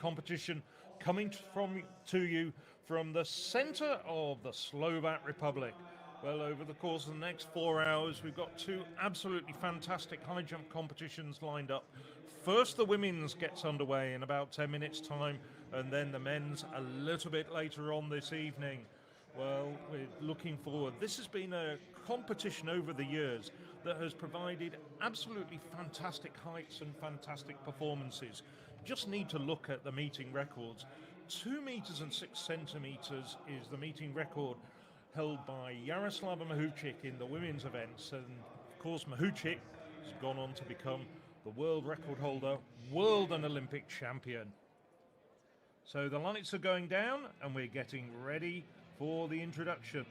competition coming to you from the center of the Slovak Republic. Well, over the course of the next 4 hours, we've got two absolutely fantastic high jump competitions lined up. First, the women's gets underway in about 10 minutes' time, and then the men's a little bit later on this evening. Well, we're looking forward. This has been a competition over the years that has provided absolutely fantastic heights and fantastic performances. Just need to look at the meeting records. 2 meters and 6 centimeters is the meeting record held by Jaroslava Mahučík in the women's events, and of course Mahučík has gone on to become the world record holder, world and Olympic champion. So the lights are going down and we're getting ready for the introduction.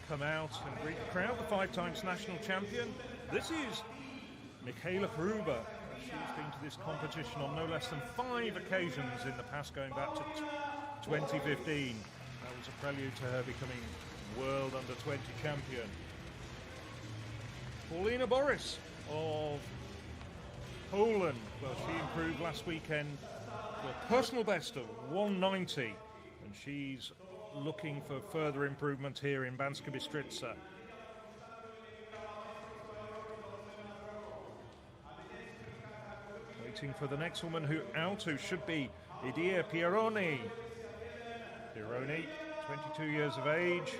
Come out and greet the crowd, the 5-times national champion. This is Michaela Hruber. She's been to this competition on no less than 5 occasions in the past, going back to 2015. That was a prelude to her becoming world under-20 champion. Paulina Boris of Poland. Well, she improved last weekend to a personal best of 190, and she's looking for further improvement here in Banska, Bystrica. Waiting for the next woman who should be Idia Pieroni. Pieroni, 22 years of age.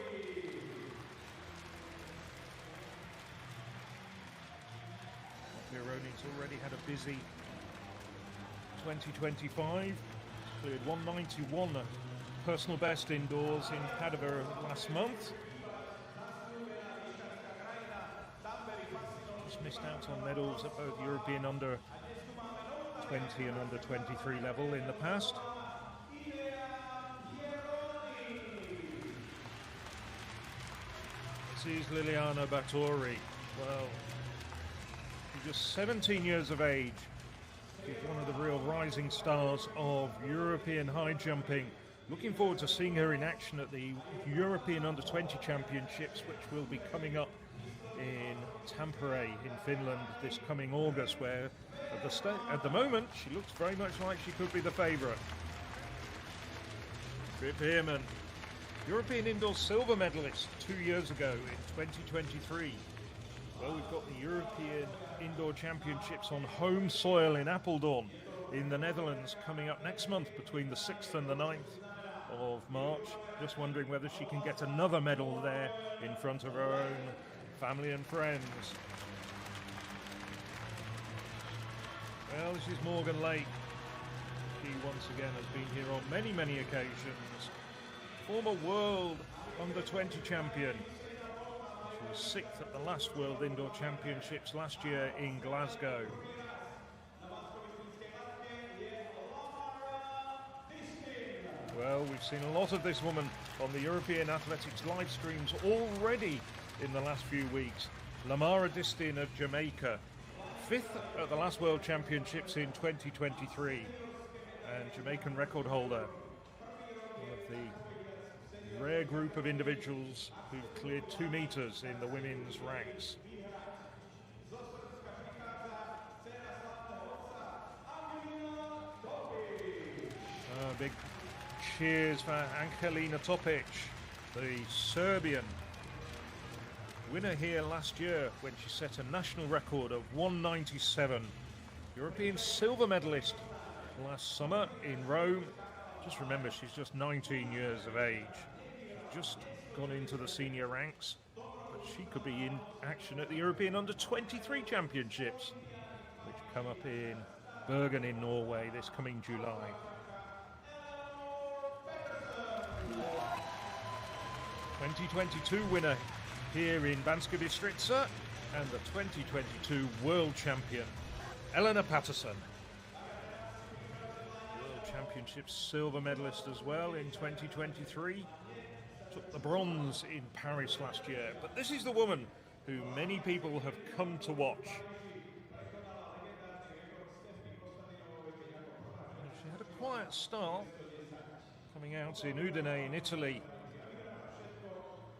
Pieroni's already had a busy 2025. Cleared 191. Personal best indoors in Padova last month. Just missed out on medals at both European under 20 and under 23 level in the past. This is Liliana Batory. Well, she's just 17 years of age. She's one of the real rising stars of European high jumping. Looking forward to seeing her in action at the European Under-20 Championships, which will be coming up in Tampere in Finland this coming August, where at the moment she looks very much like she could be the favourite. Trip Bierman, European Indoor silver medalist 2 years ago in 2023. Well, we've got the European Indoor Championships on home soil in Apeldoorn in the Netherlands coming up next month between the 6th and the 9th of March. Just wondering whether she can get another medal there in front of her own family and friends. Well, this is Morgan Lake. She once again has been here on many, many occasions. Former world under-20 champion. She was 6th at the last World Indoor Championships last year in Glasgow. Well, we've seen a lot of this woman on the European Athletics live streams already in the last few weeks. Lamara Distin of Jamaica, 5th at the last World Championships in 2023, and Jamaican record holder. One of the rare group of individuals who've cleared 2 meters in the women's ranks. Big cheers for Angelina Topic, the Serbian winner here last year when she set a national record of 197. European silver medalist last summer in Rome. Just remember, she's just 19 years of age. She's just gone into the senior ranks, but she could be in action at the European Under-23 Championships, which come up in Bergen in Norway this coming July. 2022 winner here in Banska Bystrica and the 2022 World Champion, Elena Patterson. World Championships silver medalist as well in 2023. Took the bronze in Paris last year. But this is the woman who many people have come to watch. She had a quiet start, coming out in Udine in Italy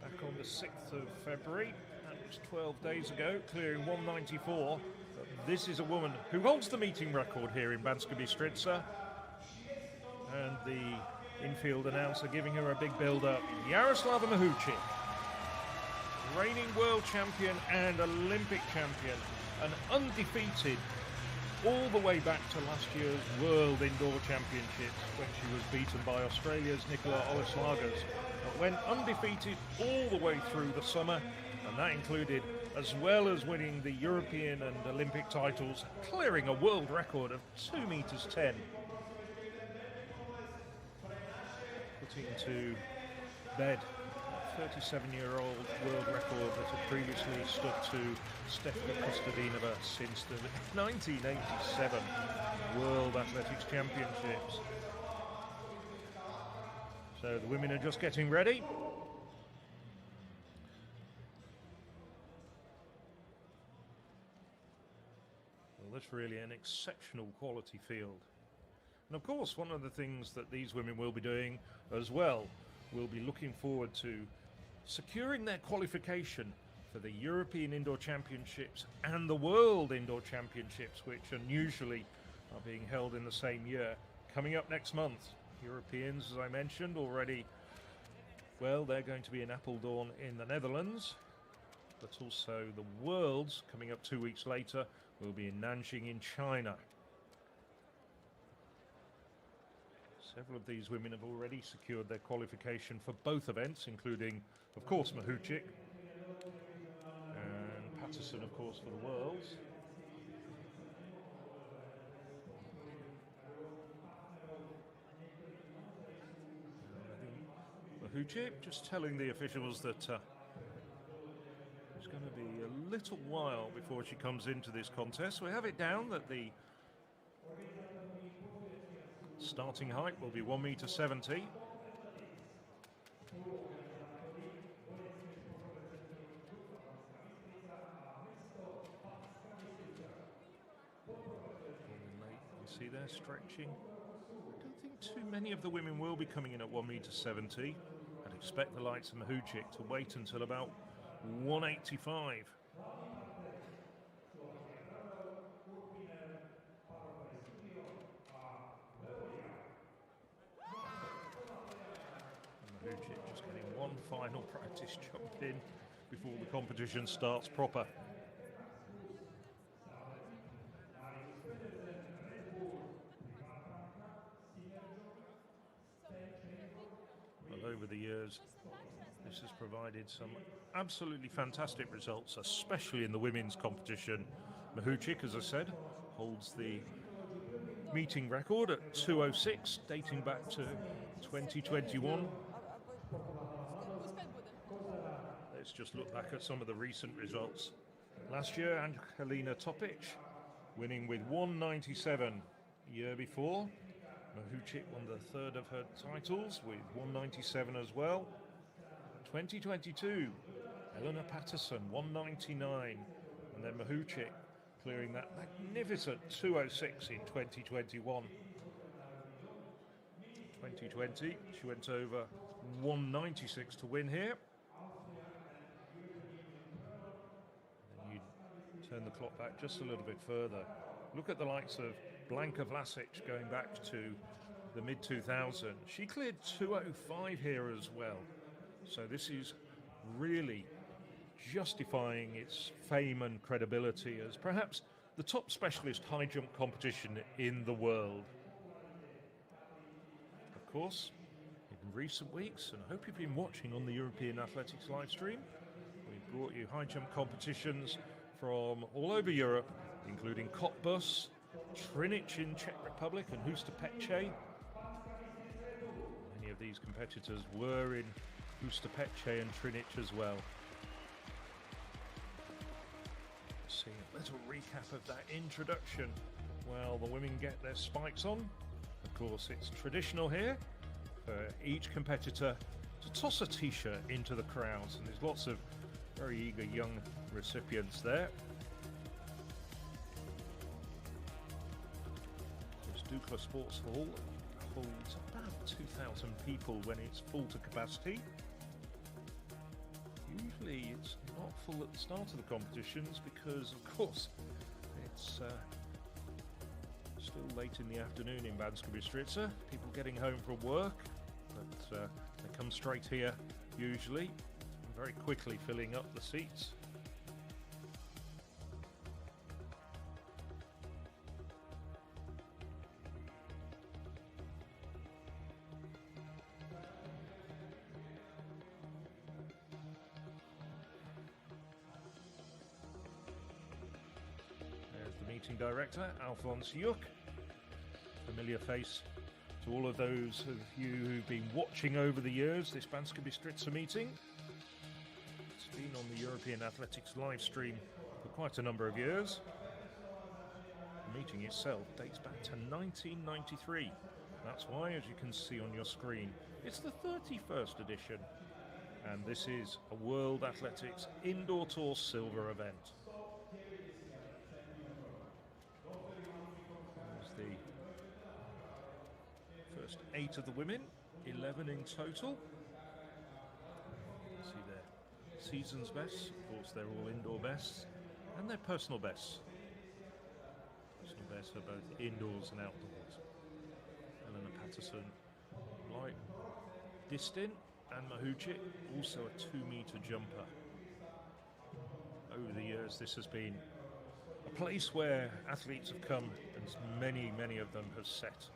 back on the 6th of February. That was 12 days ago, clearing 194. But this is a woman who holds the meeting record here in Banska Bystrica. And the infield announcer giving her a big build-up, Jaroslava Mahučić, reigning world champion and Olympic champion, and undefeated all the way back to last year's World Indoor Championships when she was beaten by Australia's Nicola Oleslagas, but went undefeated all the way through the summer, and that included, as well as winning the European and Olympic titles, clearing a world record of 2 meters 10. Putting to bed a 37-year-old world record that had previously stood to Stefka Kostadinova since the 1987 World Athletics Championships. So the women are just getting ready. Well, that's really an exceptional quality field. And of course, one of the things that these women will be doing as well, will be looking forward to securing their qualification for the European Indoor Championships and the World Indoor Championships, which unusually are being held in the same year, coming up next month. Europeans, as I mentioned already, well, they're going to be in Apeldoorn in the Netherlands, but also the Worlds, coming up 2 weeks later, will be in Nanjing in China. Several of these women have already secured their qualification for both events, including, of course, Mahučić and Patterson, of course, for the Worlds. Mahučić just telling the officials that it's going to be a little while before she comes into this contest. We have it down that the starting height will be 1 meter 70. You see there stretching. I don't think too many of the women will be coming in at 1 meter 70. I'd expect the likes of Mahučić to wait until about 185. Just getting one final practice jump in before the competition starts proper. Well, over the years, this has provided some absolutely fantastic results, especially in the women's competition. Mahučić, as I said, holds the meeting record at 2:06, dating back to 2021. Let's just look back at some of the recent results. Last year, Angelina Topic winning with 197. The year before, Mahučić won the third of her titles with 197 as well. 2022, Elena Patterson, 199. And then Mahučić clearing that magnificent 2:06 in 2021. 2020, she went over 196 to win here. And you turn the clock back just a little bit further. Look at the likes of Blanka Vlasic going back to the mid-2000s. She cleared 2:05 here as well. So this is really justifying its fame and credibility as perhaps the top specialist high jump competition in the world. Of course, in recent weeks, and I hope you've been watching on the European Athletics live stream, we've brought you high jump competitions from all over Europe, including Cottbus, Trinec in Czech Republic, and Husta Pece. Many of these competitors were in Bystrica and Trinich as well. See a little recap of that introduction. Well, the women get their spikes on. Of course, it's traditional here for each competitor to toss a t-shirt into the crowds, and there's lots of very eager young recipients there. This Dukla Sports Hall holds about 2,000 people when it's full to capacity. Usually it's not full at the start of the competitions because, of course, it's still late in the afternoon in Banska Bystrica. People getting home from work, but they come straight here usually, and very quickly filling up the seats. Meeting director Alphonse Yuk, familiar face to all of those of you who've been watching over the years this Banska Bystrica meeting. It's been on the European Athletics live stream for quite a number of years. The meeting itself dates back to 1993. That's why, as you can see on your screen, it's the 31st edition, and this is a World Athletics Indoor Tour Silver event. First 8 of the women, 11 in total. See their season's bests, of course they're all indoor bests, and their personal bests. Personal bests are both indoors and outdoors. Elena Patterson, Light, Distin and Mahucic, also a 2-meter jumper. Over the years this has been a place where athletes have come, and many of them have set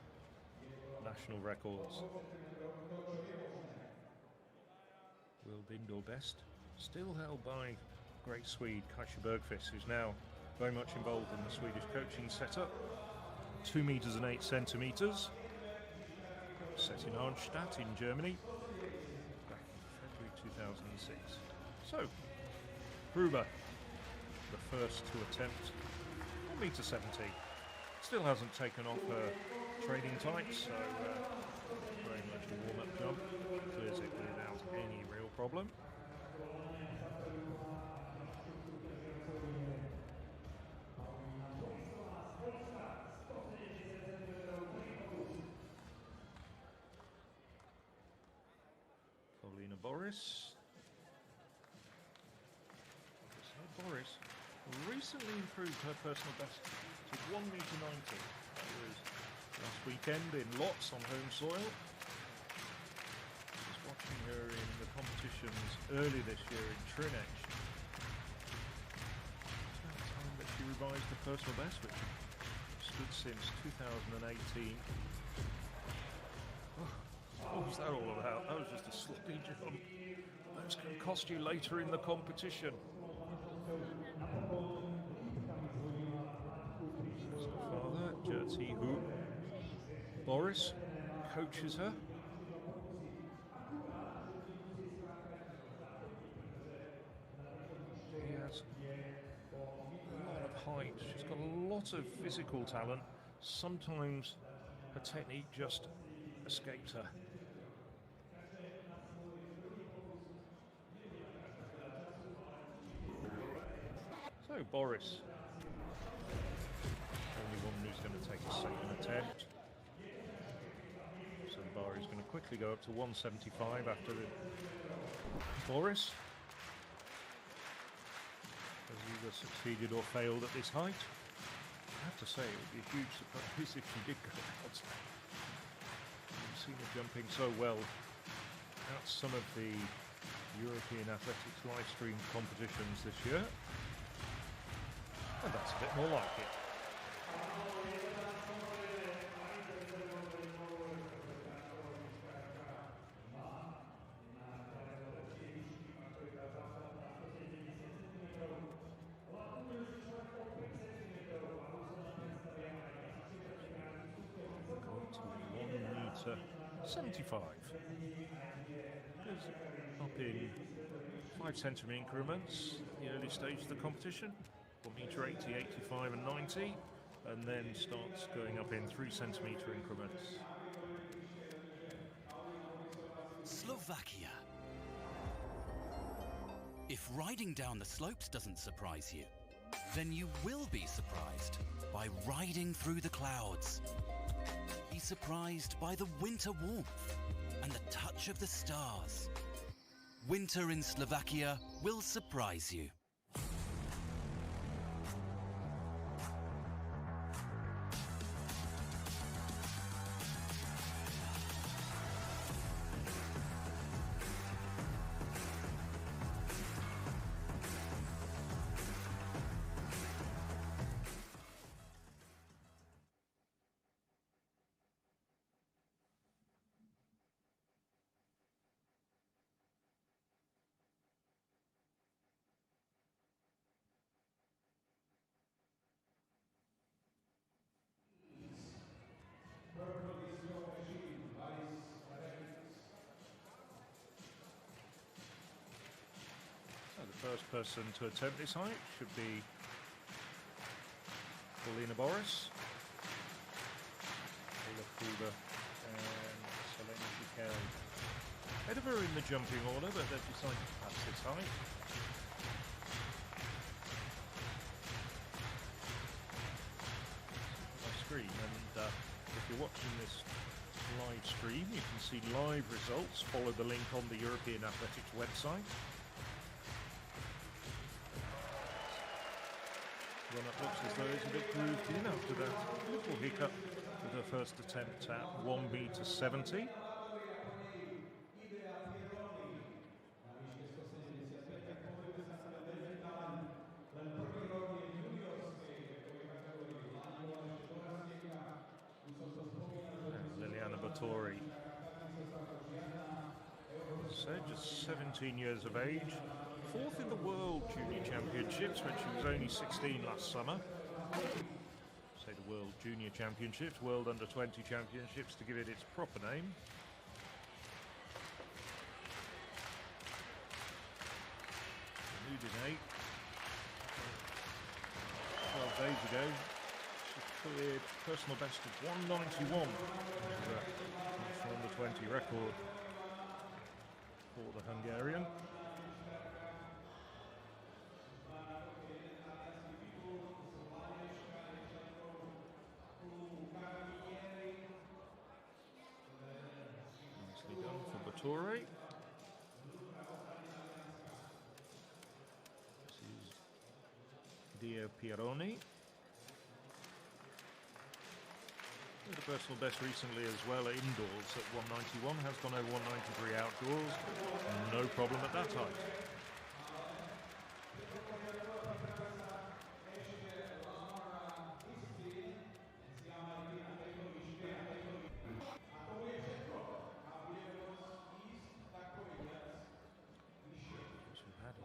national records. World indoor best still held by great Swede Kajsa Bergqvist, who's now very much involved in the Swedish coaching setup. 2 meters and 8 centimeters, set in Arnstadt in Germany back in February 2006. So Gruber, the first to attempt 1m70, still hasn't taken off her training tights, so very much a warm-up jump, clears it without any real problem. Paulina Boris. So Boris recently improved her personal best to 1m90. That was last weekend in Lotz on home soil. Just watching her in the competitions early this year in Trinech. It's about time that she revised the personal best, which stood since 2018. What was that all about? That was just a sloppy jump. Those can cost you later in the competition. Father, Jerzy Hu. Boris coaches her. She has a lot of height. She's got a lot of physical talent. Sometimes her technique just escapes her. So Boris, only one who's going to take a second attempt. So Barry's going to quickly go up to 175 after the Boris has either succeeded or failed at this height. I have to say it would be a huge surprise if she did go out. We've seen her jumping so well at some of the European Athletics live stream competitions this year. And that's a bit more like it. Going to 1m75. Because 5 centimetre increments, the early stage of the competition, 1 metre 80, 85 and 90, and then starts going up in 3 centimetre increments. Slovakia. If riding down the slopes doesn't surprise you, then you will be surprised by riding through the clouds. Be surprised by the winter warmth and the touch of the stars. Winter in Slovakia will surprise you. First person to attempt this height should be Paulina Boris, Ola Kuba and Selena Chikel. Ahead of her in the jumping order, but they've decided to pass this height. My screen, and if you're watching this live stream, you can see live results. Follow the link on the European Athletics website. Run-up looks as though it's a bit grooved in after that little hiccup with her first attempt at 1 metre 70. And Liliana Bottori. So just 17 years of age. 4th in the World Junior Championships when she was only 16 last summer. Say the World Junior Championships, World Under-20 Championships to give it its proper name. Udine, 12 days ago, she cleared personal best of 191, which is a Under-20 record for the Hungarian. Bottori. This is Dia Pieroni. The personal best recently as well indoors at 191, has gone over 193 outdoors. No problem at that height.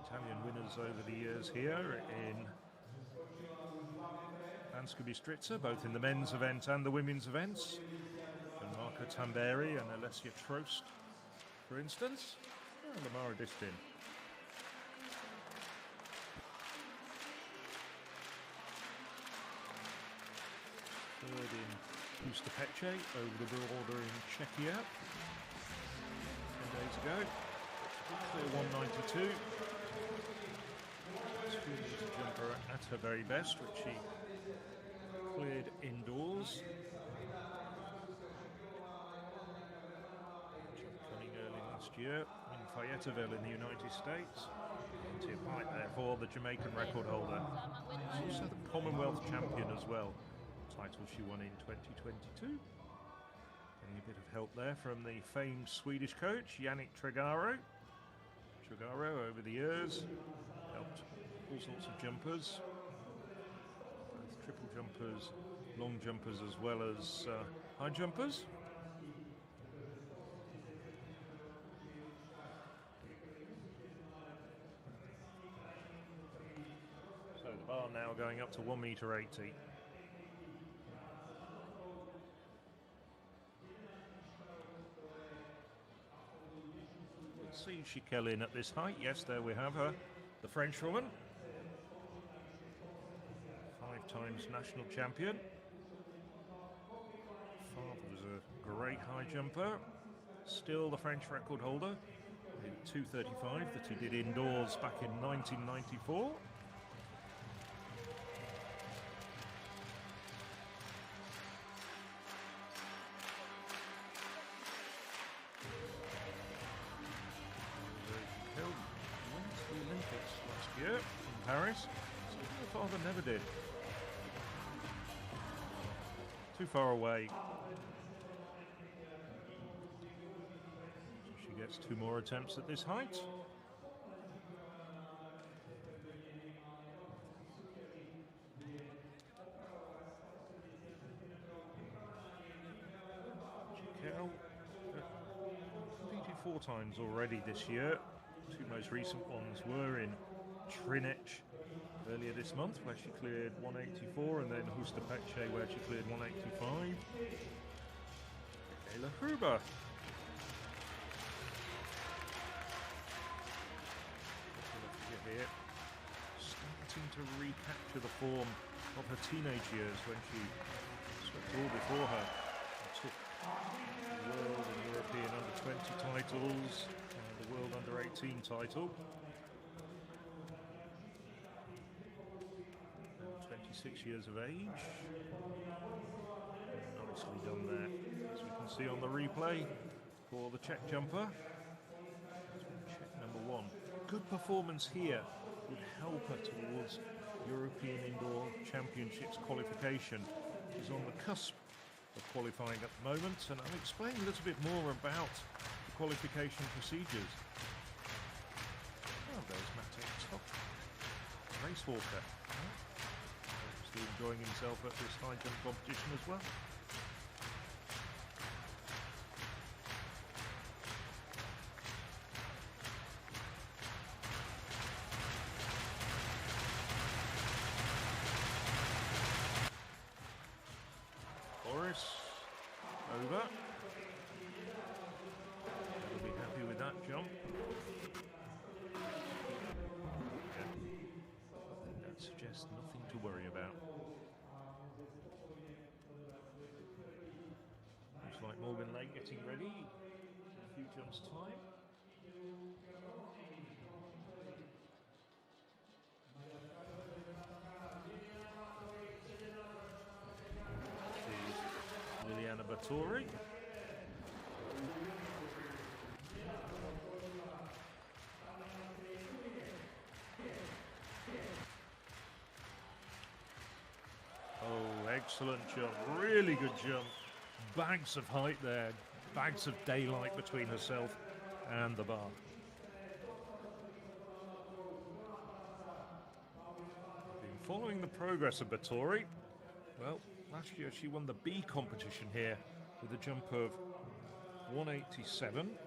Italian winners over the years here in Banska Bystrica, both in the men's event and the women's events. And Marco Tamberi and Alessia Trost, for instance, and Lamara Distin. Third in Pustapeche over the border in Czechia 10 days ago. Clear 192. Swedish jumper at her very best, which she cleared indoors. Coming early last year in Fayetteville in the United States. Plenty of height there for the Jamaican record holder. She's also the Commonwealth champion as well. Title she won in 2022. Getting a bit of help there from the famed Swedish coach Yannick Tregaro. Tregaro over the years helped all sorts of jumpers, both triple jumpers, long jumpers as well as high jumpers. So the bar now going up to 1 metre 80. see Chiquelle in at this height. Yes, there we have her, the French woman. 5 times national champion. Father was a great high jumper. Still the French record holder in 2:35 that he did indoors back in 1994. Went to the Olympics last year in Paris. Her father never did. Too far away. She gets 2 more attempts at this height. Chiquelle competed 4 times already this year. 2 most recent ones were in Trinec earlier this month, where she cleared 184, and then Hustapeche, where she cleared 185. Michaela Huber. Here, starting to recapture the form of her teenage years when she swept all before her. Took World and European under-20 titles and the World under-18 title. 26 years of age. Nicely done there, as we can see on the replay for the Czech jumper. Czech number 1. Good performance here would help her towards European Indoor Championships qualification. She's on the cusp of qualifying at the moment, and I'll explain a little bit more about the qualification procedures. Oh, there's Mate Top, racewalker. Still enjoying himself at this high jump competition as well. Boris over. He'll be happy with that jump. That suggests nothing to worry about. Looks like Morgan Lake getting ready in a few jumps' time. Liliana Bathory. Oh, excellent jump. Really good jump. Bags of height there. Bags of daylight between herself and the bar. Been following the progress of Bathory. Well, last year she won the B competition here with a jump of 187.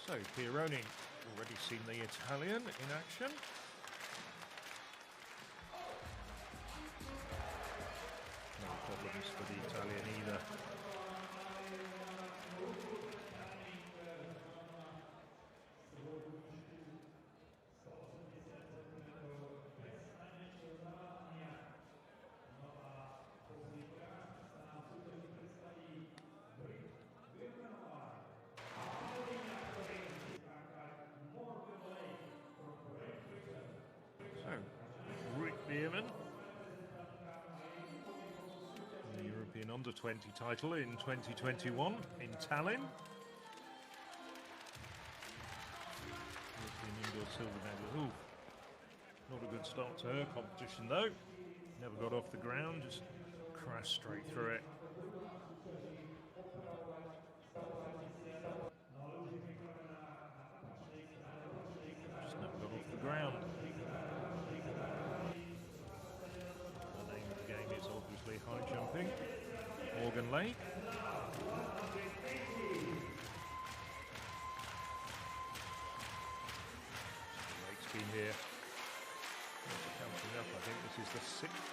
So, Pieroni, already seen the Italian in action. No problems for the Italian either. The European Under-20 title in 2021 in Tallinn. European Indoor silver medal. Ooh, not a good start to her competition though. Never got off the ground, just crashed straight through it. Just never got off the ground. Obviously high jumping. Morgan Lake. Lake's been here This is the 6th,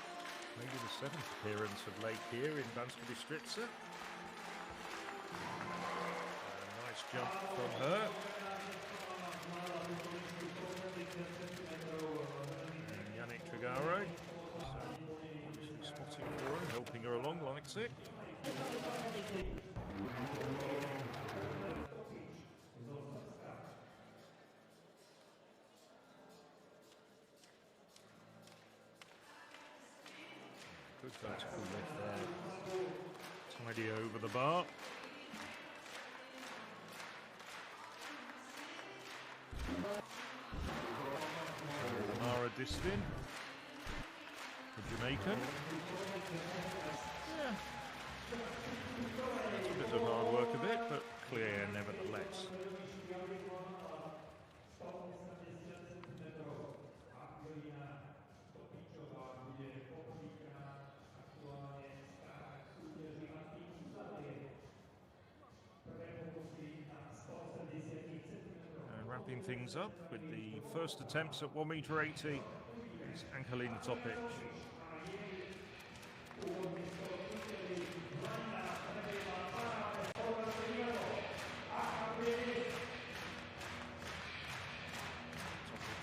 maybe the 7th appearance of Lake here in Banska Bystrica. A nice jump from her. And Yannick Trigaro, so spotting for her, helping her along, likes it. Good vertical lift there. Tidy over the bar. Mara Distin, the Jamaican. Yeah. That's a bit of hard work of it, but clear nevertheless. Wrapping things up with the first attempts at 1m80 is Angelina Topic. Topic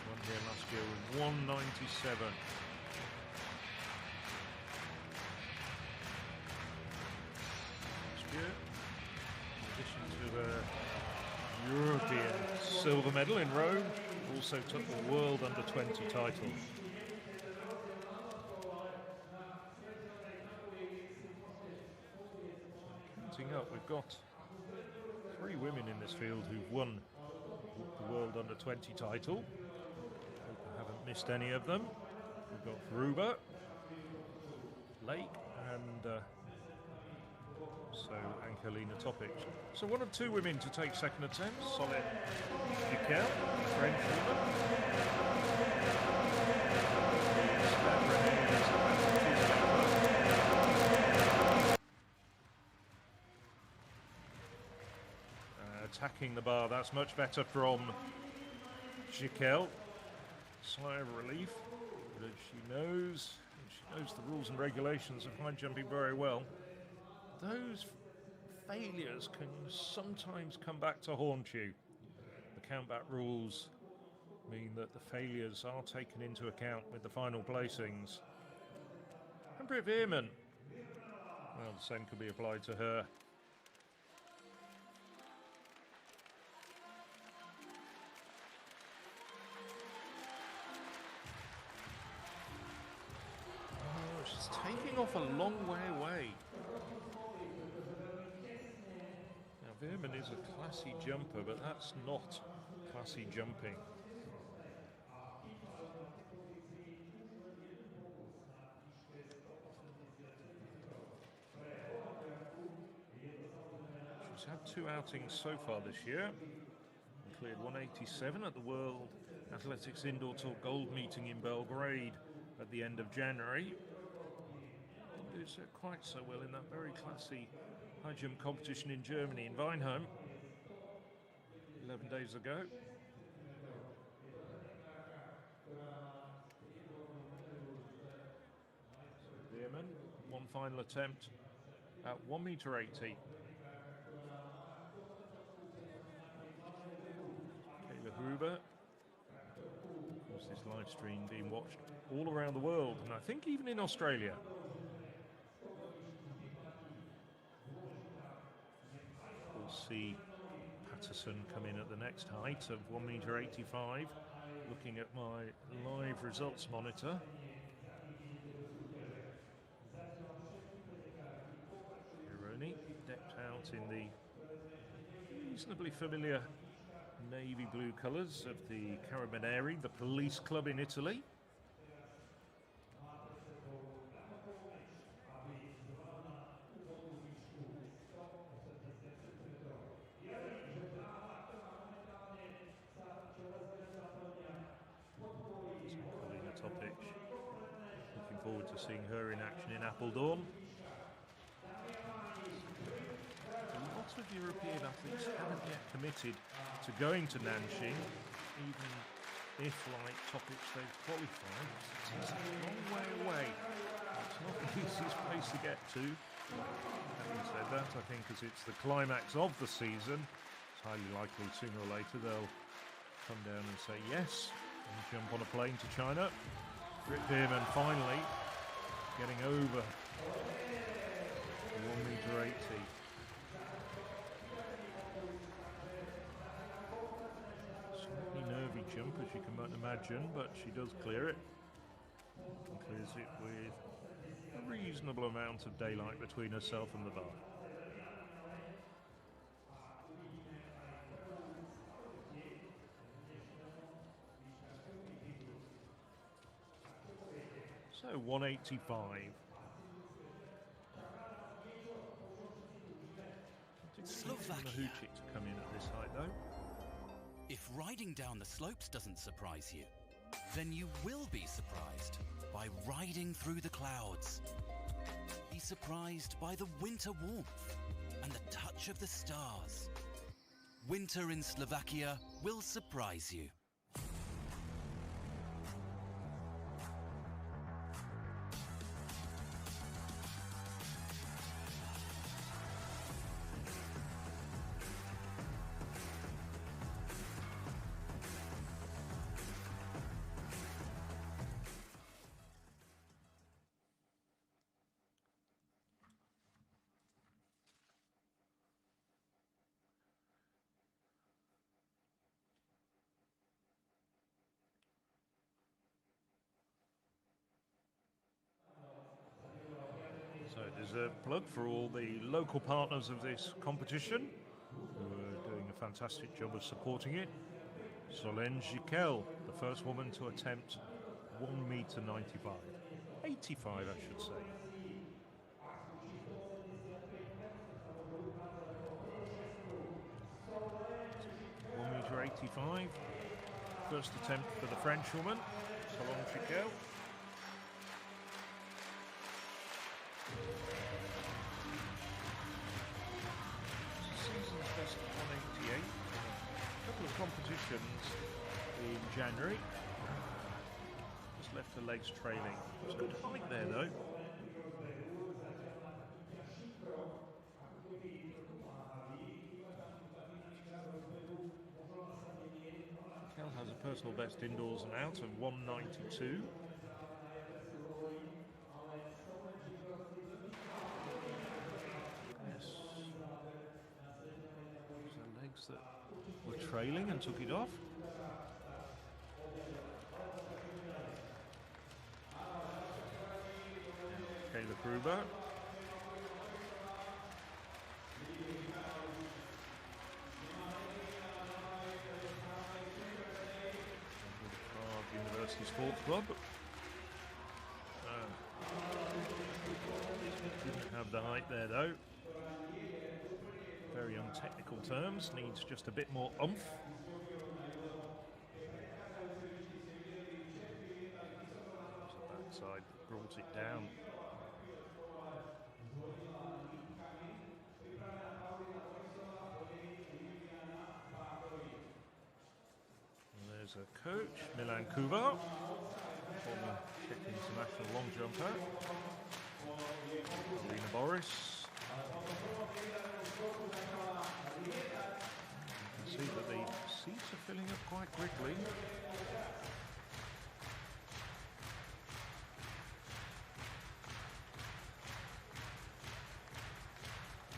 won here last year with 197. Last year, in addition to the European silver medal in Rome, also took the World Under-20 title. Counting up, we've got 3 women in this field who've won the World Under-20 title. Hope I haven't missed any of them. We've got Gruber, Lake, and so Angelina Topic. So one of 2 women to take second attempts. Solid Mikel, French woman. Attacking the bar, that's much better from Jikel. Sigh of relief, but she knows the rules and regulations of high jumping very well. Those failures can sometimes come back to haunt you. The countback rules mean that the failures are taken into account with the final placings. And Britt Veerman, well, the same could be applied to her. Oh, she's taking off a long way away. Veerman is a classy jumper, but that's not classy jumping. She's had 2 outings so far this year. Cleared 187 at the World Athletics Indoor Talk Gold meeting in Belgrade at the end of January. Did quite so well in that very classy high jump competition in Germany, in Weinheim, 11 days ago. Veerman, one final attempt at 1m80. Kayla Gruber. Of course, this live stream being watched all around the world, and I think even in Australia. See Patterson come in at the next height of 1m85. Looking at my live results monitor. Pironi decked out in the reasonably familiar navy blue colours of the Carabinieri, the police club in Italy. Looking forward to seeing her in action in Appledorn. Lots of European athletes haven't yet committed to going to Nanjing, even if, like Topic, they've qualified. It's a long way away. It's not the easiest place to get to. Having said that, I think as it's the climax of the season, it's highly likely sooner or later they'll come down and say yes and jump on a plane to China. Rip Bierman finally getting over 1m80. Slightly nervy jump, as you can imagine, but she does clear it. And clears it with a reasonable amount of daylight between herself and the bar. So 185. Slovakia. To come in at this height, though. If riding down the slopes doesn't surprise you, then you will be surprised by riding through the clouds. Be surprised by the winter warmth and the touch of the stars. Winter in Slovakia will surprise you. So there's a plug for all the local partners of this competition who are doing a fantastic job of supporting it. Solange Jiquel, the first woman to attempt 1m95. 85, I should say. .85. First attempt for the French woman, Solange Jiquel. Season's best at 188. A couple of competitions in January. Just left her legs trailing. It's good height there though. Kel has a personal best indoors and out of 192. That were trailing and took it off. Kayla Kruber. Prague University Sports Club. Didn't have the height there though. Very untechnical terms, needs just a bit more oomph. The backside brought it down. And there's a coach, Milan Kuva, former Czech international long jumper. Alina Boris. You can see that the seats are filling up quite quickly.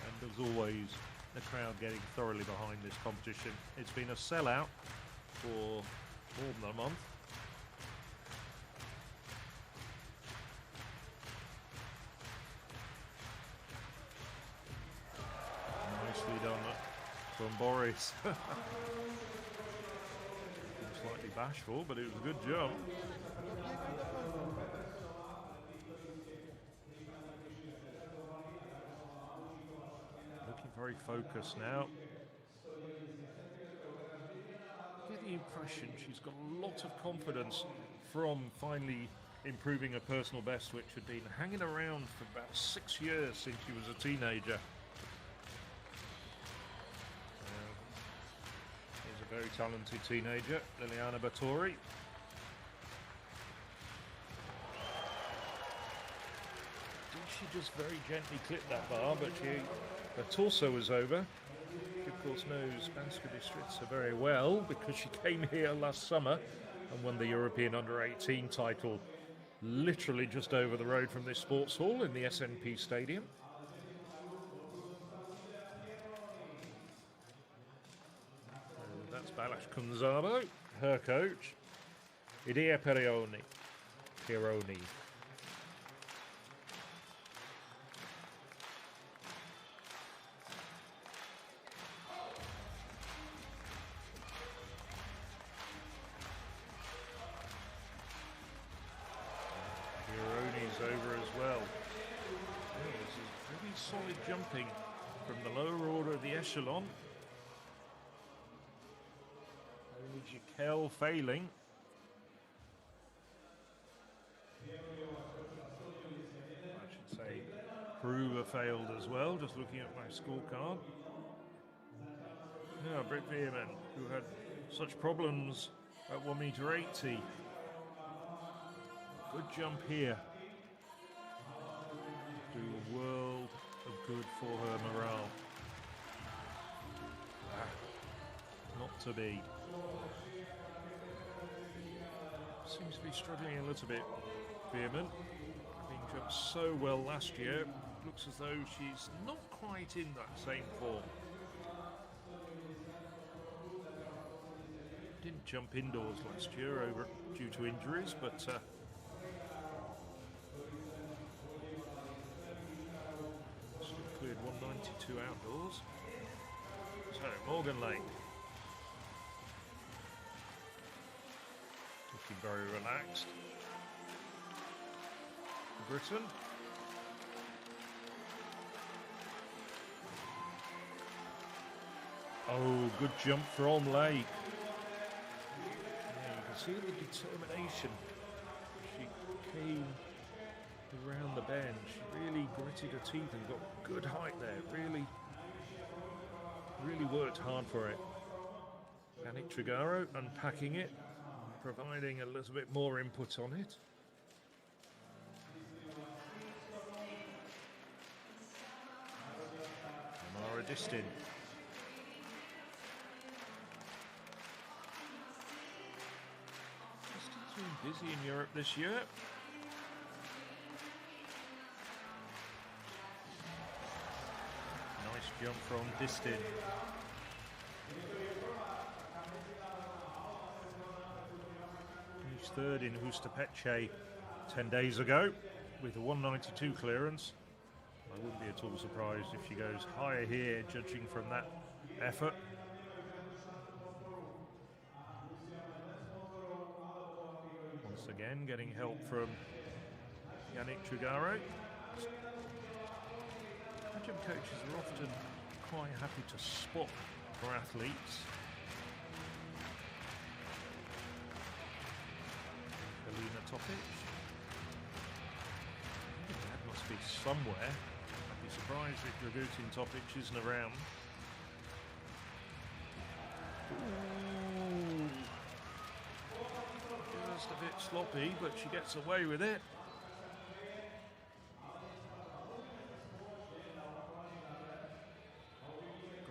And as always, the crowd getting thoroughly behind this competition. It's been a sellout for more than a month. Nicely done from Boris. Slightly bashful, but it was a good jump. Looking very focused now. I get the impression she's got a lot of confidence from finally improving her personal best, which had been hanging around for about 6 years since she was a teenager. Very talented teenager, Liliana Bathory. She just very gently clipped that bar, but her torso was over. She, of course, knows Banska Bystrica very well because she came here last summer and won the European Under-18 title literally just over the road from this sports hall in the SNP Stadium. That's Balázs Kunzabo, her coach. Idea Pironi. Pironi's over as well. Oh, this is pretty solid jumping from the lower order of the echelon. Only Jikel failing. I should say Peruva failed as well, just looking at my scorecard. Yeah, Britt Veerman, who had such problems at 1m80. Good jump here. Do a world of good for her morale. Not to be. Seems to be struggling a little bit, Veerman. Having jumped so well last year, looks as though she's not quite in that same form. Didn't jump indoors last year due to injuries, but still cleared 192 outdoors. So Morgan Lane. Looking very relaxed. Britain. Oh, good jump from Lake. Yeah, you can see the determination. She came around the bend. She really gritted her teeth and got good height there. Really worked hard for it. Yannick Trigaro unpacking it, providing a little bit more input on it. Amara Distin. Distin's been busy in Europe this year. Nice jump from Distin. Finished third in Hustapeche 10 days ago with a 192 clearance. I wouldn't be at all surprised if she goes higher here, judging from that effort. Once again, getting help from Yannick Trigaro. Jump coaches are often quite happy to spot for athletes. Alina Topic. That must be somewhere. I'd be surprised if Dragutin Topic isn't around. Ooh. Just a bit sloppy, but she gets away with it.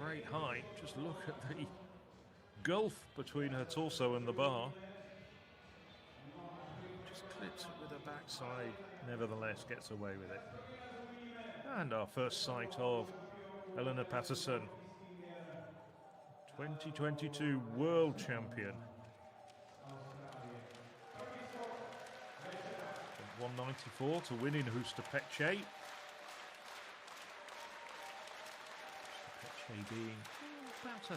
Great height. Just look at the gulf between her torso and the bar. Just clips it with her backside. Nevertheless, gets away with it. And our first sight of Eleanor Patterson, 2022 World Champion. 194 to win in Hustapeche. Being about a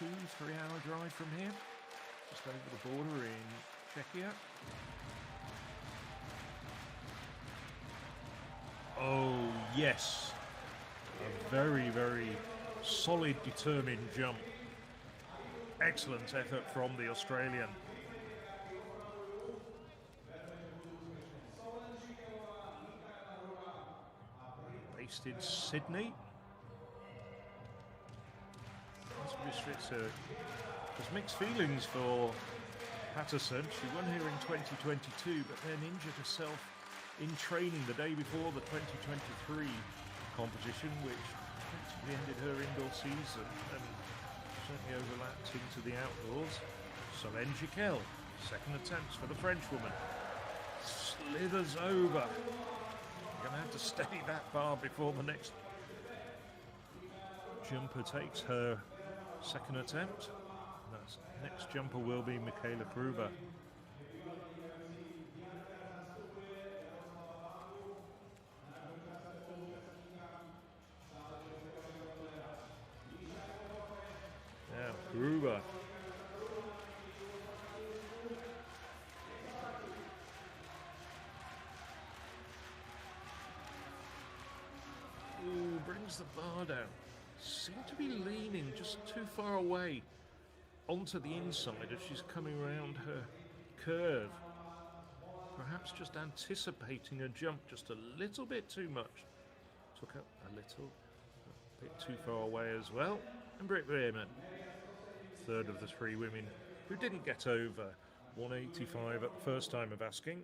2-3 hour drive from here, just over the border in Czechia. Oh yes, a very solid, determined jump. Excellent effort from the Australian. Based in Sydney. Bystrica. There's mixed feelings for Patterson. She won here in 2022, but then injured herself in training the day before the 2023 competition, which effectively ended her indoor season and certainly overlapped into the outdoors. Solène Giquel, second attempt for the Frenchwoman. Slithers over. You're going to have to steady that bar before the next jumper takes her second attempt. That's, next jumper will be Michaela Gruber. Now Gruber. Ooh, brings the bar down. Seem to be leaning just too far away onto the inside as she's coming around her curve. Perhaps just anticipating a jump just a little bit too much. Took up a bit too far away as well. And Britt Veerman, third of the three women who didn't get over 185 at the first time of asking.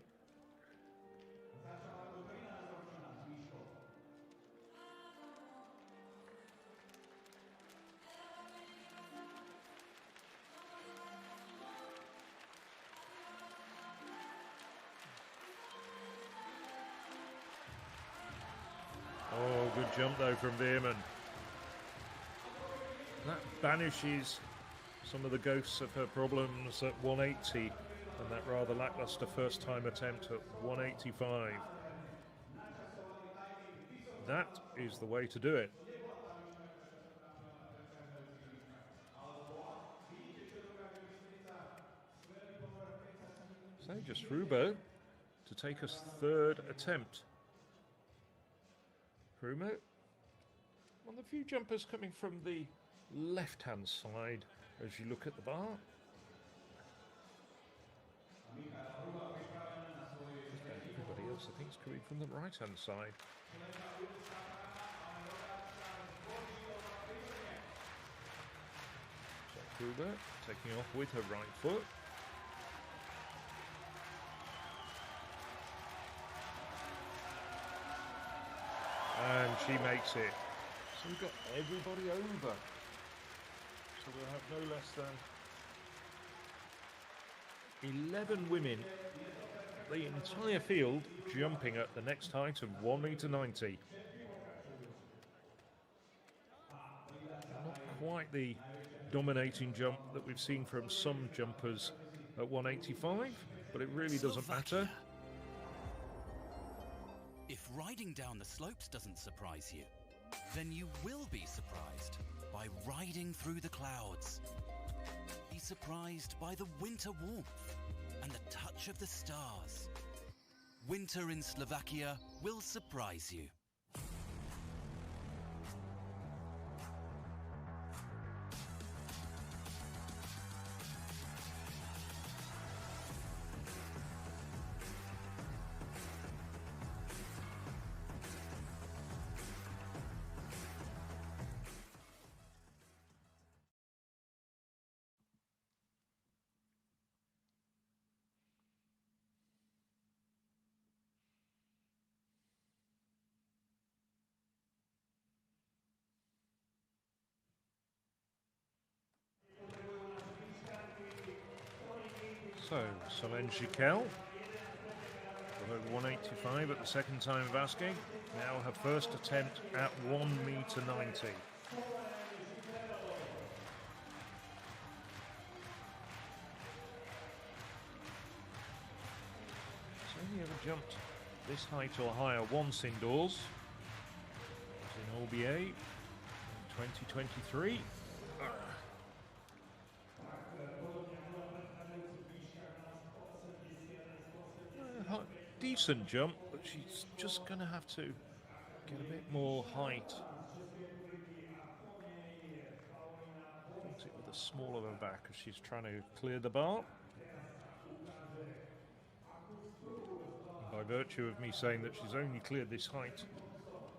Oh, good jump though from Veerman. That banishes some of the ghosts of her problems at 180 and that rather lackluster first time attempt at 185. That is the way to do it. So just Rubo to take us third attempt. Rumo, one of the few jumpers coming from the left-hand side as you look at the bar. Everybody else, I think, is coming from the right-hand side. So Gruber taking off with her right foot. And she makes it. So we've got everybody over. So we'll have no less than 11 women, the entire field, jumping at the next height of 1.90 meters. Not quite the dominating jump that we've seen from some jumpers at 185, but it really doesn't matter. If riding down the slopes doesn't surprise you, then you will be surprised by riding through the clouds. Be surprised by the winter warmth and the touch of the stars. Winter in Slovakia will surprise you. So, Solène Giquel, over 185 at the second time of asking. Now her first attempt at 1.90 meters. She's only ever jumped this height or higher once indoors. It was in OBA in 2023. Decent jump, but she's just going to have to get a bit more height. Puts it with the small of her back as she's trying to clear the bar. By virtue of me saying that she's only cleared this height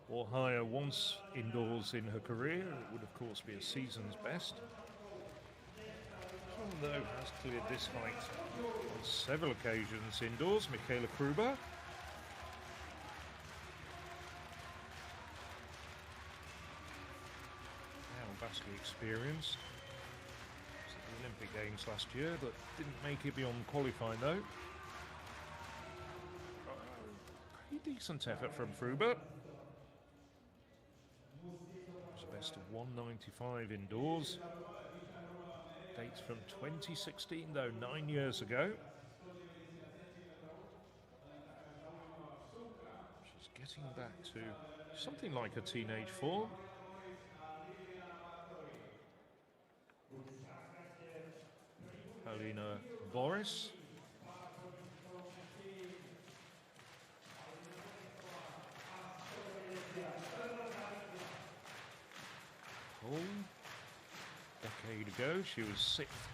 or higher once indoors in her career, it would of course be a season's best. though, has cleared this height on several occasions indoors. Michaela Kruber. Now vastly experienced. Was at the Olympic Games last year, but didn't make it beyond qualifying though. Pretty decent effort from Kruber. It's a best of 195 indoors. Dates from 2016 though, 9 years ago. She's getting back to something like a teenage form. Paulina Boris. Decade ago, she was 6th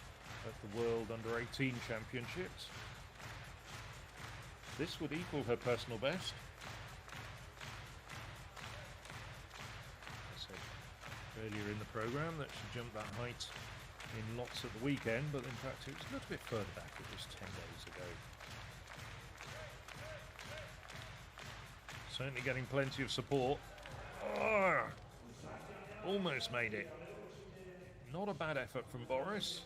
at the World Under-18 Championships. This would equal her personal best. I said earlier in the program that she jumped that height in lots at the weekend, but in fact it was a little bit further back. It was 10 days ago. Certainly getting plenty of support. Oh, almost made it. Not a bad effort from Boris.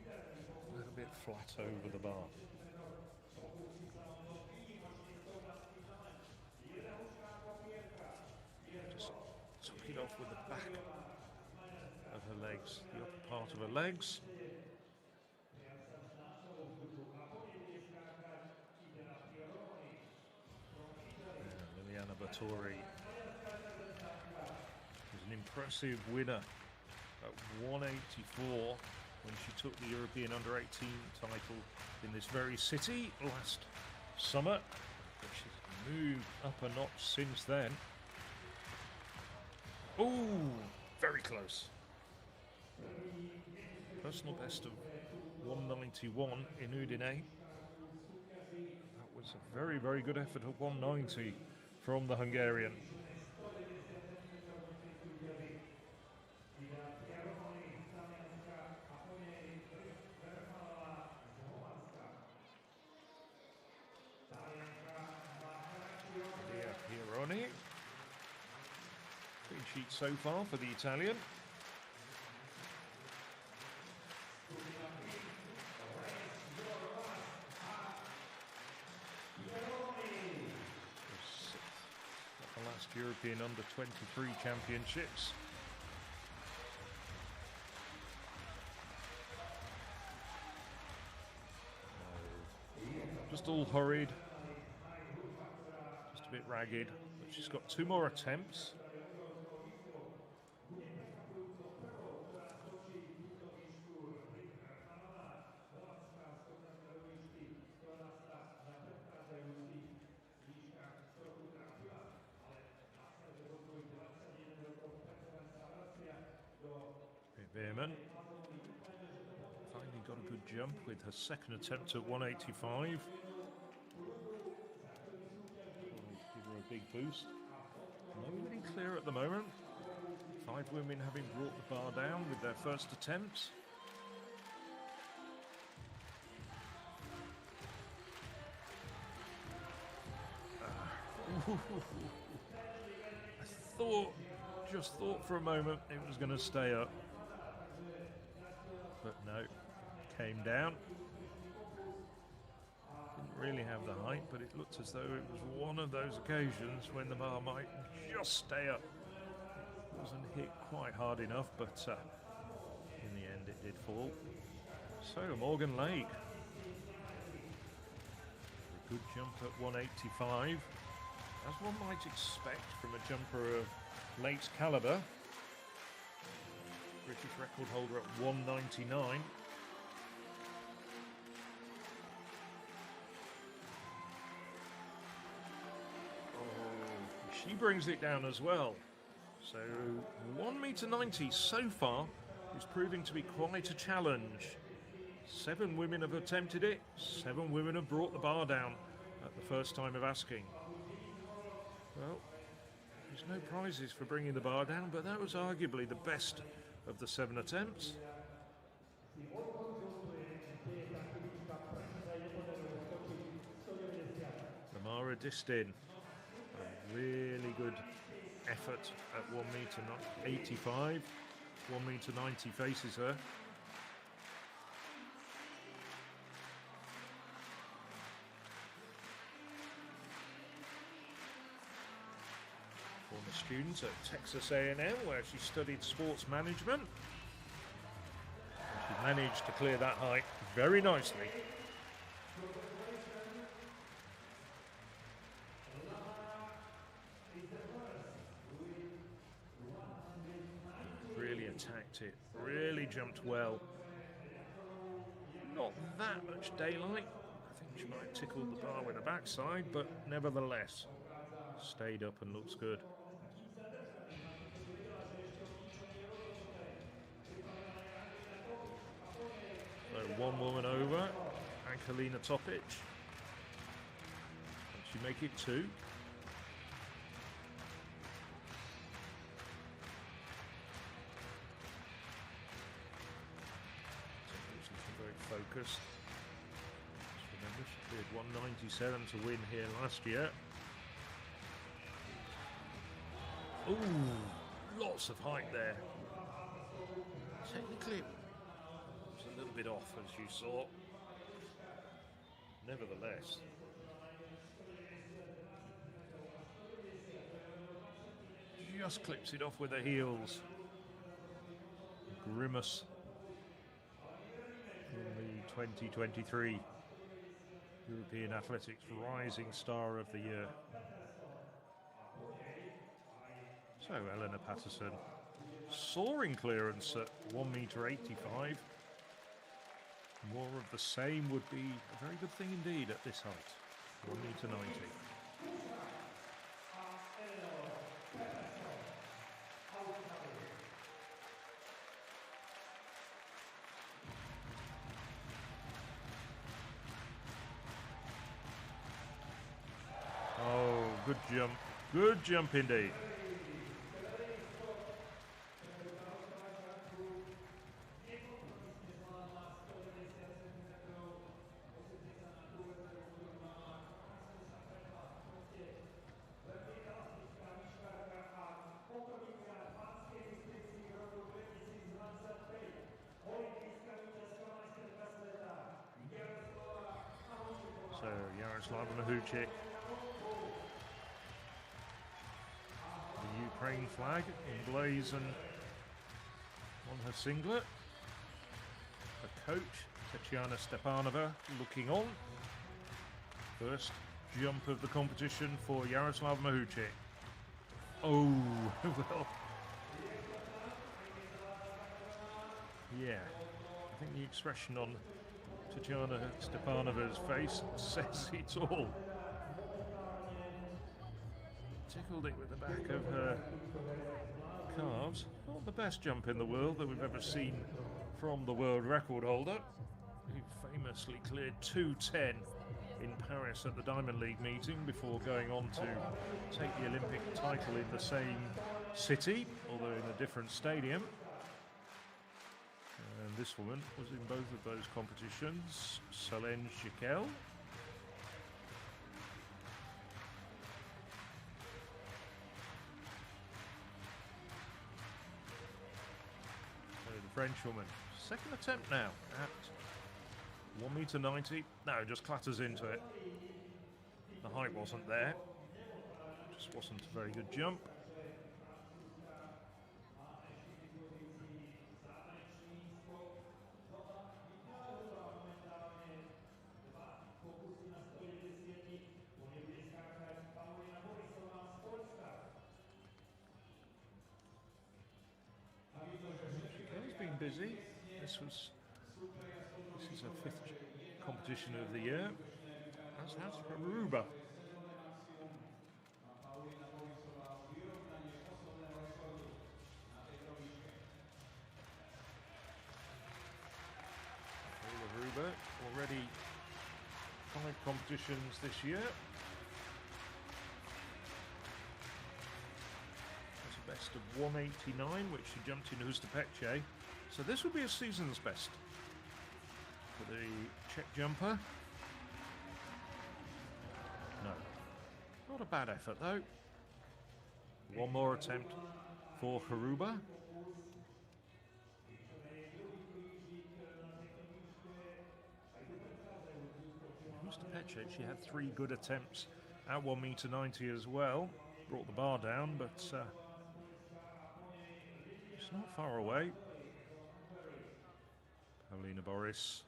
A little bit flat over the bar. Just took it off with the back of her legs, the upper part of her legs. Liliana Bathory was an impressive winner at 184 when she took the European Under-18 title in this very city last summer. But she's moved up a notch since then. Oh, very close. Personal best of 191 in Udine. That was a very, very good effort at 190 from the Hungarian. Clean sheet so far for the Italian. At the last European Under-23 Championships. Just all hurried. Just a bit ragged. But she's got 2 more attempts. Behrman finally got a good jump with her second attempt at 185. Give her a big boost. Nobody clear at the moment. 5 women having brought the bar down with their first attempts. I just thought for a moment it was going to stay up. But no, came down. Didn't really have the height, but it looked as though it was one of those occasions when the bar might just stay up. It wasn't hit quite hard enough, but in the end it did fall. So Morgan Lake, a good jump at 185, as one might expect from a jumper of Lake's calibre. British record holder at 199. Oh, she brings it down as well. So 1.90 m so far is proving to be quite a challenge. 7 women have attempted it. 7 women have brought the bar down at the first time of asking. Well, there's no prizes for bringing the bar down, but that was arguably the best of the 7 attempts. Lamara Distin, a really good effort at 1 meter 85, 1 meter 90 faces her. Former student at Texas A&M, where she studied sports management. And she managed to clear that height very nicely. Really attacked it, really jumped well. Not that much daylight. I think she might have tickled the bar with her backside, but nevertheless, stayed up and looks good. So one woman over, Angelina Topic. Can she make it two? Very focused. Just remember, she cleared 197 to win here last year. Ooh, lots of height there. Technically, it was a little bit off, as you saw. Nevertheless, just clips it off with her heels. Grimace in the 2023 European Athletics Rising Star of the Year. So Eleanor Patterson, soaring clearance at 1 meter 85. More of the same would be a very good thing indeed at this height, 1 meter 90. Oh, good jump indeed. So Yaroslava Mahuchik, the Ukraine flag emblazoned on her singlet. Her coach, Tatiana Stepanova, looking on. First jump of the competition for Yaroslava Mahuchik. Oh, well. Yeah, I think the expression on Tatiana Stepanova's face says it all. Tickled it with the back of her calves. Not the best jump in the world that we've ever seen from the world record holder, who famously cleared 2:10 in Paris at the Diamond League meeting before going on to take the Olympic title in the same city, although in a different stadium. And this woman was in both of those competitions. Solange Jiquel. So the French woman, second attempt now at 1 meter 90. No, just clatters into it. The height wasn't there. Just wasn't a very good jump. Busy. This is her 5th competition of the year, as has Aruba. Aruba already 5 competitions this year. That's a best of 189, which she jumped in Hustapeche. So this will be a season's best for the check jumper. No. Not a bad effort though. One more attempt for Haruba. Mr. Peche, she had 3 good attempts at 1m90 as well. Brought the bar down, but it's not far away. Paulina Boris,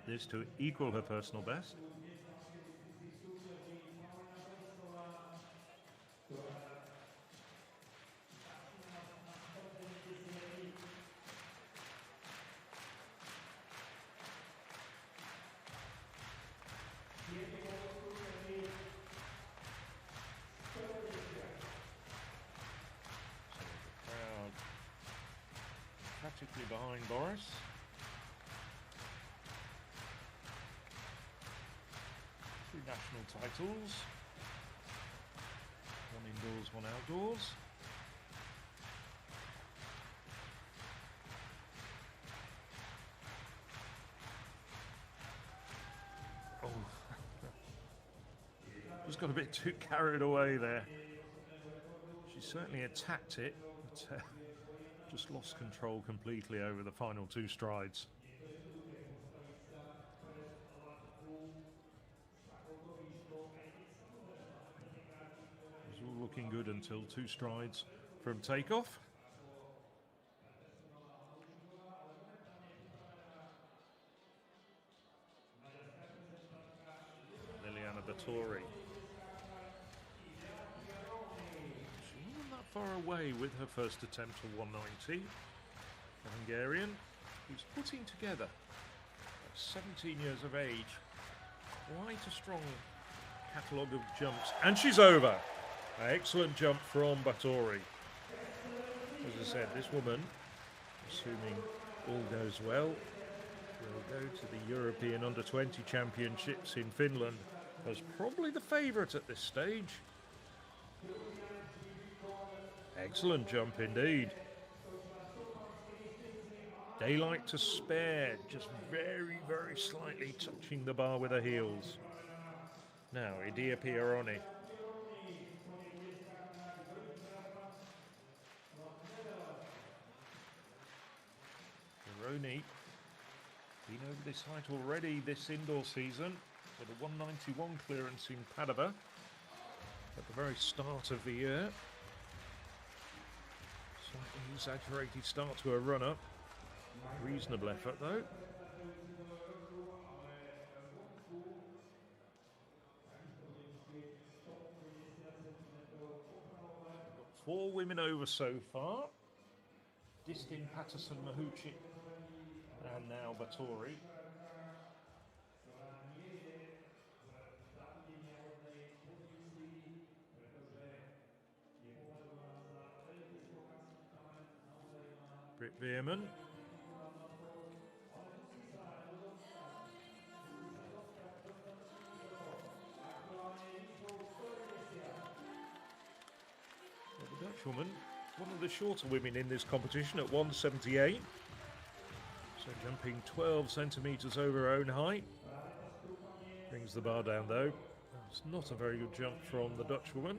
this to equal her personal best. Practically behind Boris. Two national titles. One indoors, one outdoors. Oh. Just got a bit too carried away there. She certainly attacked it, but just lost control completely over the final 2 strides. It was all looking good until 2 strides from takeoff. Liliana Bathory. Far away with her first attempt at 190. The Hungarian, who's putting together at 17 years of age quite a strong catalogue of jumps, and she's over. Excellent jump from Bathory. As I said, this woman, assuming all goes well, will go to the European Under-20 Championships in Finland as probably the favourite at this stage. Excellent jump indeed. Daylight to spare, just very, very slightly touching the bar with her heels. Now, Idia Pieroni. Pieroni, been over this height already this indoor season with a 191 clearance in Padova at the very start of the year. Slightly exaggerated start to a run-up. Reasonable effort though. Got 4 women over so far. Distin, Patterson, Mahuchik, and now Bathory. Britt Veerman. The Dutch woman, one of the shorter women in this competition at 178. So jumping 12 centimetres over her own height. Brings the bar down though. It's not a very good jump from the Dutch woman.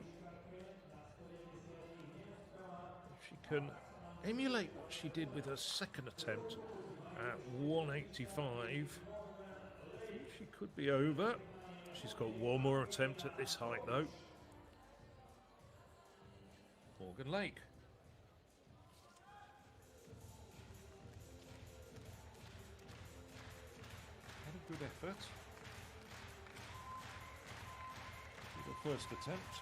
If she can emulate what she did with her second attempt at 185, I think she could be over. She's got one more attempt at this height though. Morgan Lake. Had a good effort. With her first attempt.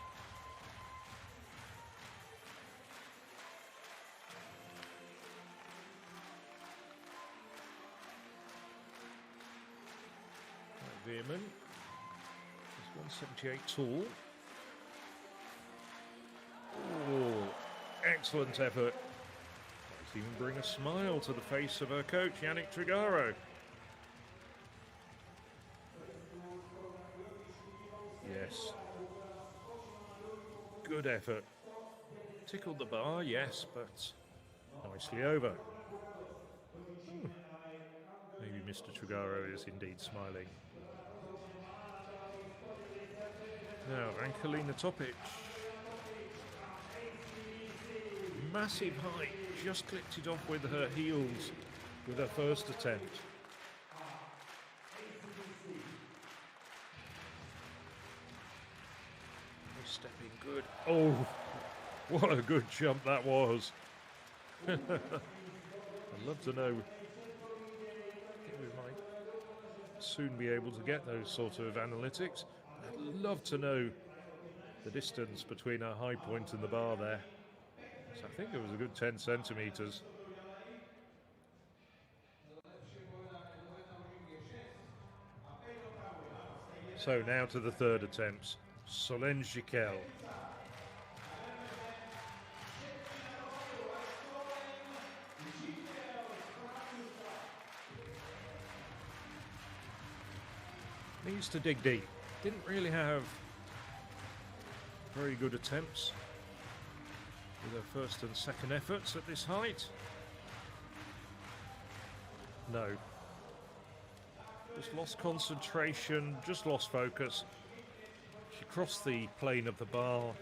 Veerman is 178 tall. Oh, excellent effort. Might even bring a smile to the face of her coach, Yannick Trigaro. Yes. Good effort. Tickled the bar, yes, but nicely over. Maybe Mr. Trugaro is indeed smiling. Now, Angelina Topic. Massive height, just clipped it off with her heels with her first attempt. Stepping good. Oh, what a good jump that was. I'd love to know. I think we might soon be able to get those sort of analytics. I'd love to know the distance between our high point and the bar there. So I think it was a good 10 centimetres. So now to the third attempt. Solange Jiquel. Needs to dig deep. Didn't really have very good attempts with her first and second efforts at this height. No. Just lost concentration, just lost focus. She crossed the plane of the bar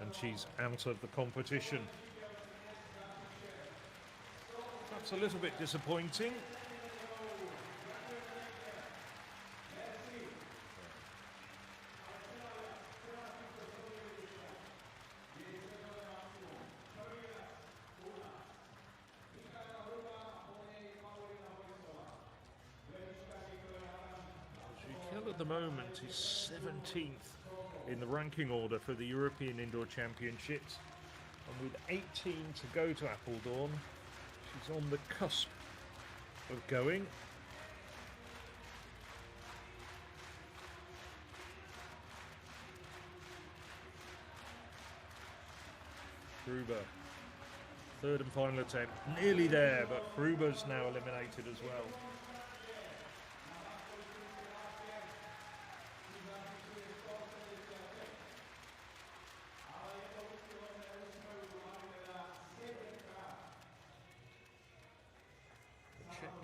and she's out of the competition. That's a little bit disappointing. At the moment is 17th in the ranking order for the European Indoor Championships, and with 18 to go to Appledorn, she's on the cusp of going. Gruber, third and final attempt, nearly there, but Gruber's now eliminated as well.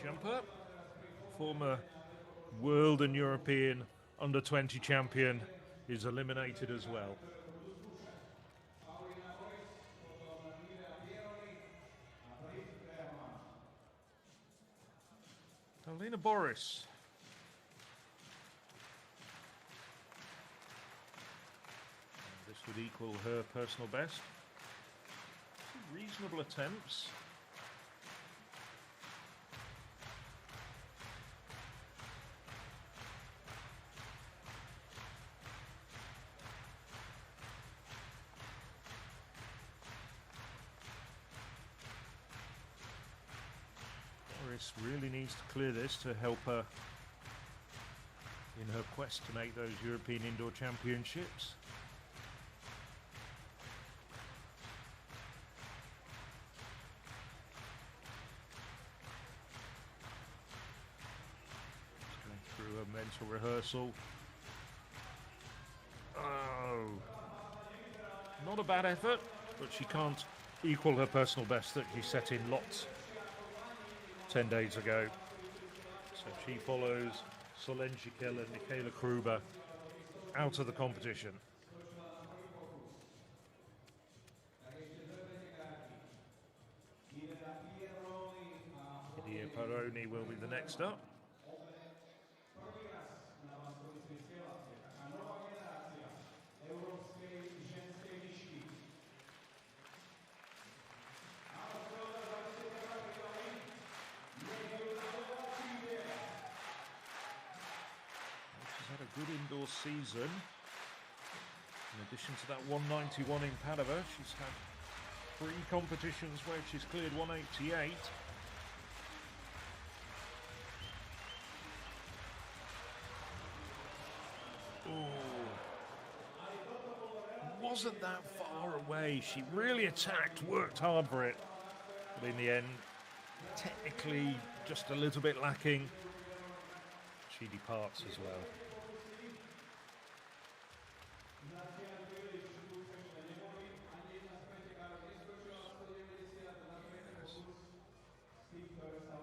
Jumper, former world and European under-20 champion, is eliminated as well. Alina Boris. This would equal her personal best. Reasonable attempts. Really needs to clear this to help her in her quest to make those European Indoor Championships. Just going through her mental rehearsal. Oh, not a bad effort, but she can't equal her personal best that she set in lots 10 days ago. So she follows Solange Jiquel and Michaela Gruber out of the competition. Idia Peroni will be the next up. Good indoor season. In addition to that 191 in Padova, she's had 3 competitions where she's cleared 188. Oh, wasn't that far away. She really attacked, worked hard for it, but in the end, technically just a little bit lacking. She departs as well.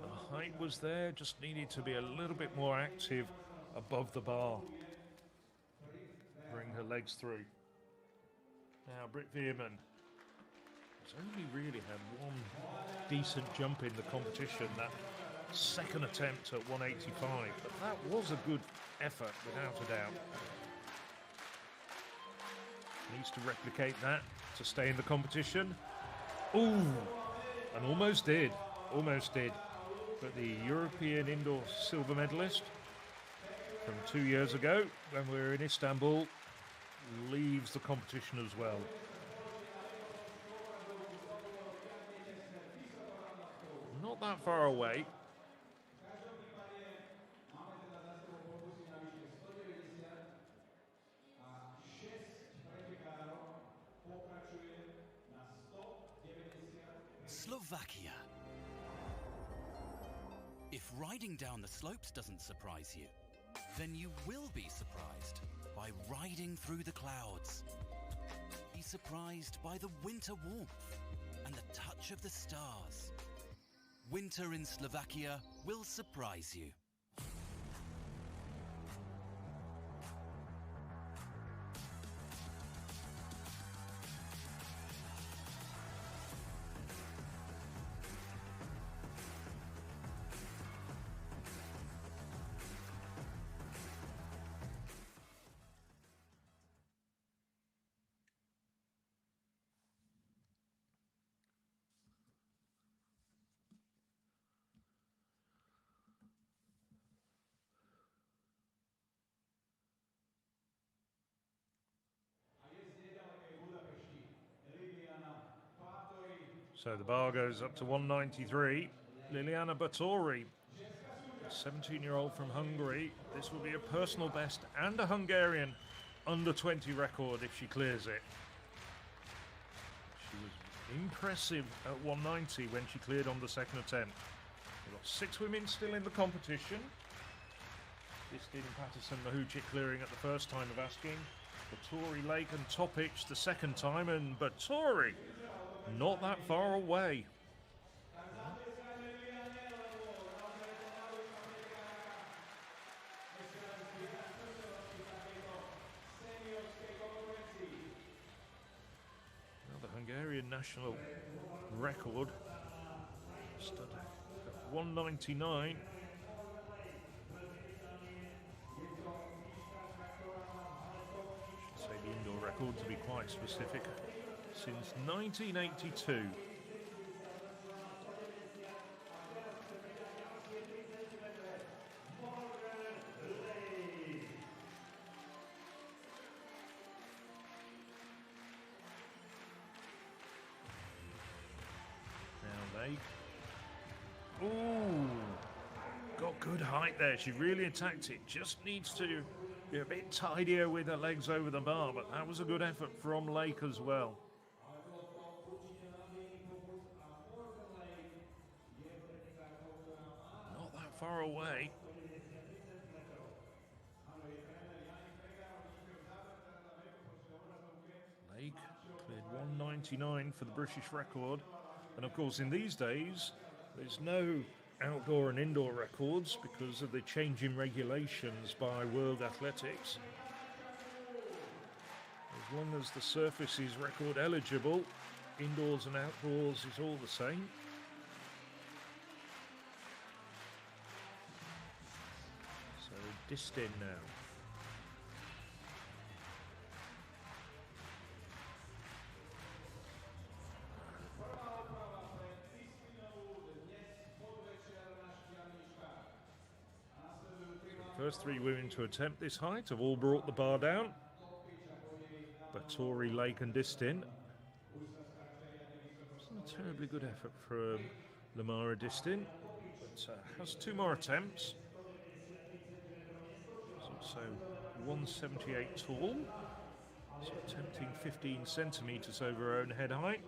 The height was there, just needed to be a little bit more active above the bar. Bring her legs through. Now Britt Veerman has only really had one decent jump in the competition, that second attempt at 185, but that was a good effort without a doubt. Needs to replicate that to stay in the competition. Ooh, and almost did. But the European indoor silver medalist from 2 years ago when we were in Istanbul leaves the competition as well. Not that far away. Slovakia. If riding down the slopes doesn't surprise you, then you will be surprised by riding through the clouds. Be surprised by the winter warmth and the touch of the stars. Winter in Slovakia will surprise you. So the bar goes up to 193. Liliana Bátori, a 17-year-old from Hungary. This will be a personal best and a Hungarian under 20 record if she clears it. She was impressive at 190 when she cleared on the second attempt. We've got 6 women still in the competition. Distin, Patterson, Mahuchik clearing at the first time of asking. Bátori, Lake and Topic the second time, and Bátori not that far away. Now the Hungarian national record stood at 199. Should say the indoor record to be quite specific. Since 1982. Now Lake. Ooh, got good height there. She really attacked it. Just needs to be a bit tidier with her legs over the bar, but that was a good effort from Lake as well. Far away. Lake cleared 199 for the British record, and of course in these days there's no outdoor and indoor records because of the changing regulations by World Athletics. As long as the surface is record eligible, indoors and outdoors is all the same. Distin now. The first 3 women to attempt this height have all brought the bar down. Bátori, Lake and Distin. It's not a terribly good effort from Lamara Distin, but has 2 more attempts. So 178 tall, so attempting 15 centimetres over her own head height.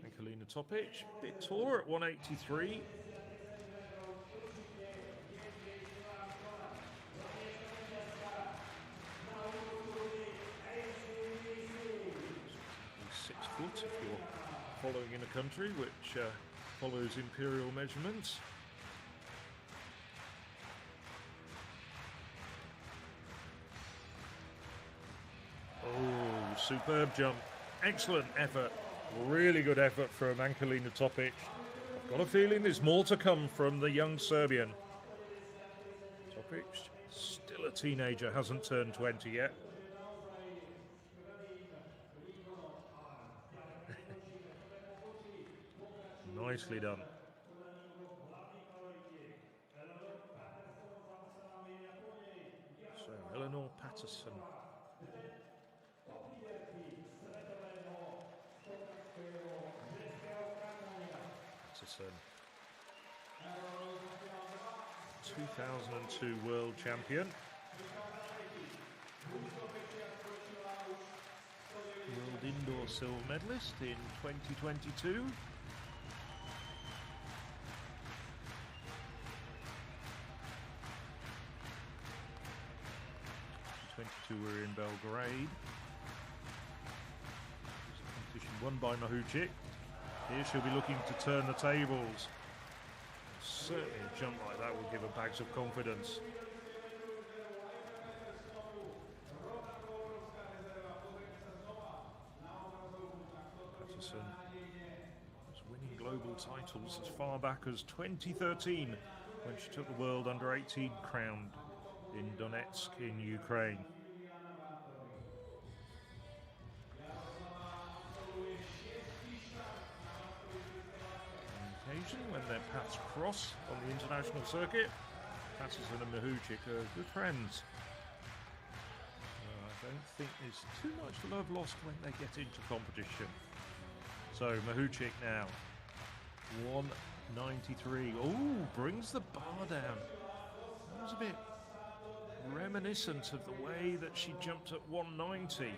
And Kalina Topic, a bit taller at 183. So 6 foot if you're following in a country which follows imperial measurements. Oh, superb jump. Excellent effort. Really good effort from Angelina Topic. I've got a feeling there's more to come from the young Serbian. Topic, still a teenager, hasn't turned 20 yet. Nicely done. So, Eleanor Patterson. Patterson. 2002 world champion. World indoor silver medalist in 2022. 2022 we're in Belgrade. Competition won by Mahučić. Here she'll be looking to turn the tables. Certainly a jump like that will give her bags of confidence. Patterson was winning global titles as far back as 2013 when she took the World Under-18 crown in Donetsk in Ukraine. When their paths cross on the international circuit, Patterson and Mahučić are good friends. I don't think there's too much love lost when they get into competition. So Mahučić now, 193. Oh, brings the bar down. That was a bit reminiscent of the way that she jumped at 190.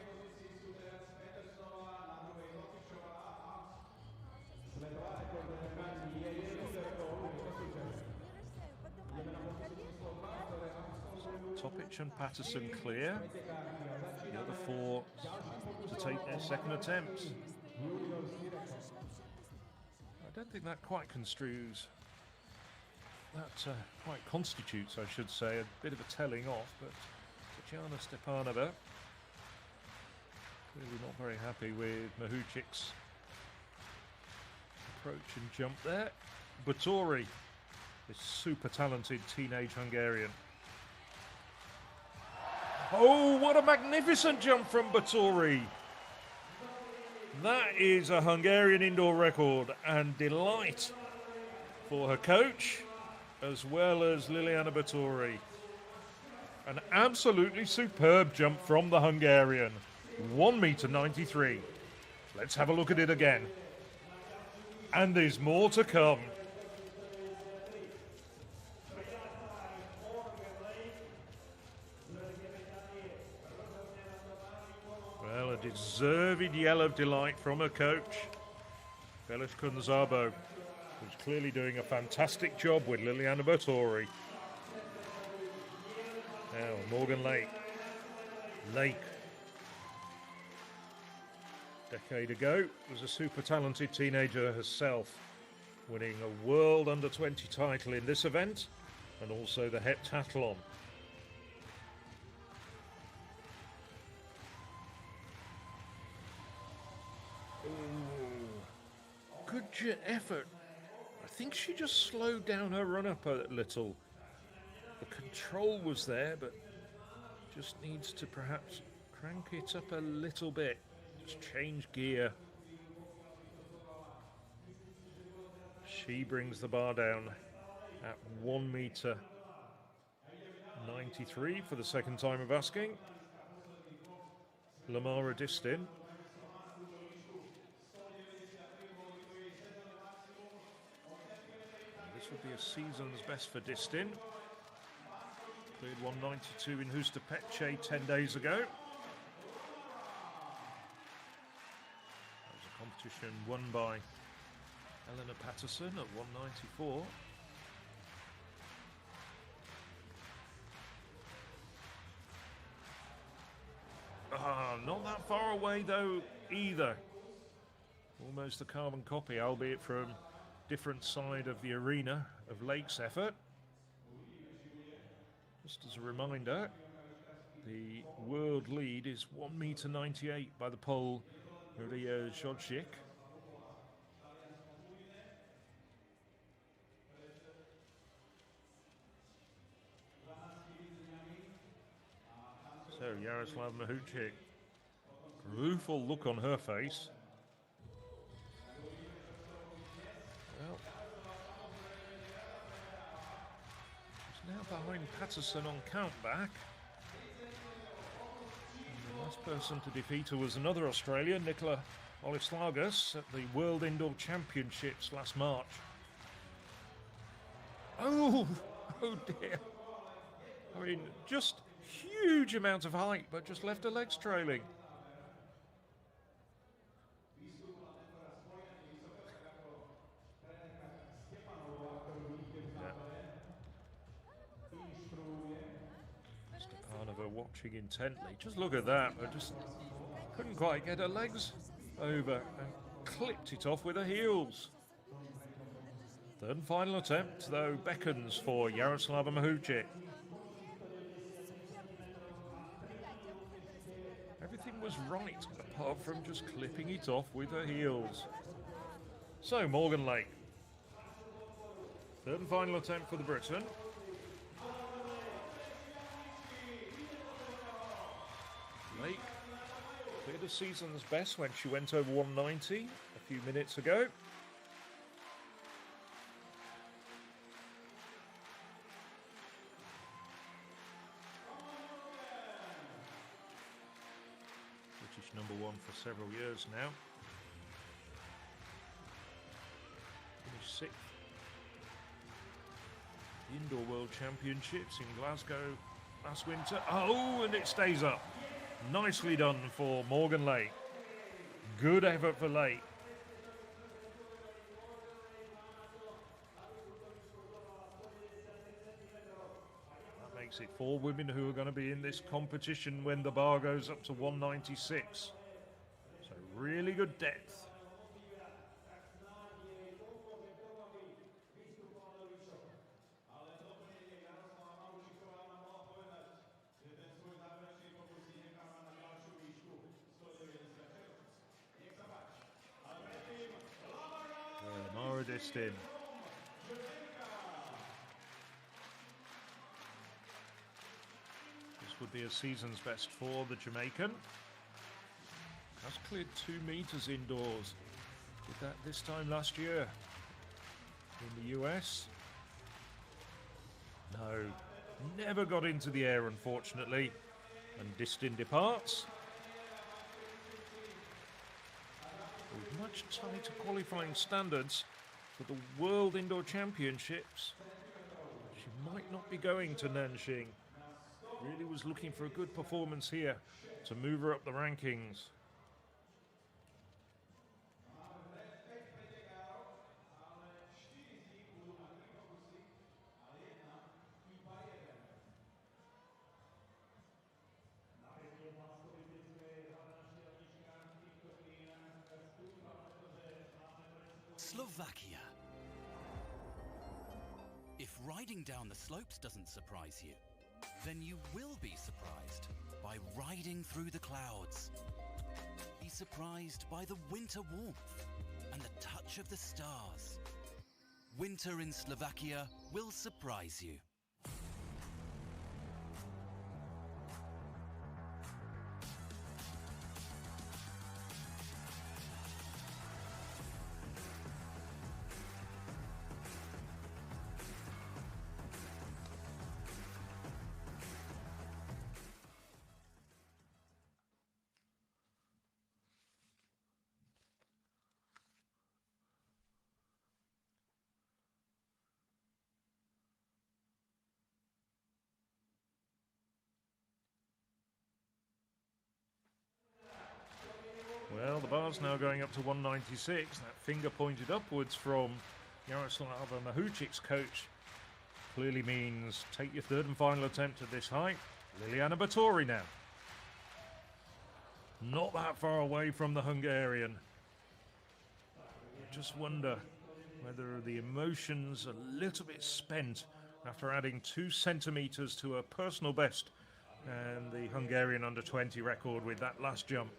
Topic and Patterson clear. The other four to take their second attempts. I don't think that quite construes. That quite constitutes, I should say, a bit of a telling off. But Tatjana Stepanova clearly not very happy with Mahučić's approach and jump there. Báthori, this super talented teenage Hungarian. Oh, what a magnificent jump from Báthori. That is a Hungarian indoor record and delight for her coach as well as Liliana Báthori. An absolutely superb jump from the Hungarian. 1.93 meters. Let's have a look at it again. And there's more to come. Well, a deserved yell of delight from her coach, Felice Kunzabo, who's clearly doing a fantastic job with Liliana Báthori. Now, Morgan Lake. Decade ago, was a super talented teenager herself, winning a World Under-20 title in this event and also the heptathlon. Good effort. I think she just slowed down her run-up a little. The control was there, but just needs to perhaps crank it up a little bit. Just change gear. She brings the bar down at 1.93 meters for the second time of asking. Lamara Distin. This would be a season's best for Distin. Cleared 192 in Hustopece 10 days ago. That was a competition won by Eleanor Patterson at 194. Not that far away though either. Almost a carbon copy, albeit from different side of the arena of Lake's effort. Just as a reminder, the world lead is 1.98 m by the Pole, Maria Jodzik. So Jaroslava Mahouček, rueful look on her face. Well, she's now behind Patterson on countback. And the last person to defeat her was another Australian, Nicola Olislagas, at the World Indoor Championships last March. Oh dear. I mean, just huge amount of height, but just left her legs trailing. Stepanova watching intently. Just look at that. I just couldn't quite get her legs over and clipped it off with her heels. Third and final attempt, though, beckons for Jaroslava Mahouček. Everything was right, apart from just clipping it off with her heels. So, Morgan Lake. Third and final attempt for the Briton. Lake cleared the season's best when she went over 190 a few minutes ago. Number one for several years now. Finished sixth. Indoor World Championships in Glasgow last winter. Oh, and it stays up. Nicely done for Morgan Lake. Good effort for Lake. Makes it 4 women who are going to be in this competition when the bar goes up to 196. So really good depth. Mara Distin. Would be a season's best for the Jamaican. Has cleared 2 meters indoors. Did that this time last year in the US. No, never got into the air, unfortunately. And Distin departs. With much tighter qualifying standards for the World Indoor Championships, she might not be going to Nanjing. Really was looking for a good performance here to move her up the rankings. Slovakia. If riding down the slopes doesn't surprise you, then you will be surprised by riding through the clouds. Be surprised by the winter warmth and the touch of the stars. Winter in Slovakia will surprise you. Well, the bar's now going up to 196. That finger pointed upwards from Jaroslava Mahouček's coach clearly means take your third and final attempt at this height. Liliana Batory now. Not that far away from the Hungarian. I just wonder whether the emotions are a little bit spent after adding 2 centimetres to her personal best and the Hungarian under-20 record with that last jump.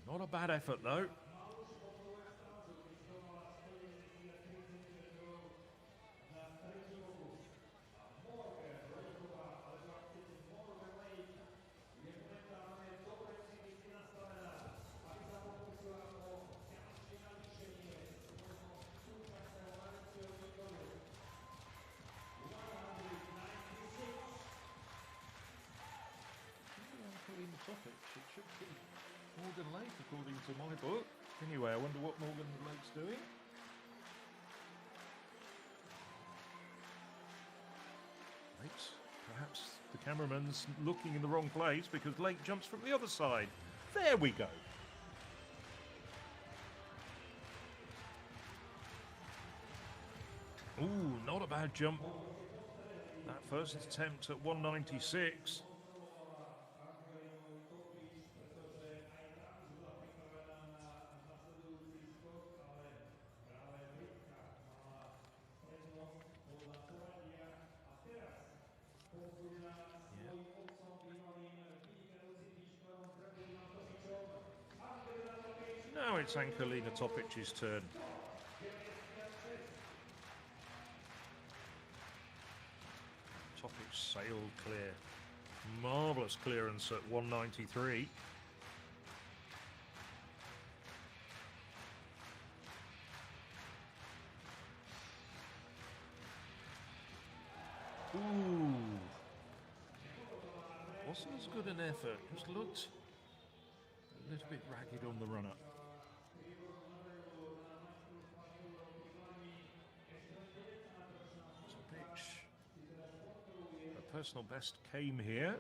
Not a bad effort though. It should be Morgan Lake according to my book. Anyway, I wonder what Morgan Lake's doing. Lake's, perhaps the cameraman's looking in the wrong place because Lake jumps from the other side. There we go. Ooh, not a bad jump. That first attempt at 196. Now it's Angelina Topic's turn. Topic sailed clear. Marvellous clearance at 193. Ooh. Wasn't as good an effort. Just looked a little bit ragged on the run-up. Her personal best came here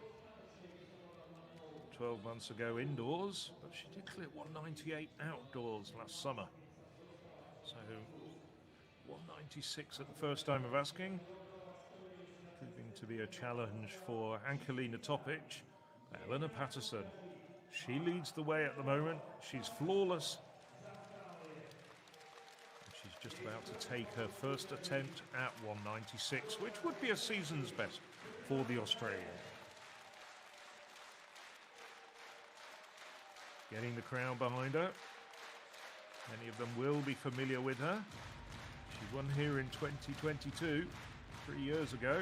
12 months ago indoors, but she did clear 198 outdoors last summer. So 196 at the first time of asking, proving to be a challenge for Angelina Topic. Elena Patterson, she leads the way at the moment. She's flawless. She's just about to take her first attempt at 196, which would be a season's best for the Australian. Getting the crowd behind her. Many of them will be familiar with her. She won here in 2022, 3 years ago.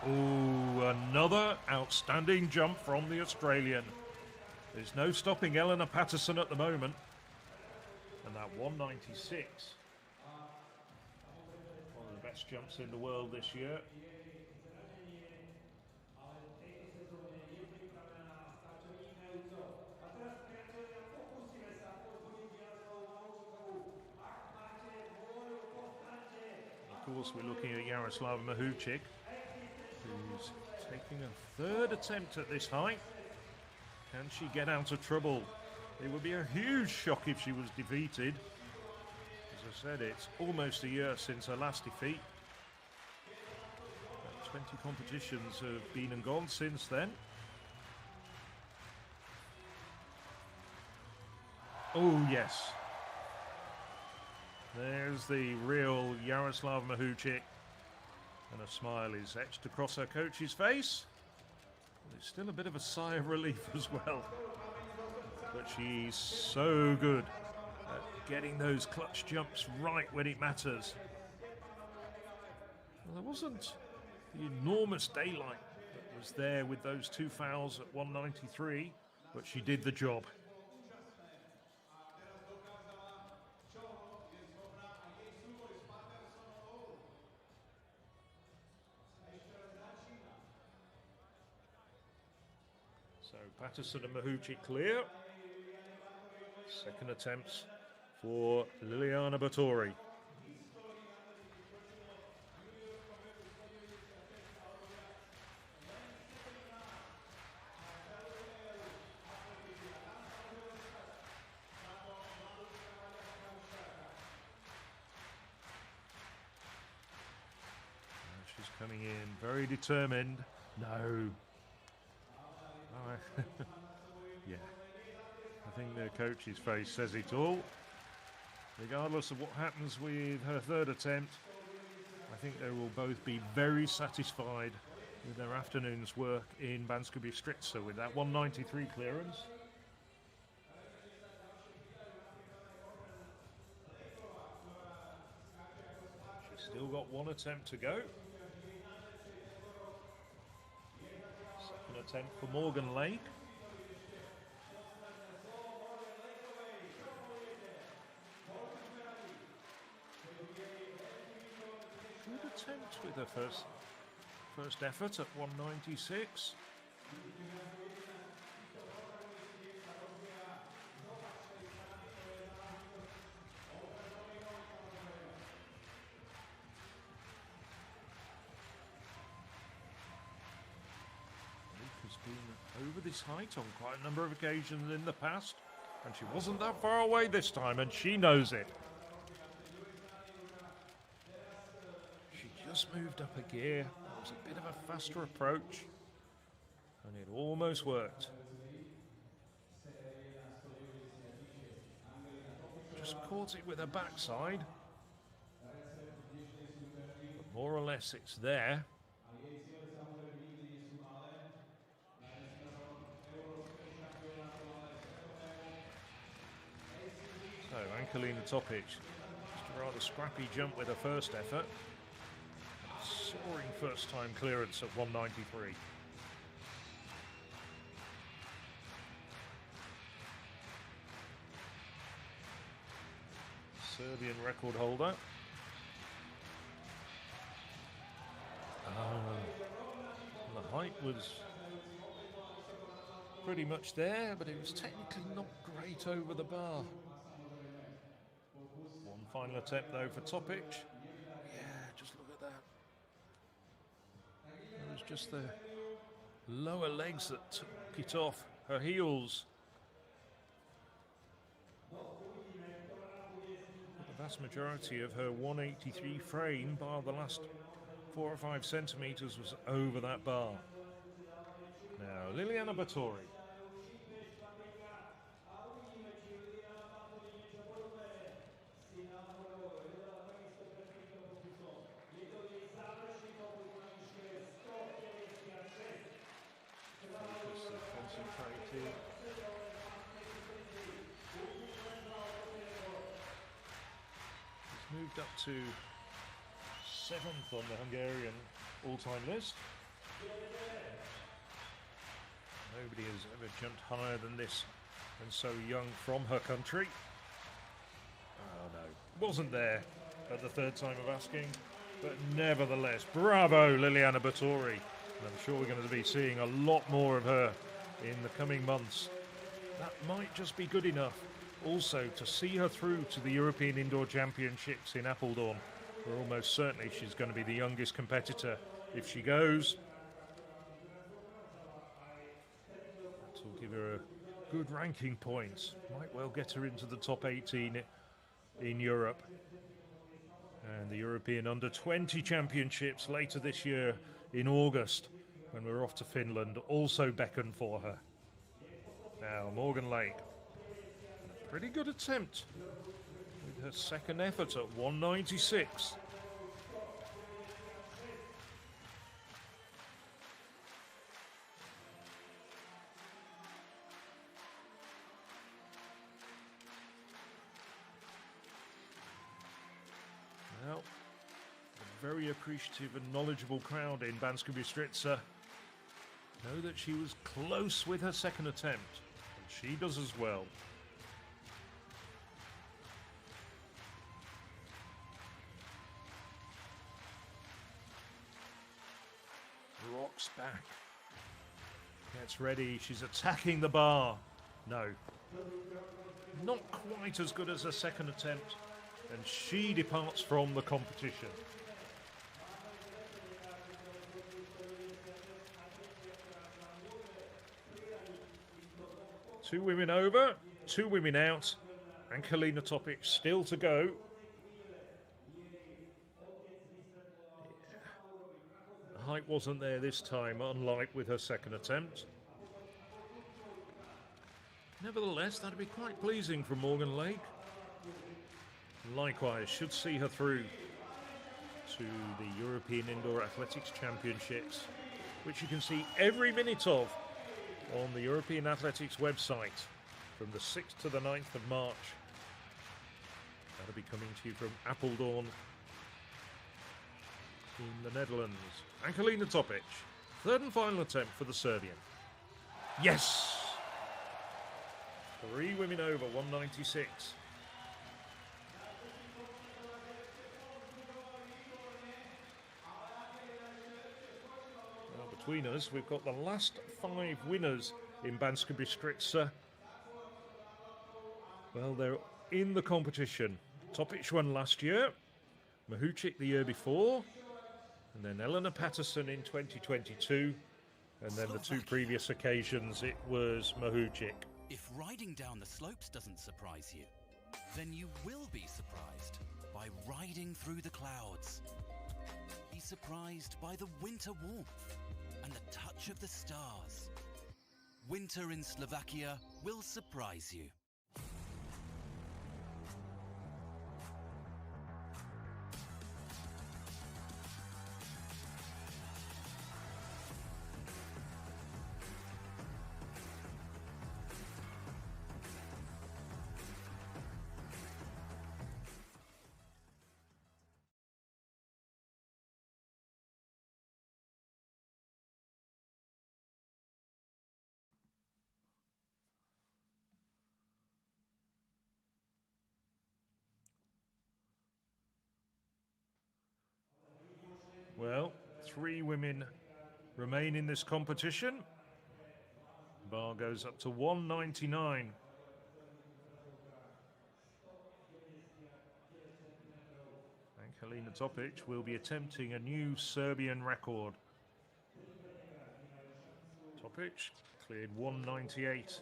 Oh, another outstanding jump from the Australian. There's no stopping Elena Patterson at the moment. And that 196. One of the best jumps in the world this year. Of course, we're looking at Yaroslava Mahuchik, who's taking a third attempt at this height. Can she get out of trouble? It would be a huge shock if she was defeated. As I said, it's almost a year since her last defeat. 20 competitions have been and gone since then. Oh, yes. There's the real Yaroslava Mahuchik. And a smile is etched across her coach's face. There's still a bit of a sigh of relief as well. But she's so good at getting those clutch jumps right when it matters. Well, there wasn't the enormous daylight that was there with those 2 fouls at 193, but she did the job. So Patterson and Mahuchik clear. Second attempts for Liliana Batory. She's coming in, very determined. No. Oh, yeah. I think their coach's face says it all. Regardless of what happens with her third attempt, I think they will both be very satisfied with their afternoon's work in Banska Bystrica with that 193 clearance. She's still got one attempt to go. Second attempt for Morgan Lake. Good attempt with her first effort at 196. Has been over this height on quite a number of occasions in the past, and she wasn't that far away this time, and she knows it. She just moved up a gear. It was a bit of a faster approach, and it almost worked. Just caught it with her backside, but more or less it's there. So Angelina Topic, just a rather scrappy jump with her first effort. Soaring first time clearance at 193. Serbian record holder. The height was pretty much there, but it was technically not great over the bar. One final attempt though for Topic. Yeah, just look at that. It was just the lower legs that took it off her heels. The vast majority of her 183 frame, bar the last 4 or 5 centimetres, was over that bar. Now, Liliana Batory. Concentrated. He's moved up to 7th on the Hungarian all-time list. Nobody has ever jumped higher than this and so young from her country. Oh no, wasn't there at the third time of asking, but nevertheless, bravo Liliana Batory. And I'm sure we're going to be seeing a lot more of her in the coming months. That might just be good enough also to see her through to the European Indoor Championships in Apeldoorn, where almost certainly she's going to be the youngest competitor if she goes. That will give her a good ranking points. Might well get her into the top 18 in Europe. And the European Under-20 Championships later this year in August, when we're off to Finland, also beckon for her. Now, Morgan Lake. A pretty good attempt with her second effort at 196. Well, a very appreciative and knowledgeable crowd in Banska Bystrica know that she was close with her second attempt, and she does as well. Rocks back. Gets ready. She's attacking the bar. No. Not quite as good as her second attempt, and she departs from the competition. Two women over, 2 women out, and Kalina Topic still to go. height wasn't there this time, unlike with her second attempt. Nevertheless, that'd be quite pleasing from Morgan Lake. Likewise, should see her through to the European Indoor Athletics Championships, which you can see every minute of on the European Athletics website from the 6th to the 9th of March. That'll be coming to you from Apeldoorn in the Netherlands. Angelina Topic, third and final attempt for the Serbian. Yes! 3 women over, 196. Now between us, we've got the last 5 winners in Banska Bystrica. Well, they're in the competition. Topic won last year, Mahučić the year before, and then Elena Patterson in 2022, and then the 2 previous occasions it was Mahučić. If riding down the slopes doesn't surprise you, then you will be surprised by riding through the clouds. Be surprised by the winter warmth and the touch of the stars. Winter in Slovakia will surprise you. Well, 3 women remain in this competition. Bar goes up to 199. Angelina Topic will be attempting a new Serbian record. Topic cleared 198.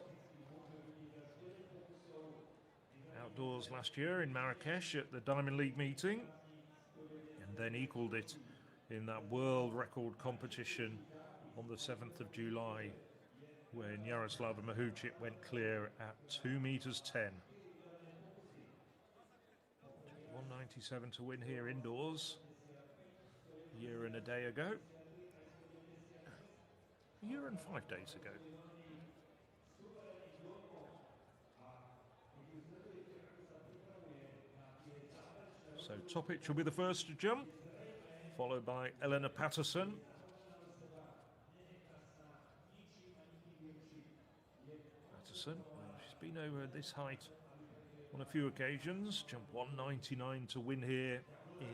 Outdoors last year in Marrakesh at the Diamond League meeting, and then equalled it in that world record competition on the 7th of July when Jaroslava Mahučić went clear at 2 meters 10. 197 to win here indoors a year and a day ago. A year and 5 days ago. So Topic will be the first to jump, followed by Elena Patterson. Patterson, well, she's been over this height on a few occasions. Jumped 199 to win here in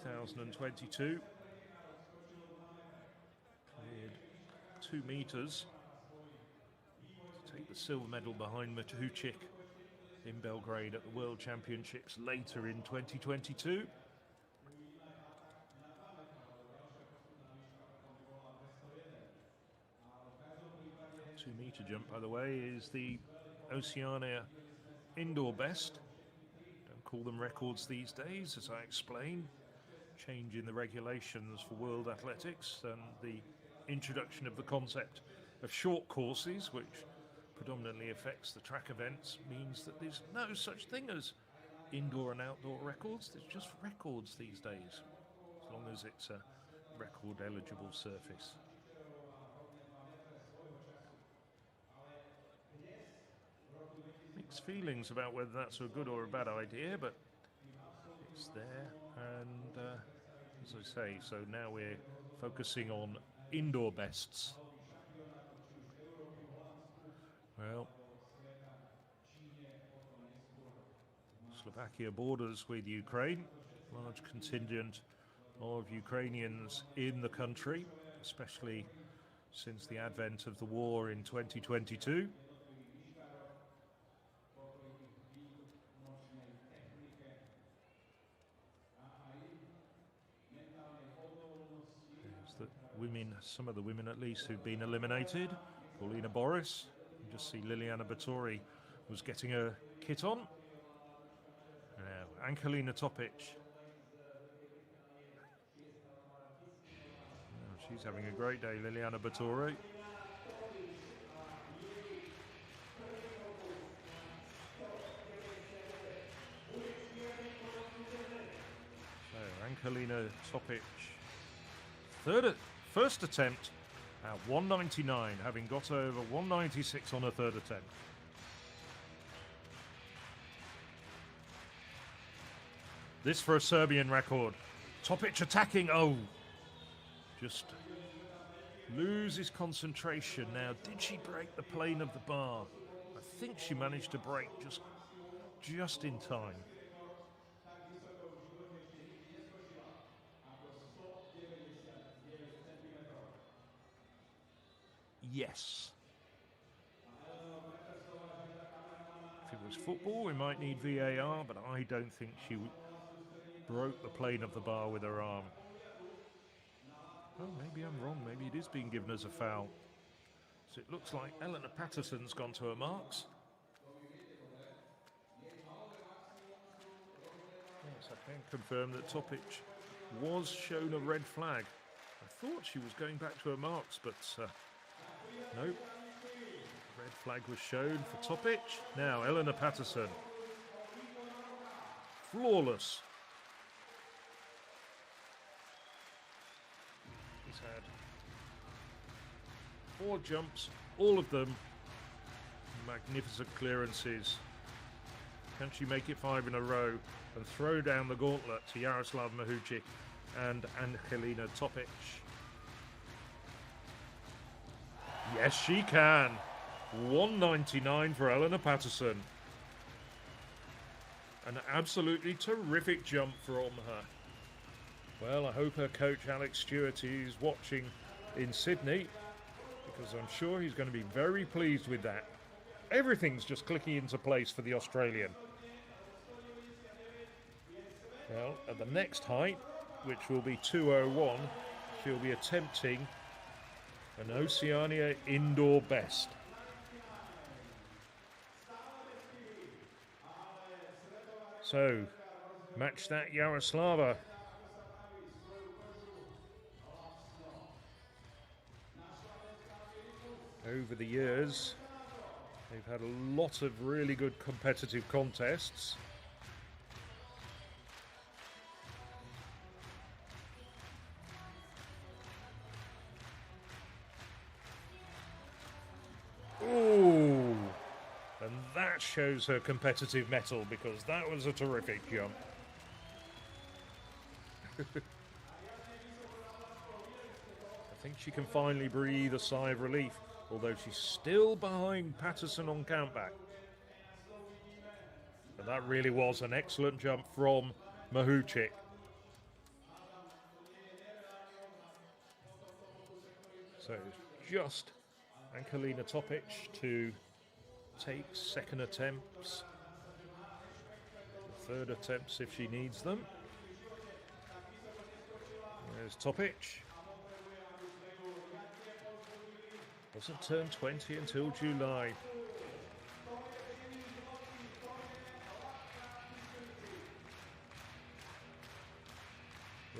2022. Cleared 2 meters to take the silver medal behind Mahučić in Belgrade at the World Championships later in 2022. 2-meter jump, by the way, is the Oceania indoor best. Don't call them records these days, as I explained. Change in the regulations for world athletics and the introduction of the concept of short courses, which predominantly affects the track events, means that there's no such thing as indoor and outdoor records. There's just records these days, as long as it's a record eligible surface. Mixed feelings about whether that's a good or a bad idea, but it's there, and as I say, so now we're focusing on indoor bests. Well, Slovakia borders with Ukraine, large contingent of Ukrainians in the country, especially since the advent of the war in 2022. There's the women, some of the women at least, who've been eliminated. Paulina Boris. You just see Liliana Batory was getting her kit on. Now, Angelina Topic. She's having a great day, Liliana Battore. So, Angelina Topic, first attempt at 199, having got over 196 on her third attempt. This for a Serbian record. Topic attacking. Oh, just loses concentration now. Did she break the plane of the bar? I think she managed to break just in time. Yes. If it was football, we might need VAR, but I don't think she broke the plane of the bar with her arm. Oh, maybe I'm wrong. Maybe it is being given as a foul. So it looks like Eleanor Patterson's gone to her marks. Yes, I can confirm that Topic was shown a red flag. I thought she was going back to her marks, but nope. Red flag was shown for Topic. Now, Eleanor Patterson. Flawless. He's had 4 jumps, all of them magnificent clearances. Can she make it 5 in a row and throw down the gauntlet to Jaroslav Mahucic and Angelina Topic? Yes, she can. 199 for Eleanor Patterson. An absolutely terrific jump from her. Well, I hope her coach Alex Stewart is watching in Sydney, because I'm sure he's going to be very pleased with that. Everything's just clicking into place for the Australian. Well, at the next height, which will be 201, she'll be attempting an Oceania indoor best. So, match that, Yaroslava. Over the years, they've had a lot of really good competitive contests. Ooh, and that shows her competitive mettle, because that was a terrific jump. I think she can finally breathe a sigh of relief, although she's still behind Patterson on countback. But that really was an excellent jump from Mahucic. So just Angelina Topic to take second attempts, third attempts if she needs them. There's Topic. Doesn't turn 20 until July.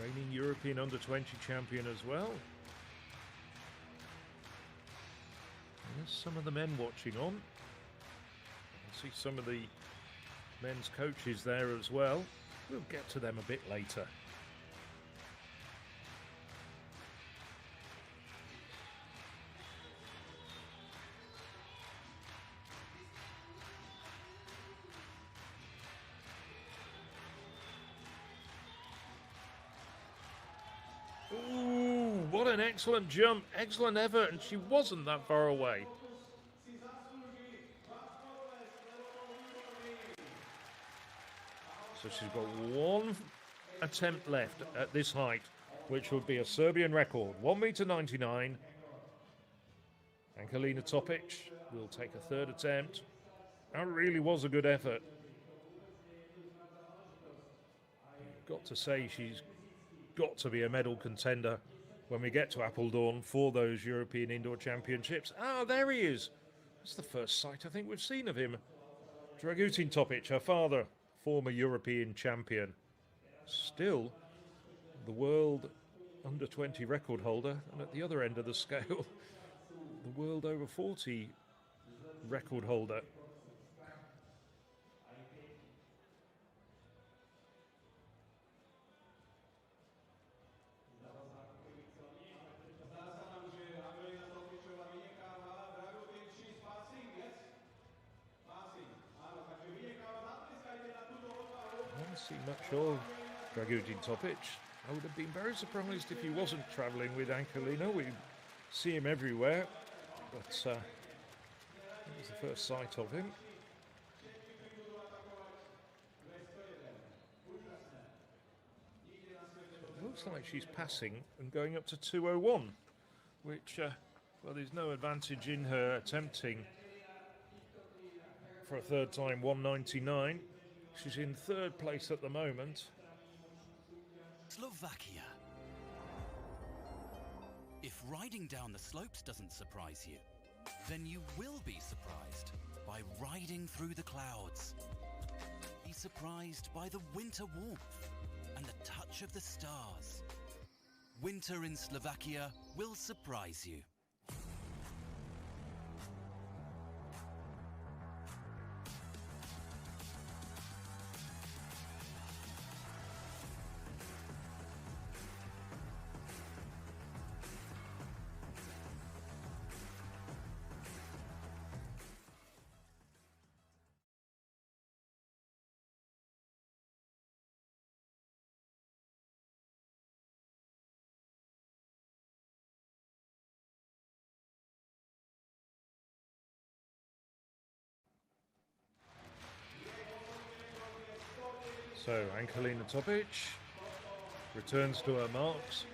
Reigning European Under-20 champion as well. And there's some of the men watching on. I see some of the men's coaches there as well. We'll get to them a bit later. Ooh, what an excellent jump. Excellent effort, and she wasn't that far away. So she's got one attempt left at this height, which would be a Serbian record, 1.99 m. Angelina Topic will take a third attempt. That really was a good effort. Got to say, she's got to be a medal contender when we get to Apeldoorn for those European Indoor Championships. Ah, there he is. That's the first sight I think we've seen of him. Dragutin Topic, her father, former European champion. Still the world under 20 record holder, and at the other end of the scale, the world over 40 record holder. I haven't seen much of Dragutin Topic. I would have been very surprised if he wasn't travelling with Angelina. We see him everywhere, but that was the first sight of him. It looks like she's passing and going up to 2:01, which, well, there's no advantage in her attempting for a third time 199. She's in third place at the moment. Slovakia. If riding down the slopes doesn't surprise you, then you will be surprised by riding through the clouds. Be surprised by the winter warmth and the touch of the stars. Winter in Slovakia will surprise you. So Angelina Topic returns to her marks.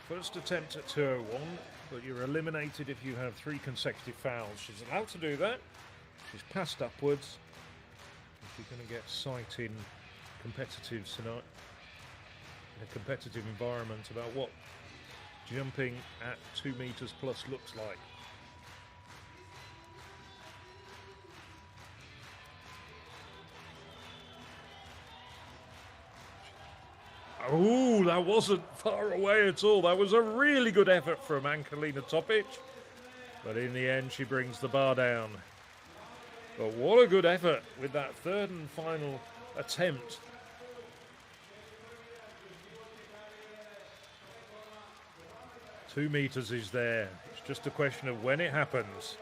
First attempt at 2:01, but you're eliminated if you have 3 consecutive fouls. She's allowed to do that. She's passed upwards. She's going to get sight in competitive tonight, in a competitive environment, about what jumping at 2 meters plus looks like. Oh, that wasn't far away at all. That was a really good effort from Angelina Topic. But in the end, she brings the bar down. But what a good effort with that third and final attempt. Two meters is there. It's just a question of when it happens.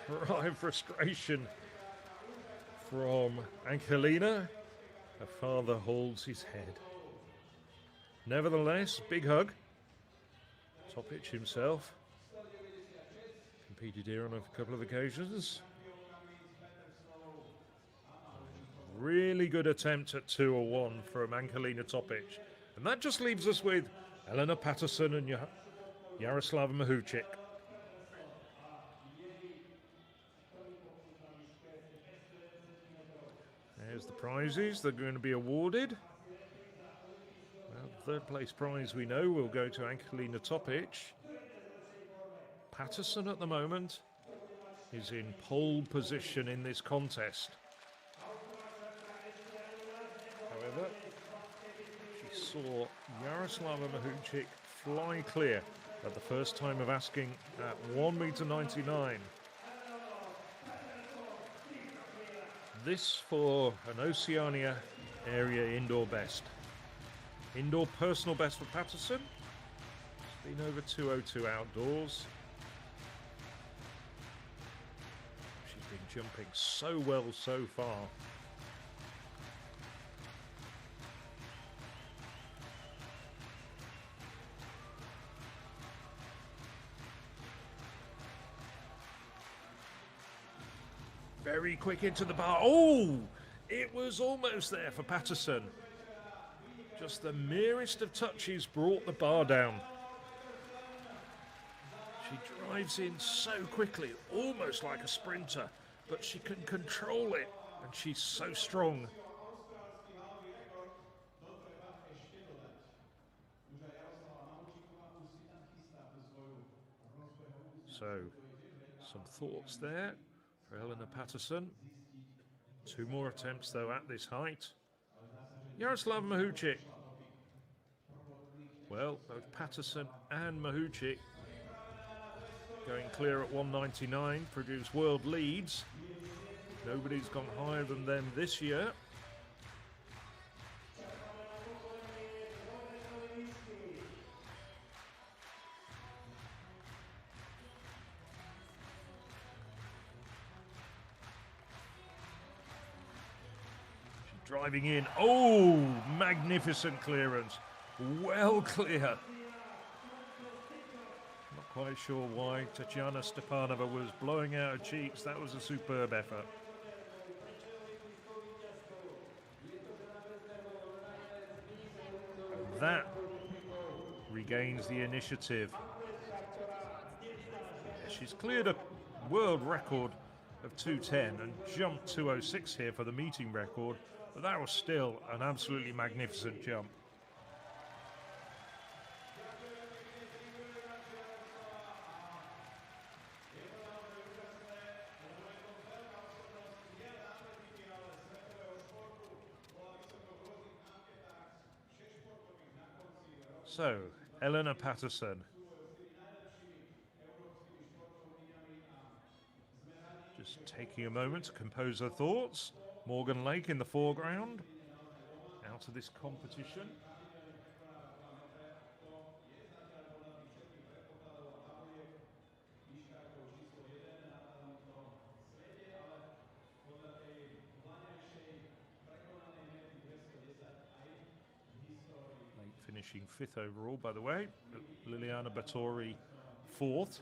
Cry of frustration from Angelina. Her father holds his head. Nevertheless, big hug. Topic himself competed here on a couple of occasions. Really good attempt at 2:01 from Angelina Topic. And that just leaves us with Elena Patterson and Jaroslava Mahuchik. There's the prizes that are going to be awarded. Well, third place prize we know will go to Angelina Topic. Patterson at the moment is in pole position in this contest. However, she saw Jaroslava Mahuchik fly clear at the first time of asking at 1.99 meters. This for an Oceania area indoor best. Indoor personal best for Patterson. It's been over 2:02 outdoors. She's been jumping so well so far. Very quick into the bar. Oh, it was almost there for Patterson. Just the merest of touches brought the bar down. She drives in so quickly, almost like a sprinter, but she can control it, and she's so strong. So, some thoughts there for Elena Patterson. Two more attempts, though, at this height. Jaroslav Mahuchik. Well, both Patterson and Mahuchik going clear at 199, produce world leads. Nobody's gone higher than them this year. Driving in. Oh, magnificent clearance. Well clear. Not quite sure why Tatiana Stepanova was blowing out her cheeks. That was a superb effort. And that regains the initiative. She's cleared a world record of 2:10 and jumped 2:06 here for the meeting record. But that was still an absolutely magnificent jump. So, Elena Patterson. Just taking a moment to compose her thoughts. Morgan Lake in the foreground, out of this competition. Lake finishing 5th overall, by the way. Liliana Bathory 4th.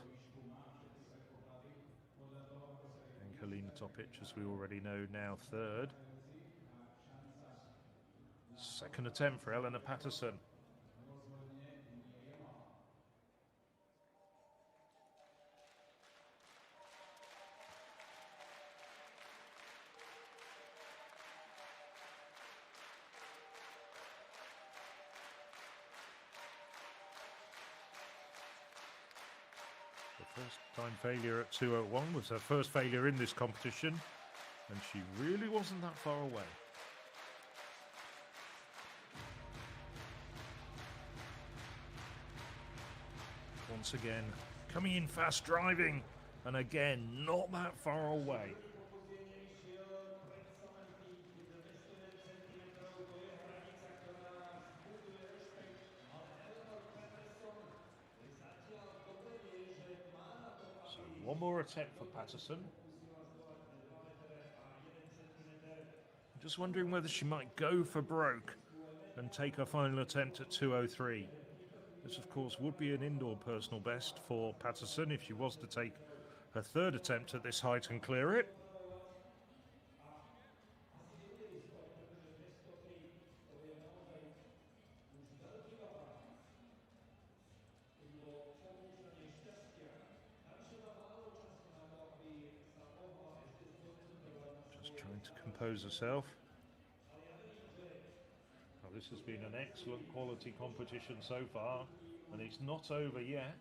Helena Topic, as we already know, now 3rd. Second attempt for Elena Patterson. First time failure at 2:01 was her first failure in this competition, and she really wasn't that far away. Once again, coming in fast driving, and again, not that far away. One more attempt for Patterson. Just wondering whether she might go for broke and take her final attempt at 2:03. This, of course, would be an indoor personal best for Patterson if she was to take her 3rd attempt at this height and clear it. To compose herself. Now, this has been an excellent quality competition so far, and it's not over yet.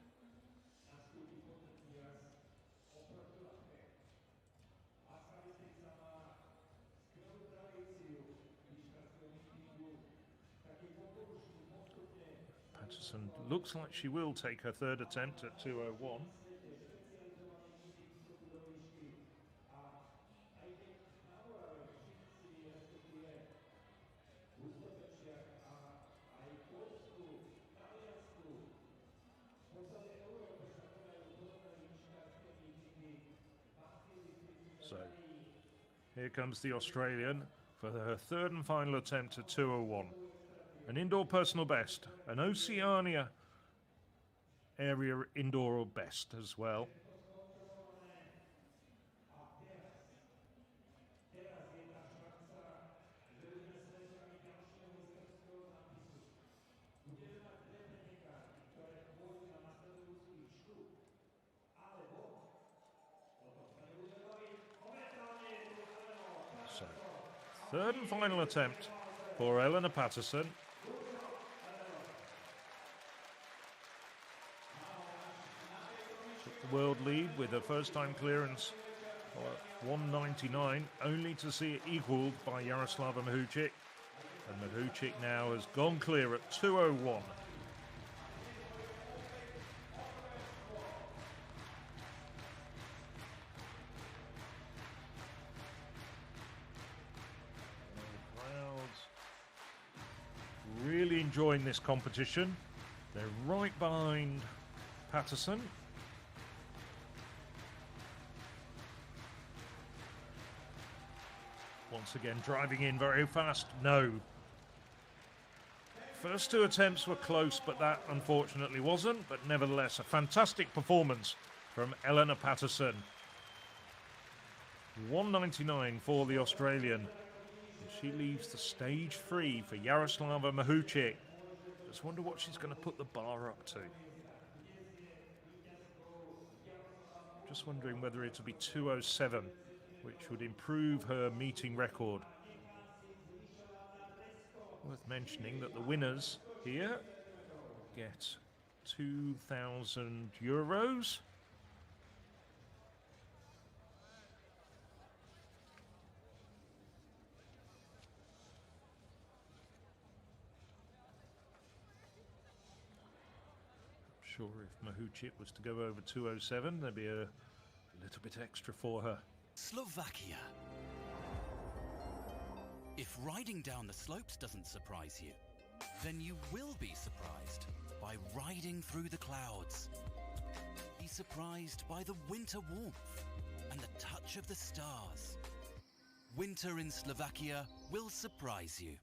Patterson looks like she will take her 3rd attempt at 2:01. So here comes the Australian for her 3rd and final attempt at 2:01. An indoor personal best, an Oceania area indoor best as well. So, 3rd and final attempt for Elena Patterson. Took the world lead with her first time clearance 199, only to see it equalled by Yaroslava Mahuchik. And Mahuchik now has gone clear at 201. Really enjoying this competition. They're right behind Patterson. Once again, driving in very fast. No. First two attempts were close, but that unfortunately wasn't. But nevertheless, a fantastic performance from Elena Patterson. 199 for the Australian. She leaves the stage free for Yaroslava Mahuchik. Just wonder what she's going to put the bar up to. Just wondering whether it'll be 207, which would improve her meeting record. Worth mentioning that the winners here get €2,000. Sure, if Mahuchik was to go over 207, there'd be a little bit extra for her. Slovakia. If riding down the slopes doesn't surprise you, then you will be surprised by riding through the clouds. Be surprised by the winter warmth and the touch of the stars. Winter in Slovakia will surprise you.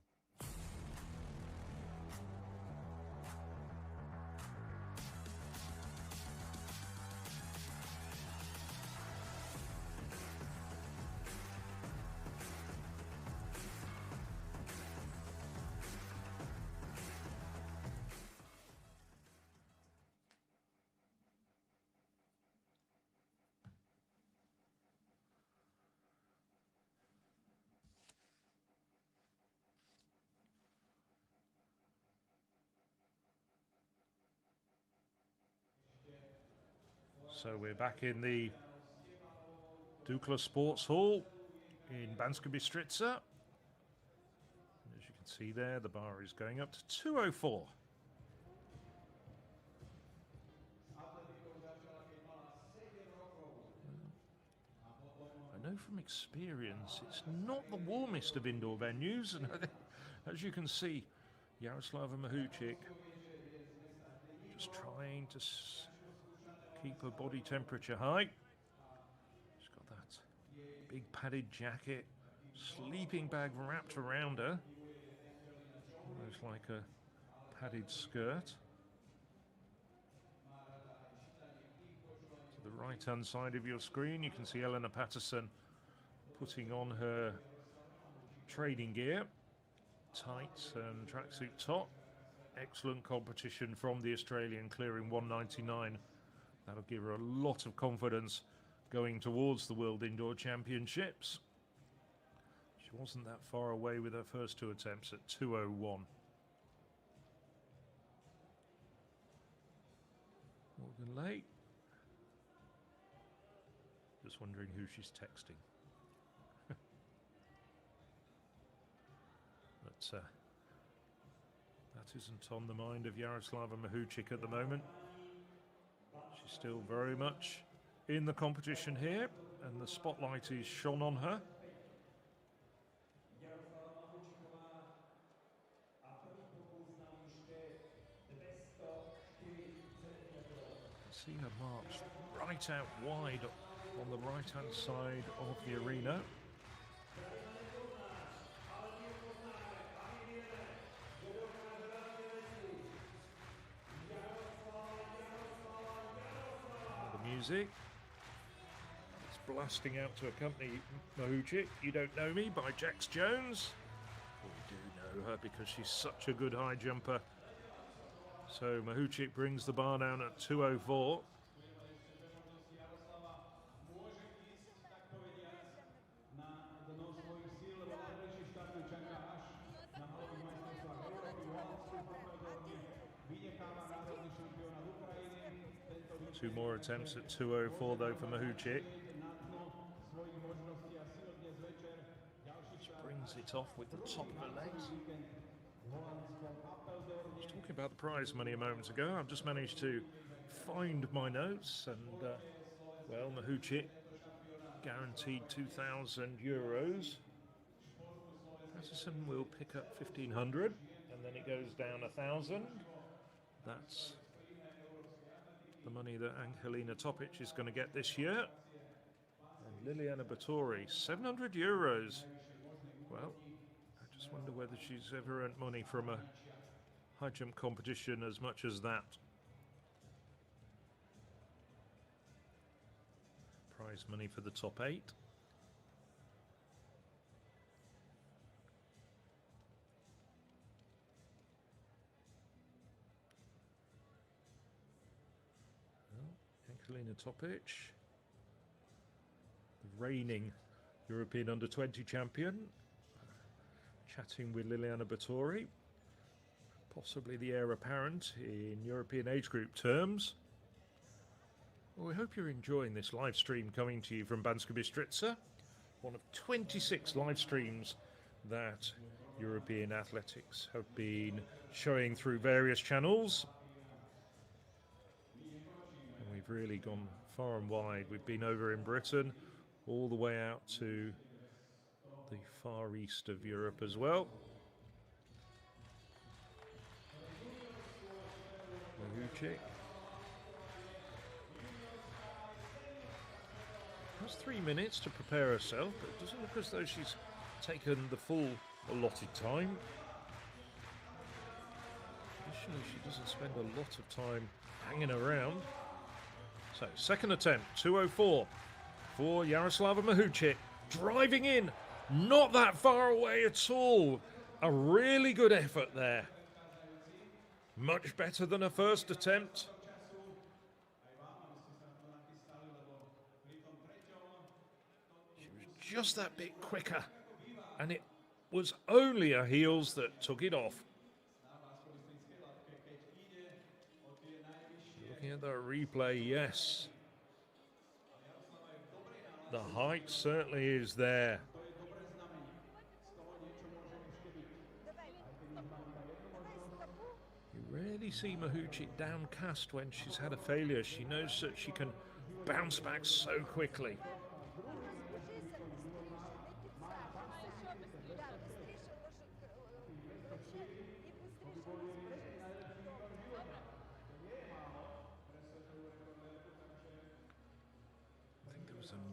So we're back in the Dukla Sports Hall in Banska Bystrica. As you can see there, the bar is going up to 204. I know from experience it's not the warmest of indoor venues, and as you can see, Yaroslava Mahuchik just trying to keep her body temperature high. She's got that big padded jacket, sleeping bag wrapped around her, almost like a padded skirt. To the right hand side of your screen you can see Elena Patterson putting on her training gear, tights and tracksuit top. Excellent competition from the Australian, clearing 199. That'll give her a lot of confidence going towards the World Indoor Championships. She wasn't that far away with her first two attempts at 201. Morgan Lake. Just wondering who she's texting. But that isn't on the mind of Yaroslava Mahuchik at the moment. She's still very much in the competition here, and the spotlight is shone on her. See her march right out wide on the right-hand side of the arena. Music. It's blasting out to accompany Mahuchik. You Don't Know Me by Jax Jones. Well, we do know her because she's such a good high jumper. So Mahuchik brings the bar down at 204. Two more attempts at 204 though for Mahuchik. Ends it off with the top of her legs. I was talking about the prize money a moment ago. I've just managed to find my notes, and well, Mahuchik guaranteed €2,000. Patterson will pick up 1,500, and then it goes down 1,000. That's the money that Angelina Topic is going to get this year. And Liliana Batory, €700. Well, I just wonder whether she's ever earned money from a high jump competition as much as that. Prize money for the top 8. Angelina Topic, the reigning European Under-20 champion, chatting with Liliana Batory, possibly the heir apparent in European age group terms. Well, we hope you're enjoying this live stream coming to you from Banska Bystrica, one of 26 live streams that European athletics have been showing through various channels. And we've really gone far and wide. We've been over in Britain, all the way out to the far east of Europe as well. Mahuchik has 3 minutes to prepare herself, but it doesn't look as though she's taken the full allotted time. Traditionally, she doesn't spend a lot of time hanging around. So, second attempt, 2:04 for Yaroslava Mahuchik. Driving in, not that far away at all. A really good effort there. Much better than her first attempt. She was just that bit quicker, and it was only her heels that took it off. Looking at the replay, yes. The height certainly is there. You rarely see Mahuchik downcast when she's had a failure. She knows that she can bounce back so quickly.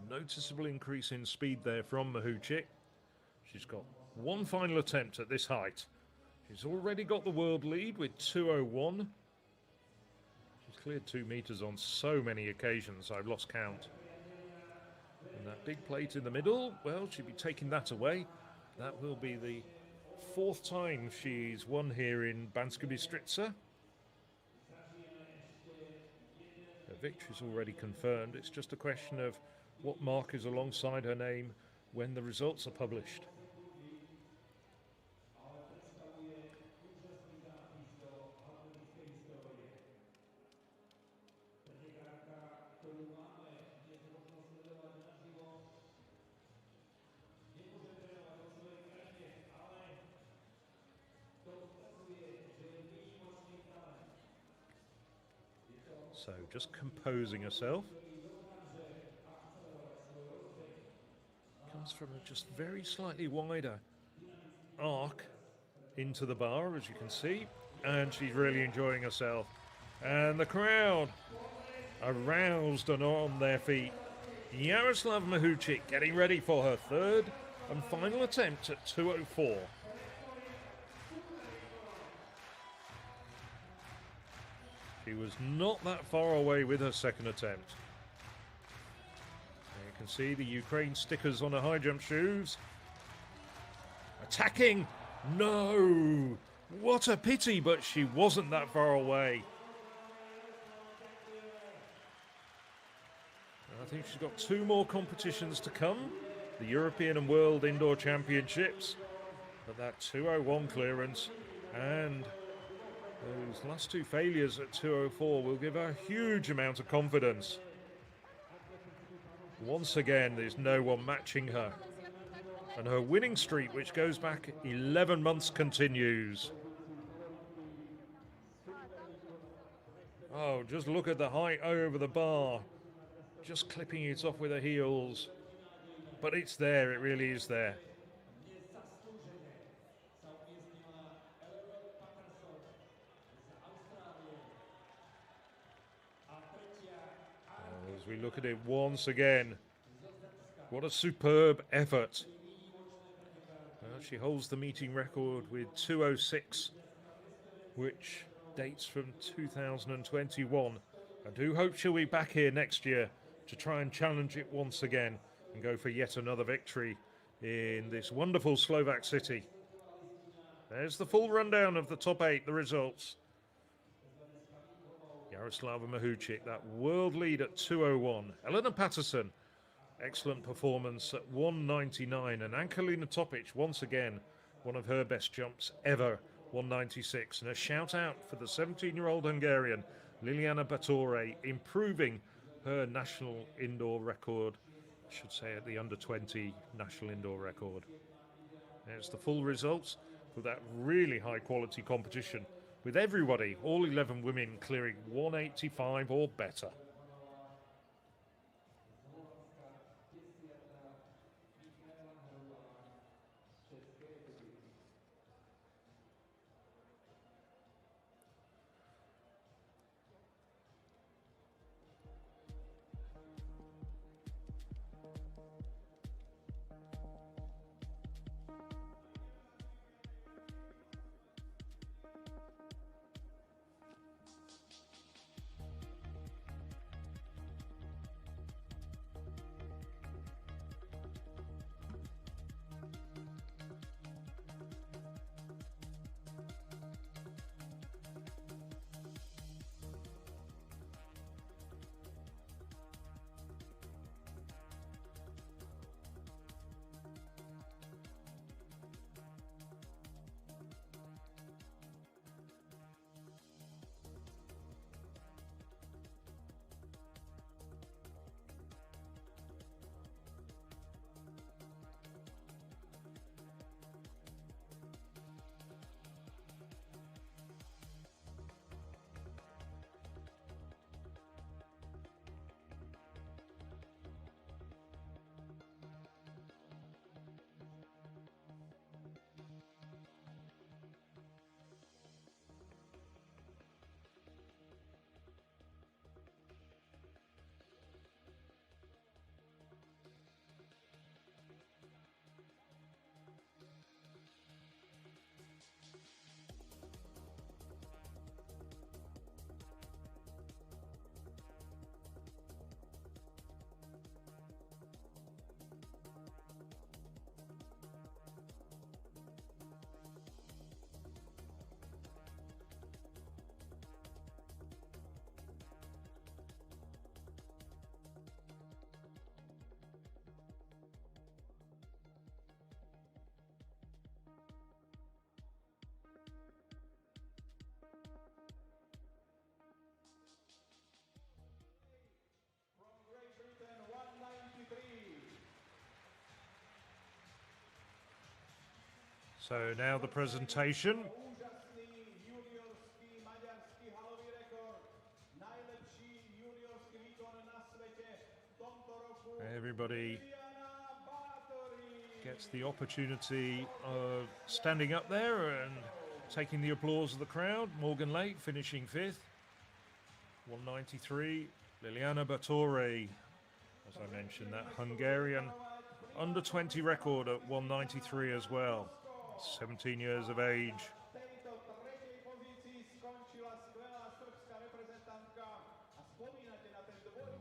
Noticeable increase in speed there from Mahuchik. She's got one final attempt at this height. She's already got the world lead with 2:01. She's cleared 2 meters on so many occasions, I've lost count. And that big plate in the middle, well, she'll be taking that away. That will be the 4th time she's won here in Banska Bystrica. Her victory's already confirmed. It's just a question of what mark is alongside her name when the results are published. So just composing herself. Comes from a just very slightly wider arc into the bar, as you can see, and she's really enjoying herself. And the crowd aroused and on their feet. Yaroslava Mahuchik getting ready for her 3rd and final attempt at 2:04. She was not that far away with her 2nd attempt. You can see the Ukraine stickers on her high jump shoes. Attacking! No! What a pity, but she wasn't that far away. I think she's got 2 more competitions to come. The European and World Indoor Championships. But that 2:01 clearance and those last 2 failures at 2:04 will give her a huge amount of confidence. Once again, there's no one matching her. And her winning streak, which goes back 11 months, continues. Oh, just look at the height over the bar. Just clipping it off with her heels. But it's there, it really is there. As we look at it once again, what a superb effort. Well, she holds the meeting record with 2:06, which dates from 2021. I do hope she'll be back here next year to try and challenge it once again and go for yet another victory in this wonderful Slovak city. There's the full rundown of the top 8, the results. Jaroslava Mahučík, that world lead at 2:01. Elena Patterson, excellent performance at 1:99. And Ankelina Topic, once again, one of her best jumps ever, 1:96. And a shout out for the 17-year-old Hungarian, Liliana Batore, improving her national indoor record, I should say at the under-20 national indoor record. There's the full results for that really high-quality competition, with everybody, all 11 women, clearing 1:85 or better. So now the presentation. Everybody gets the opportunity of standing up there and taking the applause of the crowd. Morgan Lake finishing 5th. 1:93. Liliana Batore, as I mentioned, that Hungarian under-20 record at 1:93 as well. 17 years of age.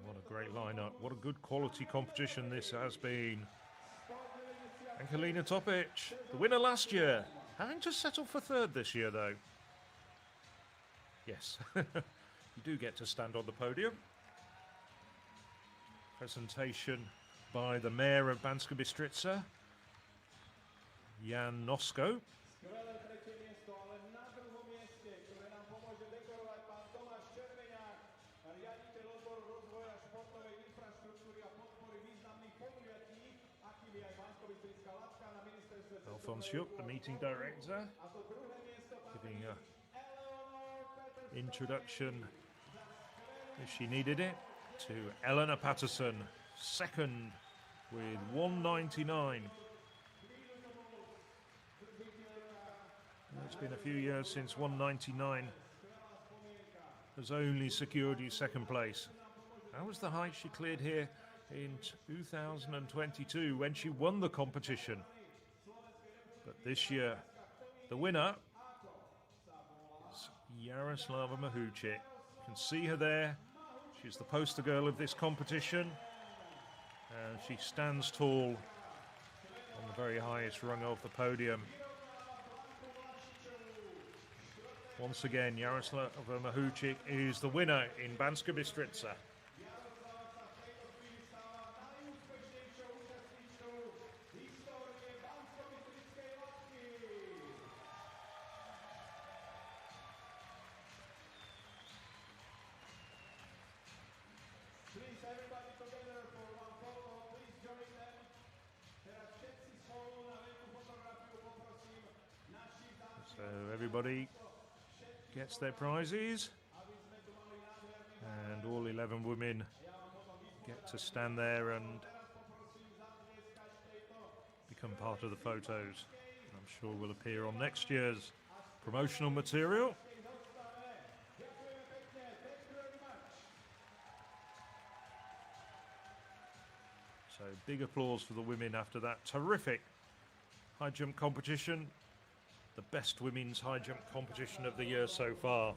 What a great lineup. What a good quality competition this has been. Ankelina Topic, the winner last year, having to settle for 3rd this year though. Yes, you do get to stand on the podium. Presentation by the Mayor of Banska Bystrica, Jan Nosko. Alphonse Schuck, the meeting director, giving an introduction, if she needed it, to Eleanor Patterson, second with 199. It's been a few years since 199 has only secured you second place. That was the height she cleared here in 2022 when she won the competition. But this year, the winner is Yaroslava Mahuchik. You can see her there. She's the poster girl of this competition. And she stands tall on the very highest rung of the podium. Once again, Yaroslava Mahuchik is the winner in Banska Bystrica. So everybody gets their prizes, and all 11 women get to stand there and become part of the photos. I'm sure will appear on next year's promotional material. So big applause for the women after that terrific high jump competition. The best women's high jump competition of the year so far.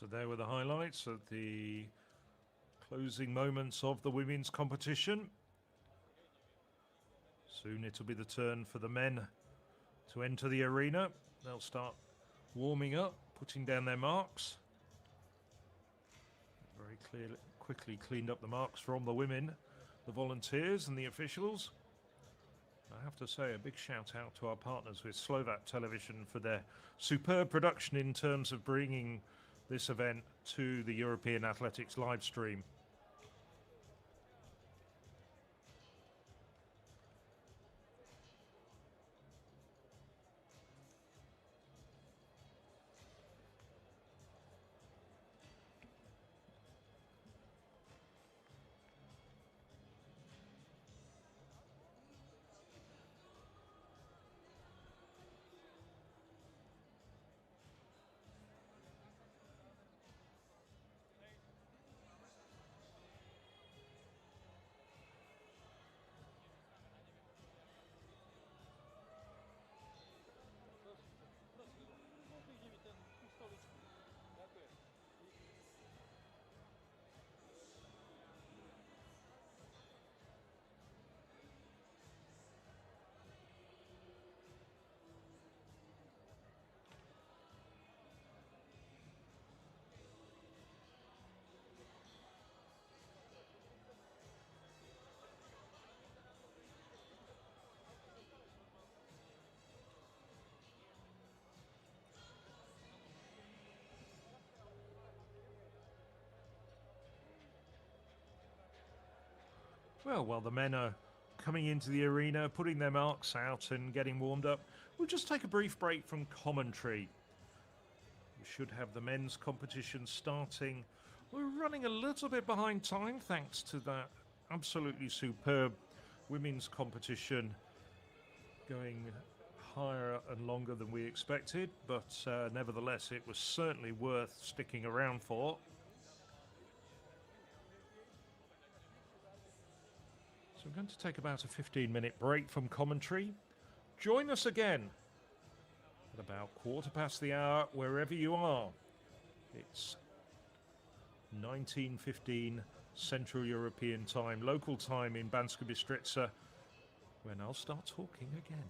So there were the highlights of the closing moments of the women's competition. Soon it'll be the turn for the men to enter the arena. They'll start warming up, putting down their marks. Very clearly, quickly cleaned up the marks from the women, the volunteers and the officials. I have to say a big shout out to our partners with Slovak Television for their superb production in terms of bringing this event to the European Athletics live stream. Well, while the men are coming into the arena, putting their marks out and getting warmed up, we'll just take a brief break from commentary. We should have the men's competition starting. We're running a little bit behind time thanks to that absolutely superb women's competition going higher and longer than we expected, but nevertheless it was certainly worth sticking around for. So I'm going to take about a 15-minute break from commentary. Join us again at about 1:15 wherever you are. It's 19:15 Central European time, local time in Banska, Bystrica, when I'll start talking again.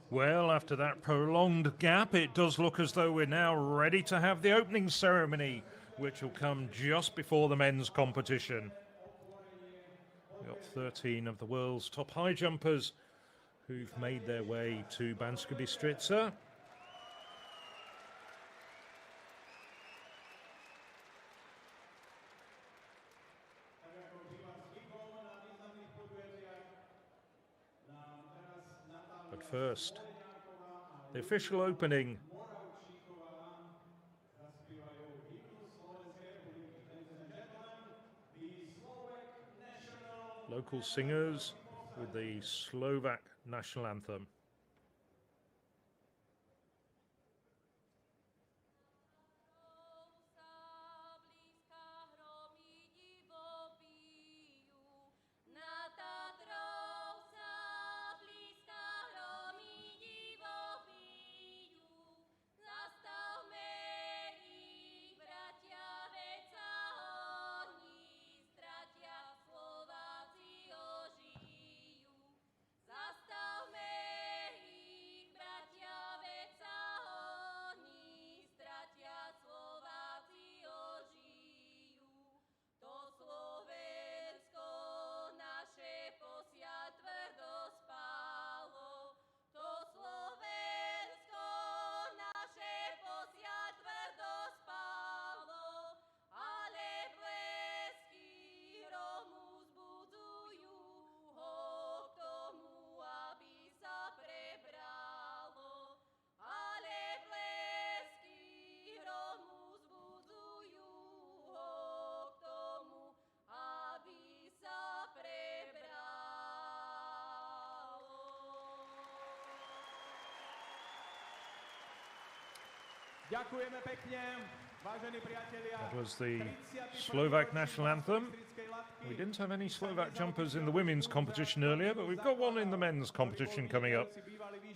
Well, after that prolonged gap, it does look as though we're now ready to have the opening ceremony, which will come just before the men's competition. We've got 13 of the world's top high jumpers who've made their way to Banska Bystrica. But first, the official opening. Local singers with the Slovak national anthem. Ďakujeme pekne, vážení priatelia. That was the Slovak national anthem. We didn't have any Slovak jumpers in the women's competition earlier, but we've got one in the men's competition coming up.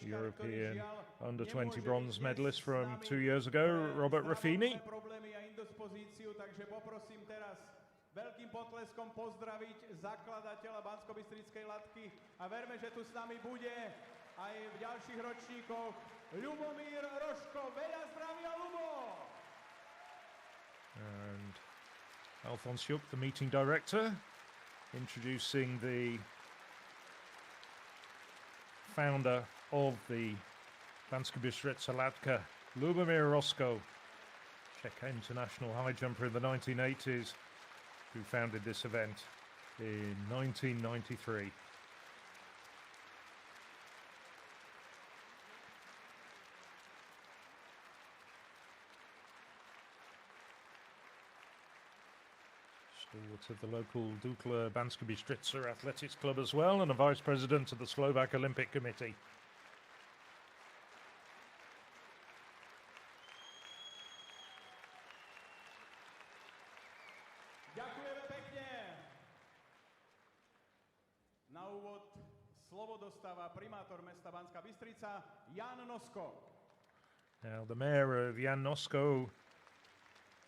European under-20 bronze medalist from 2 years ago, Robert Raffini. Takže poprosím teraz veľkým potleskom pozdraviť zakladateľa Banskobystrickej Latky a verme, že tu s nami bude aj v ďalších ročníkoch Ľubomír Roško. Veľa zdravia, Ľubo! And Alphonse Juk, the meeting director, introducing the founder of the Banska Bystrica Latka, Ľubomír Roško, Czech international high jumper in the 1980s, who founded this event in 1993. Stalwart of the local Dukla Banska Bystrica Athletics Club as well, and a vice president of the Slovak Olympic Committee. Ďakujeme pekne. Na úvod slovo dostáva primátor mesta Banská Bystrica Jan Nosko. Now the mayor of Jan Nosko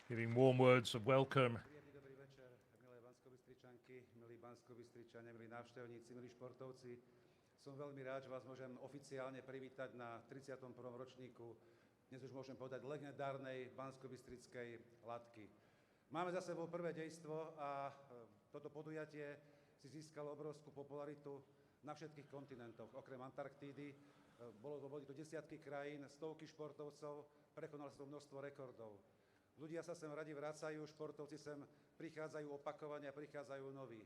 giving warm words of welcome. Dobrý večer, milé Banskobystričanky, milí Banskobystričania, milí návštevníci, milí športovci. Som veľmi rád, že vás môžem oficiálne privítať na 31. ročníku, dnes už môžem povedať, legendárnej Banskobystrickej Latky. Máme za sebou prvé dejstvo a toto podujatie si získalo obrovskú popularitu na všetkých kontinentoch, okrem Antarktídy. Boli to desiatky krajín, stovky športovcov, prekonalo sa to množstvo rekordov. Ľudia sa sem radi vracajú, športovci sem prichádzajú opakovane a prichádzajú noví.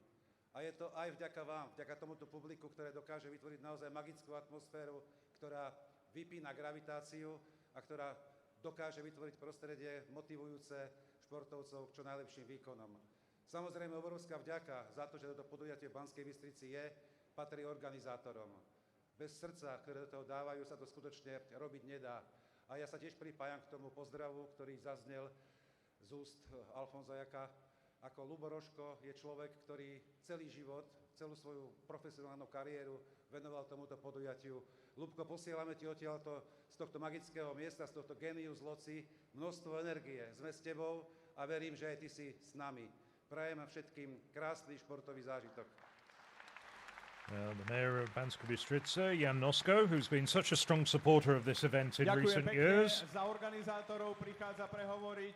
A je to aj vďaka vám, vďaka tomuto publiku, ktoré dokáže vytvoriť naozaj magickú atmosféru, ktorá vypína gravitáciu a ktorá dokáže vytvoriť prostredie motivujúce športovcov k čo najlepším výkonom. Samozrejme, obrovská vďaka za to, že toto podujatie v Banskej Bystrici je, patrí organizátorom. Bez srdca, ktoré do toho dávajú, sa to skutočne robiť nedá. A ja sa tiež pripájam k tomu pozdravu, ktorý zaznel z úst Alfonza Jaka. Ako Ľubo Roško je človek, ktorý celý život, celú svoju profesionálnu kariéru venoval tomuto podujatiu. Ľubko, posielame ti odtiaľto z tohto magického miesta, z tohto genius loci, množstvo energie. Sme s tebou a verím, že aj ty si s nami. Prajem všetkým krásny športový zážitok. The mayor of Banska Bystrica, Jan Nosko, who's been such a strong supporter of this event in Ďakujem recent pekne, years. za organizátorov prichádza prehovoriť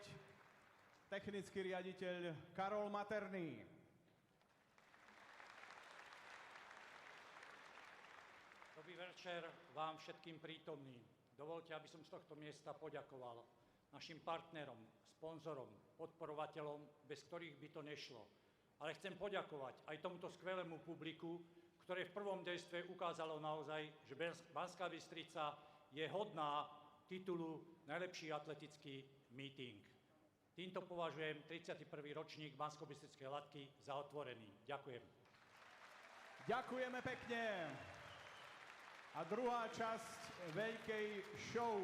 technický riaditeľ Karol Materný. Dobrý večer vám všetkým prítomným. Dovoľte, aby som z tohto miesta poďakoval našim partnerom, sponzorom, podporovateľom, bez ktorých by to nešlo. Ale chcem poďakovať aj tomuto skvelému publiku, ktoré v prvom dejstve ukázalo naozaj, že Banská Bystrica je hodná titulu Najlepší atletický meeting. Týmto považujem 31. ročník Banskobystrickej Latky za otvorený. Ďakujem. Ďakujeme pekne. A druhá časť veľkej show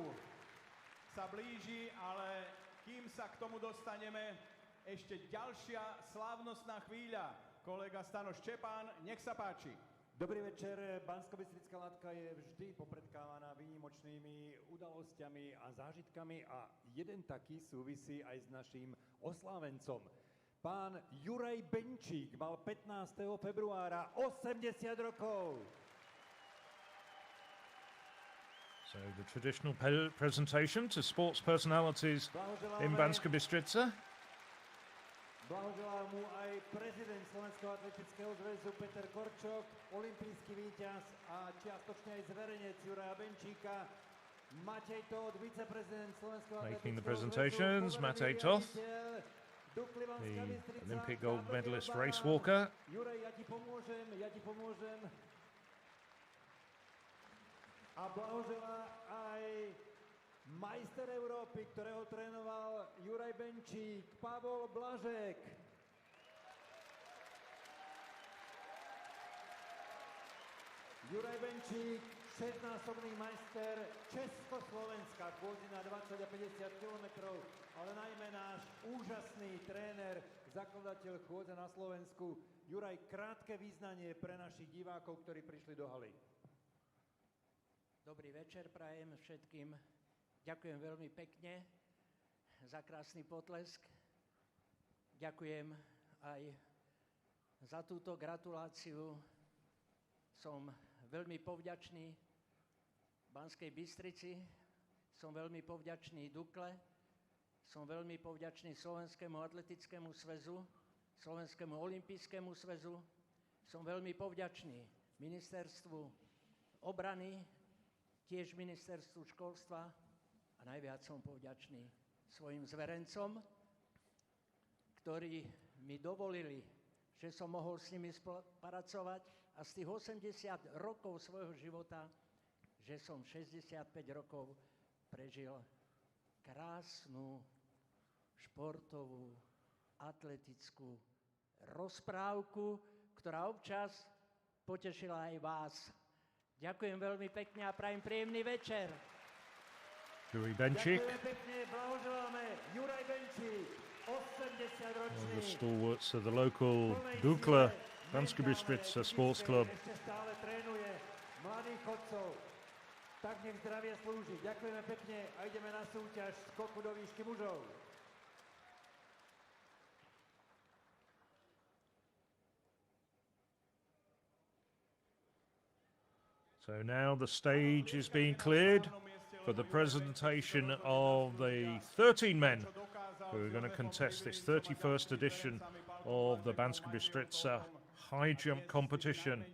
sa blíži, ale kým sa k tomu dostaneme, ešte ďalšia slávnostná chvíľa. Kolega Stano Ščepán, nech sa páči. Dobrý večer. Banskobystrická Latka je vždy popredkávaná výnimočnými udalosťami a zážitkami a jeden taký súvisí aj s naším oslávencom. Pán Juraj Benčík mal 15. februára 80 rokov. So the traditional presentation to sports personalities in Banska Bystrica. Blahoželá mu aj prezident Slovenského atletického zväzu Peter Korčok, olympijský víťaz a čiastočne aj zverenec Juraja Benčíka, Matej Toth, viceprezident Slovenského Making the atletického presentations, zväzu, Matej Toth, Dukli Banská the Bystrica, Olympic gold medalist Barba. race walker. Juraj, ja ti pomôžem. A blahoželá aj majster Európy, ktorého trénoval Juraj Benčík, Pavol Blažek. Juraj Benčík, 16-násobný majster Československa, pôjde na 20 a 50 kilometrov, ale najmä náš úžasný tréner, zakladateľ chôdze na Slovensku. Juraj, krátke význanie pre našich divákov, ktorí prišli do haly. Dobrý večer prajem všetkým. Ďakujem veľmi pekne za krásny potlesk. Ďakujem aj za túto gratuláciu. Som veľmi povďačný Banskej Bystrici, som veľmi povďačný Dukle, som veľmi povďačný Slovenskému atletickému zväzu, Slovenskému olympijskému zväzu, som veľmi povďačný ministerstvu obrany, tiež ministerstvu školstva a najviac som povďačný svojim zverencom, ktorí mi dovolili, že som mohol s nimi spolupracovať a z tých 80 rokov svojho života, že som 65 rokov prežil krásnu športovú, atletickú rozprávku, ktorá občas potešila aj vás. Ďakujem veľmi pekne a prajem príjemný večer. Juraj Benčík, Ďakujeme pekne, blahoželáme. Juraj Benčík, 80 ročný. the stalwarts of the local Dukla Banska Bystrica Sports Club. Ešte stále trénuje mladých chodcov. Tak nech zdravie slúži. Ďakujeme pekne a ideme na súťaž skoku do výšky mužov. So now the stage is being cleared for the presentation of the 13 men who are going to contest this 31st edition of the Banska Bystrica high jump competition.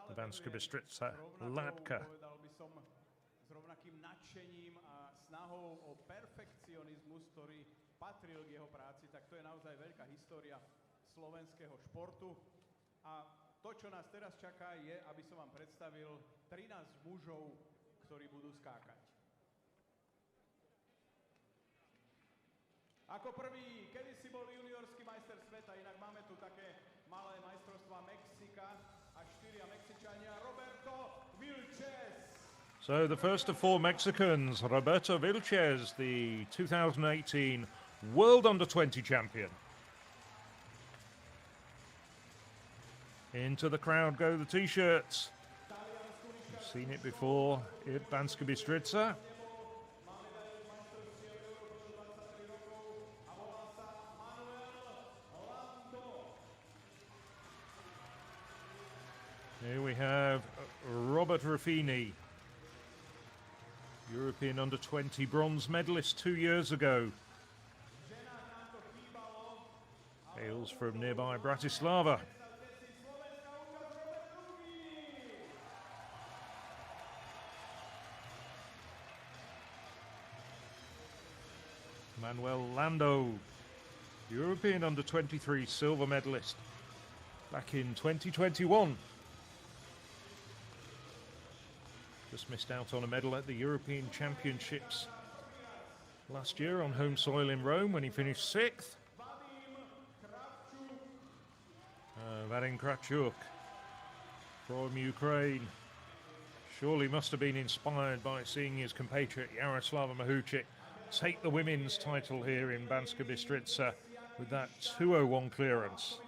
The Banska Bystrica Latka. Povedal by som s rovnakým nadšením a snahou o perfekcionizmus, ktorý patril k jeho práci, tak to je naozaj veľká história slovenského športu. A to, čo nás teraz čaká, je, aby som vám predstavil 13 mužov, ktorí budú skákať. Ako prvý, kedysi bol juniorský majster sveta, inak máme tu také malé majstrovstvá Mexika a 4 Mexičania, Roberto Vilches. So the first of four Mexicans, Roberto Vilches, the 2018 World Under-20 champion. Into the crowd go the T-shirts. You've seen it before at Banska Bystrica. Robert Ruffini, European under-20 bronze medalist 2 years ago. Hails from nearby Bratislava. Manuel Lando, European under-23 silver medalist back in 2021. Just missed out on a medal at the European Championships last year on home soil in Rome when he finished 6th. Vadim Kravchuk from Ukraine surely must have been inspired by seeing his compatriot Yaroslava Mahuchik take the women's title here in Banska Bystrica with that 2:01 clearance.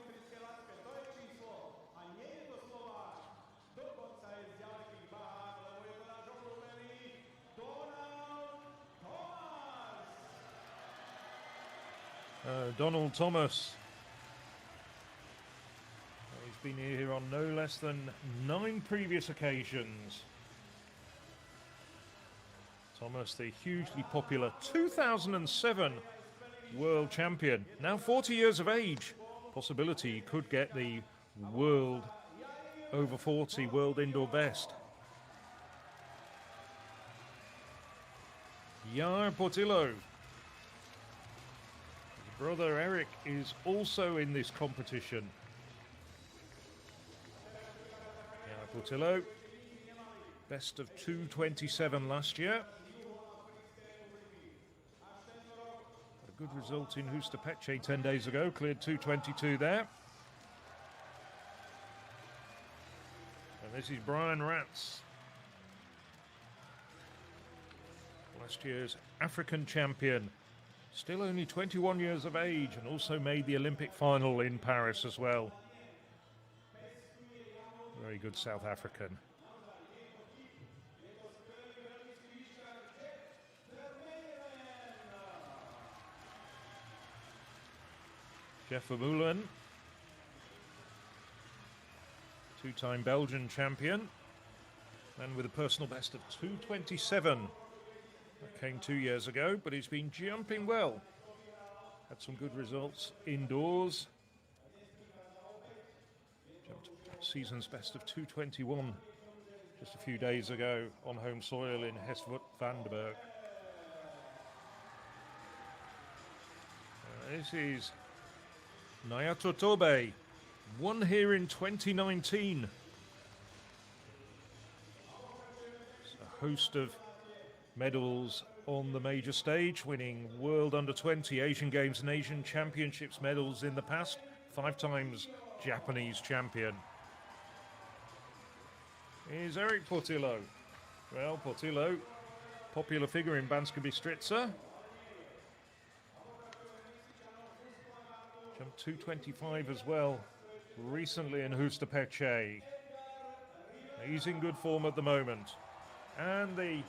Donald Thomas. He's been here on no less than 9 previous occasions. Thomas, the hugely popular 2007 world champion, now 40 years of age. Possibility he could get the world over 40 world indoor best. Yar Portillo. His brother Eric is also in this competition. Yar Portillo, best of 2:27 last year. Good result in Hustapeche 10 days ago, cleared 2:22 there. And this is Brian Ratz, last year's African champion, still only 21 years of age, and also made the Olympic final in Paris as well. Very good South African. Jeff Vermeulen, two-time Belgian champion, and with a personal best of 2:27. That came 2 years ago, but he's been jumping well. Had some good results indoors. Jumped season's best of 2:21 just a few days ago on home soil in Hesvoet-Vandenberg. This is Nayato Tobe, won here in 2019. It's a host of medals on the major stage, winning World Under-20, Asian Games and Asian Championships medals in the past, 5 times Japanese champion. Here's Eric Portillo. Well, Portillo, popular figure in Banska Bystrica. Jumped 2:25 as well recently in Hustapeche. He's in good form at the moment. And the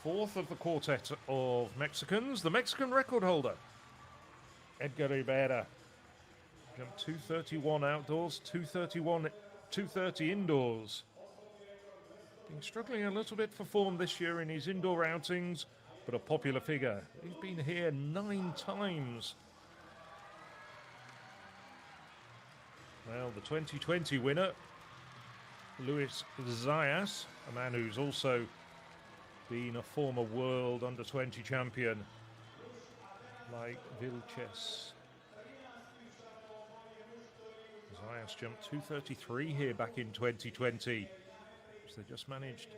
fourth of the quartet of Mexicans, the Mexican record holder, Edgar Rivera. Jumped 2:31 outdoors, 2:30 indoors. Been struggling a little bit for form this year in his indoor outings, but a popular figure. He's been here 9 times. Well, the 2020 winner, Luis Zayas, a man who's also been a former world under-20 champion, like Vilches. Zayas jumped 2:33 here back in 2020. So they just managed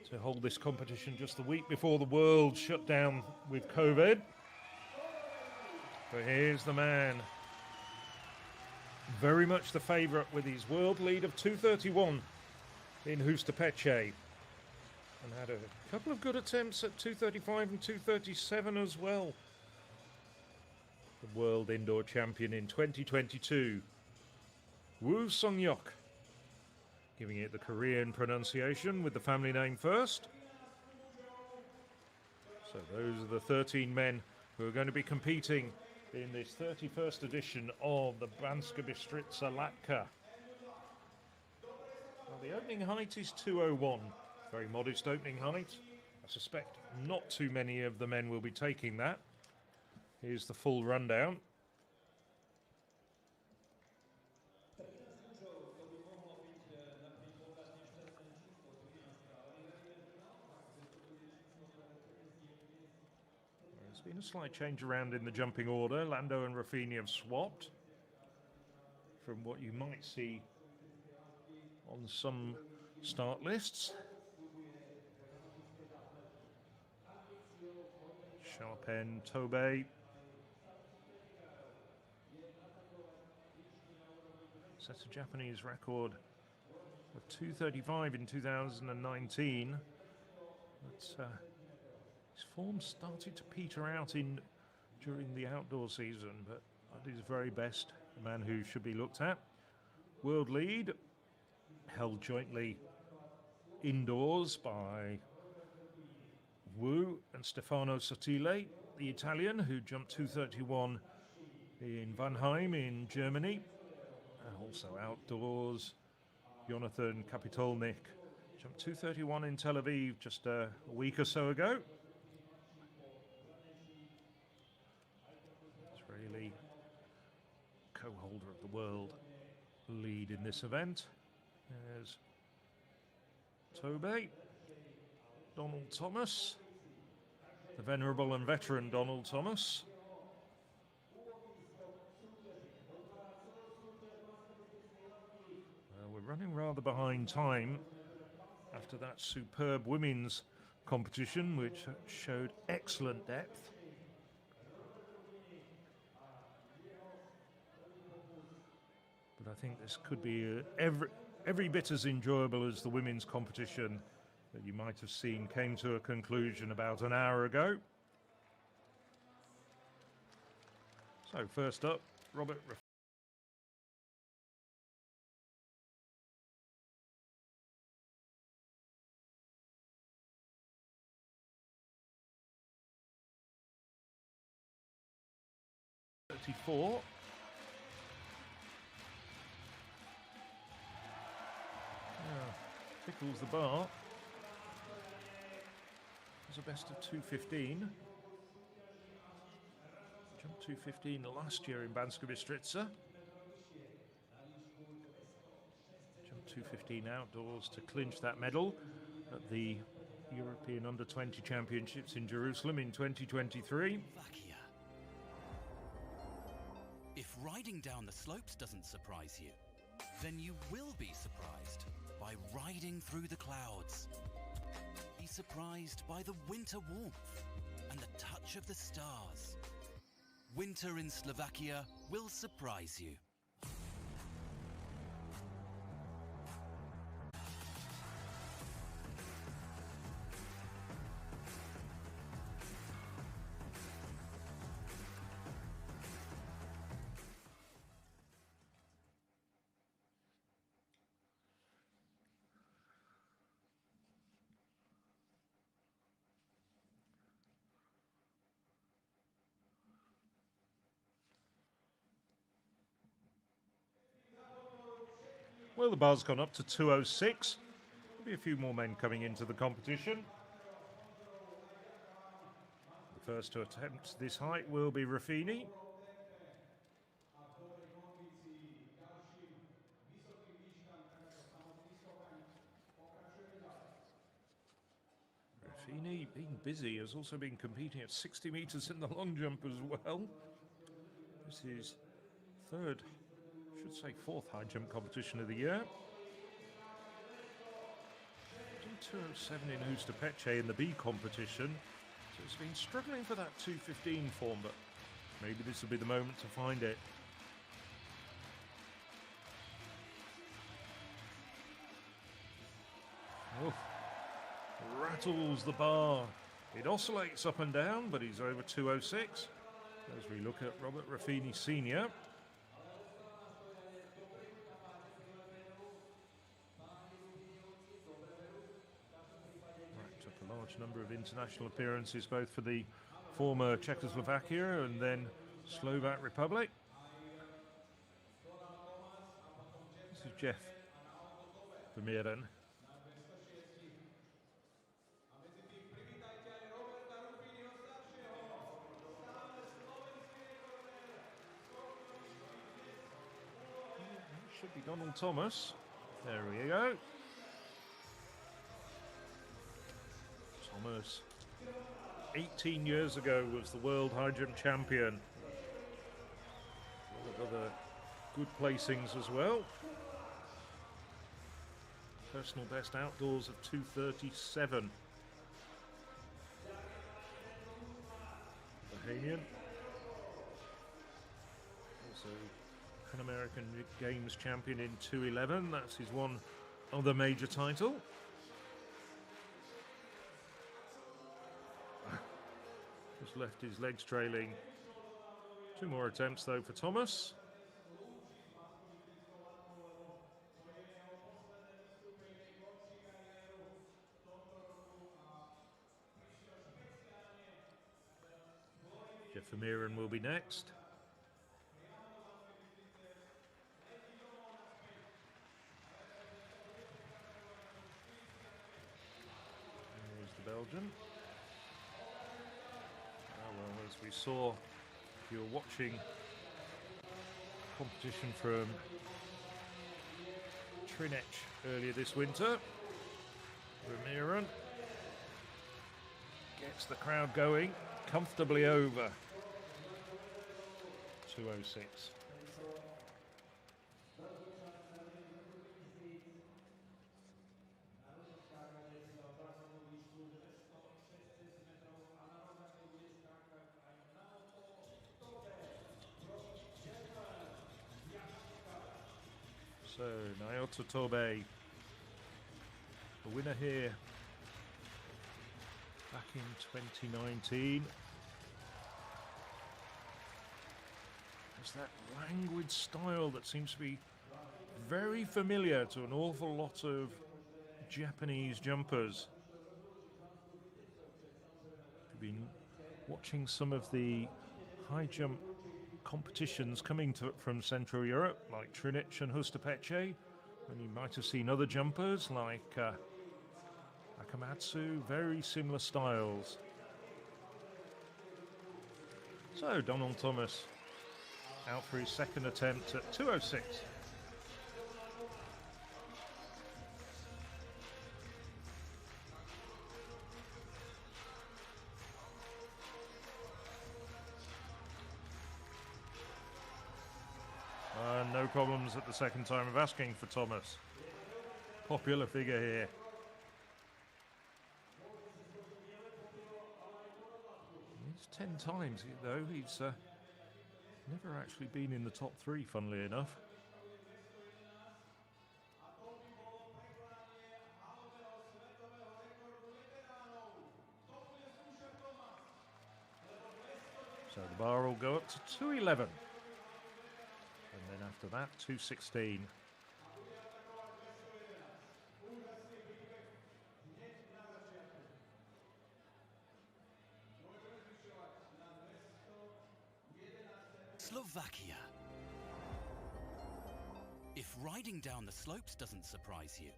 to hold this competition just the week before the world shut down with COVID. But here's the man, very much the favourite with his world lead of 2:31 in Hustapeche, and had a couple of good attempts at 2:35 and 2:37 as well. The world indoor champion in 2022, Woo Sung-yok, giving it the Korean pronunciation with the family name first. So those are the 13 men who are going to be competing in this 31st edition of the Banska Bystrica Latka. The opening height is 201. Very modest opening height. I suspect not too many of the men will be taking that. Here's the full rundown. There's been a slight change around in the jumping order. Lando and Raffini have swapped from what you might see on some start lists. Sharpen, Tobey. Sets a Japanese record of 2:35 in 2019. But his form started to peter out during the outdoor season, but at his very best, a man who should be looked at. World lead held jointly indoors by Wu and Stefano Sottile, the Italian, who jumped 2:31 in Vanheim in Germany. And also outdoors, Jonathan Kapitolnik jumped 2:31 in Tel Aviv just a week or so ago. Israeli co-holder of the world lead in this event. There's Tobey, Donald Thomas, the venerable and veteran Donald Thomas. We're running rather behind time after that superb women's competition, which showed excellent depth. But I think this could be every bit as enjoyable as the women's competition that you might have seen came to a conclusion about an hour ago. So first up, Robert .34. Tickles the bar. It was a best of 2:15. Jumped 2:15 last year in Banska Bystrica. Jumped 2:15 outdoors to clinch that medal at the European Under-20 Championships in Jerusalem in 2023. Slovakia. If riding down the slopes doesn't surprise you, then you will be surprised by riding through the clouds. Be surprised by the winter warmth and the touch of the stars. Winter in Slovakia will surprise you. Well, the bar's gone up to 2:06. There'll be a few more men coming into the competition. The first to attempt this height will be Raffini. Raffini, being busy, has also been competing at 60 metres in the long jump as well. This is third, I should say fourth high jump competition of the year. 2:07 in Hustapeche in the B competition. So it's been struggling for that 2:15 form, but maybe this will be the moment to find it. Oh, rattles the bar. It oscillates up and down, but he's over 2:06. As we look at Robert Raffini Sr. Took a large number of international appearances, both for the former Czechoslovakia and then Slovak Republic. This is Jeff Vermeeren. Should be Donald Thomas. There we go. Thomas, 18 years ago, was the world high jump champion. A lot of other good placings as well. Personal best outdoors of 2:37. Bahamian. Also Pan American Games champion in 2:11. That's his one other major title. Just left his legs trailing. 2 more attempts though for Thomas. Jeff Vermeeren will be next. There's the Belgian. Well, as we saw, if you were watching competition from Trinec earlier this winter, Vermeeren gets the crowd going comfortably over 2:06. So, Naoto Tobe, the winner here back in 2019. There's that languid style that seems to be very familiar to an awful lot of Japanese jumpers. I've been watching some of the high jump competitions coming from Central Europe, like Trinec and Hustapeche, and you might have seen other jumpers like Akamatsu, very similar styles. So Donald Thomas out for his second attempt at 2:06. No problems at the second time of asking for Thomas. Popular figure here. He's 10 times, though. He's never actually been in the top 3, funnily enough. So the bar will go up to 2:11. And then after that, 2:16. Slovakia. If riding down the slopes doesn't surprise you,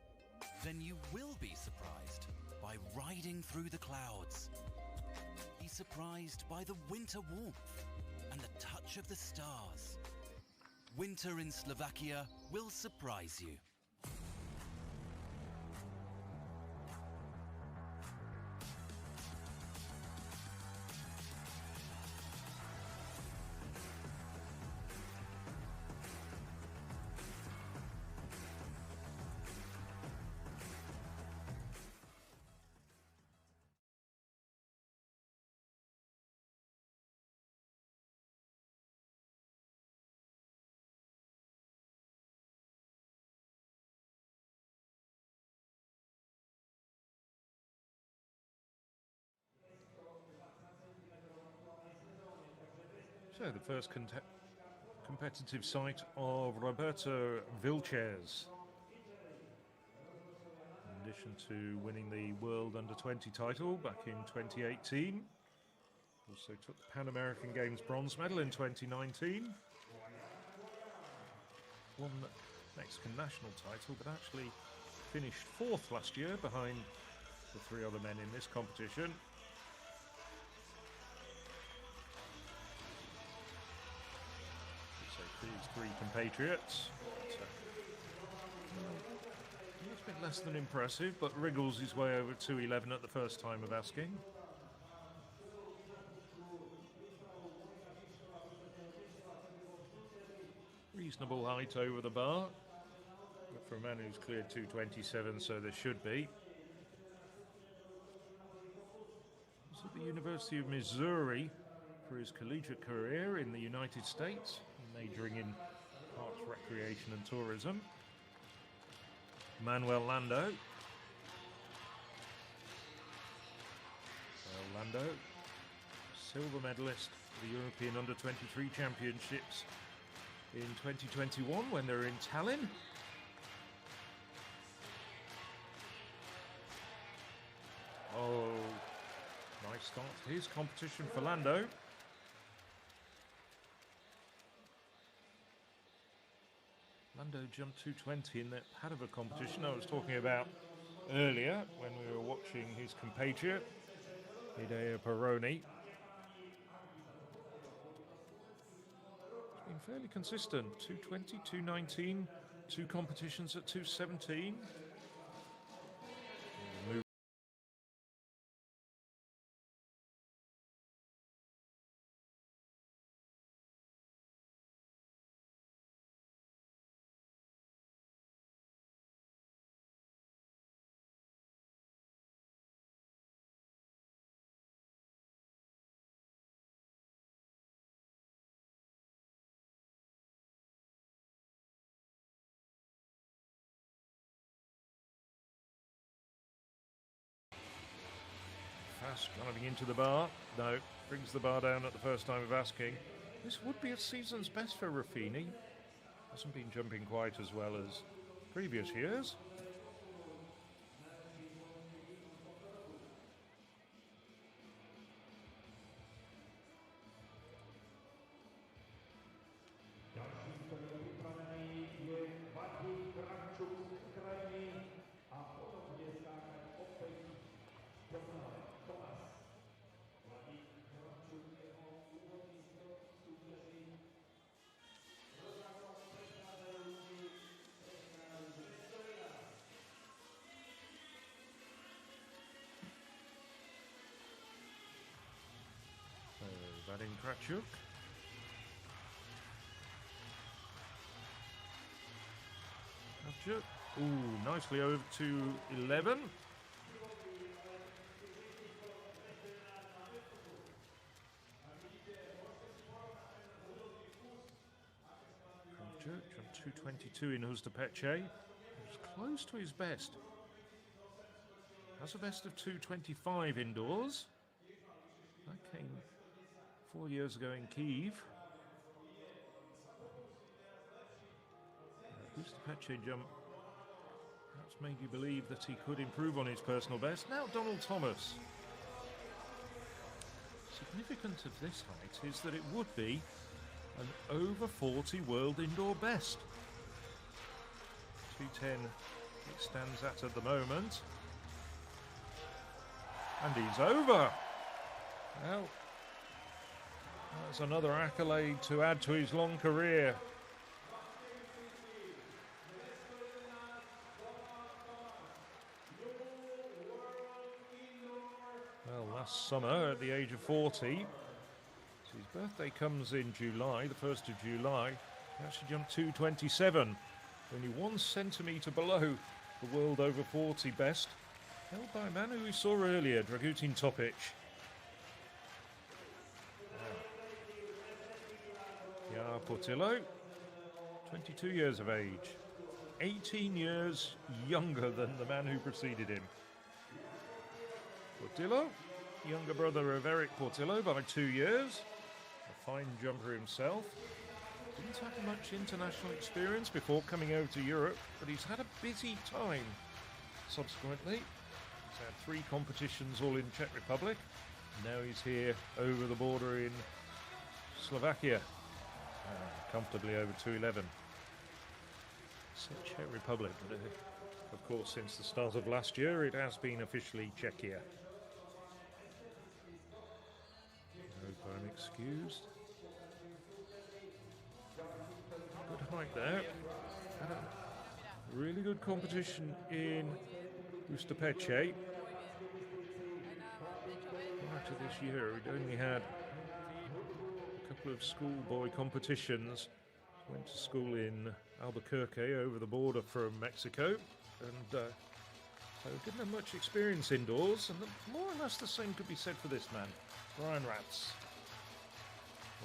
then you will be surprised by riding through the clouds. Be surprised by the winter warmth and the touch of the stars. Winter in Slovakia will surprise you. So the first competitive sight of Roberto Vilches. In addition to winning the World Under-20 title back in 2018. Also took the Pan American Games bronze medal in 2019. Won the Mexican national title, but actually finished 4th last year behind the 3 other men in this competition. So his 3 compatriots. A little bit less than impressive, but wriggles his way over 2:11 at the first time of asking. Reasonable height over the bar, but for a man who's cleared 2:27, so there should be. He's at the University of Missouri for his collegiate career in the United States, majoring in arts, recreation and tourism. Manuel Lando. Lando, silver medalist for the European Under-23 Championships in 2021 when they were in Tallinn. Oh, nice start to his competition for Lando. Lando jumped 2:20 in that Padova competition I was talking about earlier when we were watching his compatriot, Hideo Peroni. He's been fairly consistent, 2:20, 2:19, 2 competitions at 2:17. Fast driving into the bar. No, brings the bar down at the first time of asking. This would be a season's best for Ruffini. Hasn't been jumping quite as well as previous years. Vadim Kratchuk. Ooh, nicely over to 11. Kratchuk jumped 2:22 in Hustapeche. He was close to his best. Has a best of 2:25 indoors. That came 4 years ago in Kyiv. Hustapeche jump perhaps made you believe that he could improve on his personal best. Now Donald Thomas. Significant of this height is that it would be an over 40 world indoor best. 2:10 it stands at the moment. And he's over. Well, that's another accolade to add to his long career. Well, last summer at the age of 40, so his birthday comes in July, the 1st of July, he actually jumped 2:27, only 1 centimetre below the world over 40 best, held by a man who we saw earlier, Dragutin Topic. Yeah, Portillo, 22 years of age, 18 years younger than the man who preceded him. Portillo, younger brother of Eric Portillo by 2 years, a fine jumper himself. Didn't have much international experience before coming over to Europe, but he's had a busy time subsequently. He's had 3 competitions all in Czech Republic. Now he's here over the border in Slovakia. Comfortably over 2:11. So Czech Republic, Of course, since the start of last year, it has been officially Czechia. Hope I'm excused. Good height there. Had a really good competition in Bystrica. Prior to this year, we'd only had a couple of schoolboy competitions. Went to school in Albuquerque, over the border from Mexico, and so didn't have much experience indoors, and more or less the same could be said for this man, Brian Ratz.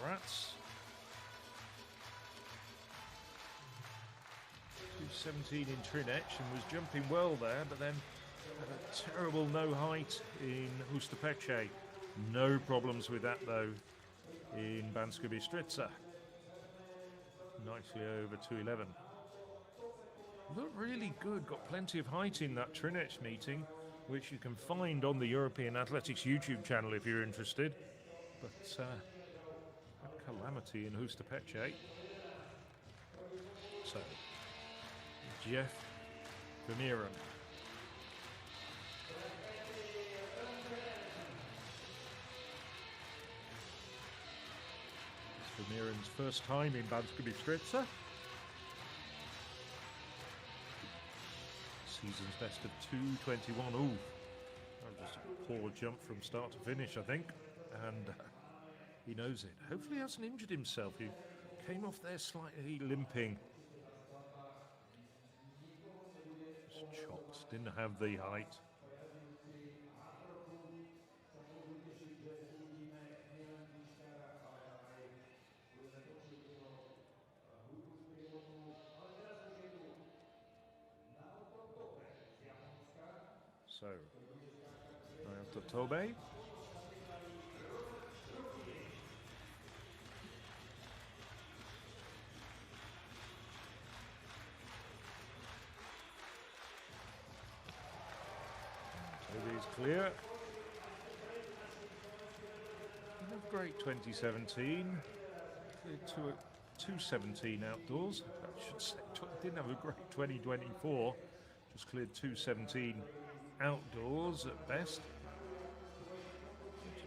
Ratz, 217 in Trinec, and was jumping well there, but then had a terrible no height in Bystrica. No problems with that though in Banska Bystrica. Nicely over 211. Looked really good, got plenty of height in that Trinec meeting, which you can find on the European Athletics YouTube channel if you're interested. But a calamity in Bystrica. So, Jeff Vermeeren. Vermeeren's first time in Banska Bystrica. Season's best of 2:21. Ooh, that was just a poor jump from start to finish, I think. And he knows it. Hopefully he hasn't injured himself. He came off there slightly limping. Just chopped, didn't have the height. So, after Tobe. Tobe is clear. Great 2017. Cleared 217 outdoors. I should say, didn't have a great 2024. Just cleared 217 outdoors at best.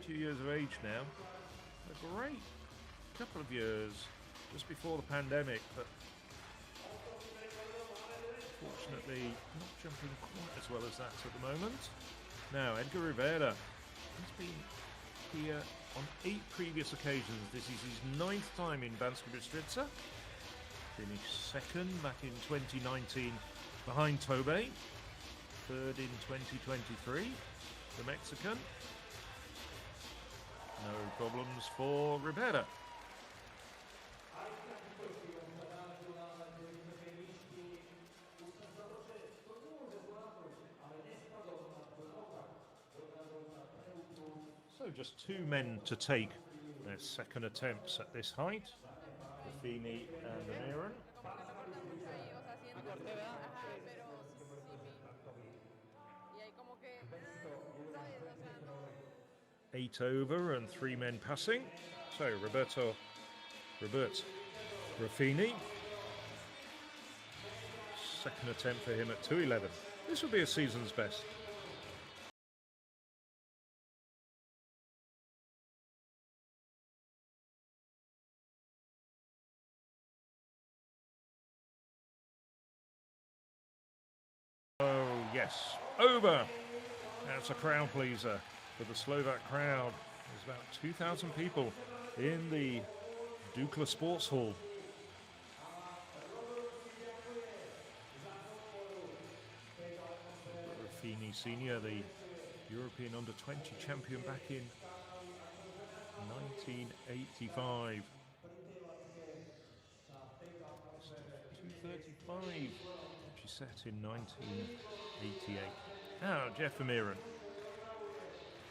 22 years of age now. A great couple of years just before the pandemic, but fortunately not jumping quite as well as that at the moment. Now, Edgar Rivera, he's been here on 8 previous occasions. This is his 9th time in Banska Bystrica. Finished second back in 2019 behind Tobe. Third in 2023, the Mexican. No problems for Rivera. So just 2 men to take their second attempts at this height, Ruffini and Vermeeren. 8 over and 3 men passing. So Robert Ruffini. Second attempt for him at 2:11. This will be a season's best. Oh yes, over. That's a crowd pleaser for the Slovak crowd. There's about 2,000 people in the Dukla Sports Hall. Ruffini Senior, the European Under-20 champion back in 1985. 2:35, she set in 1988. Now, Jeff Vermeeren.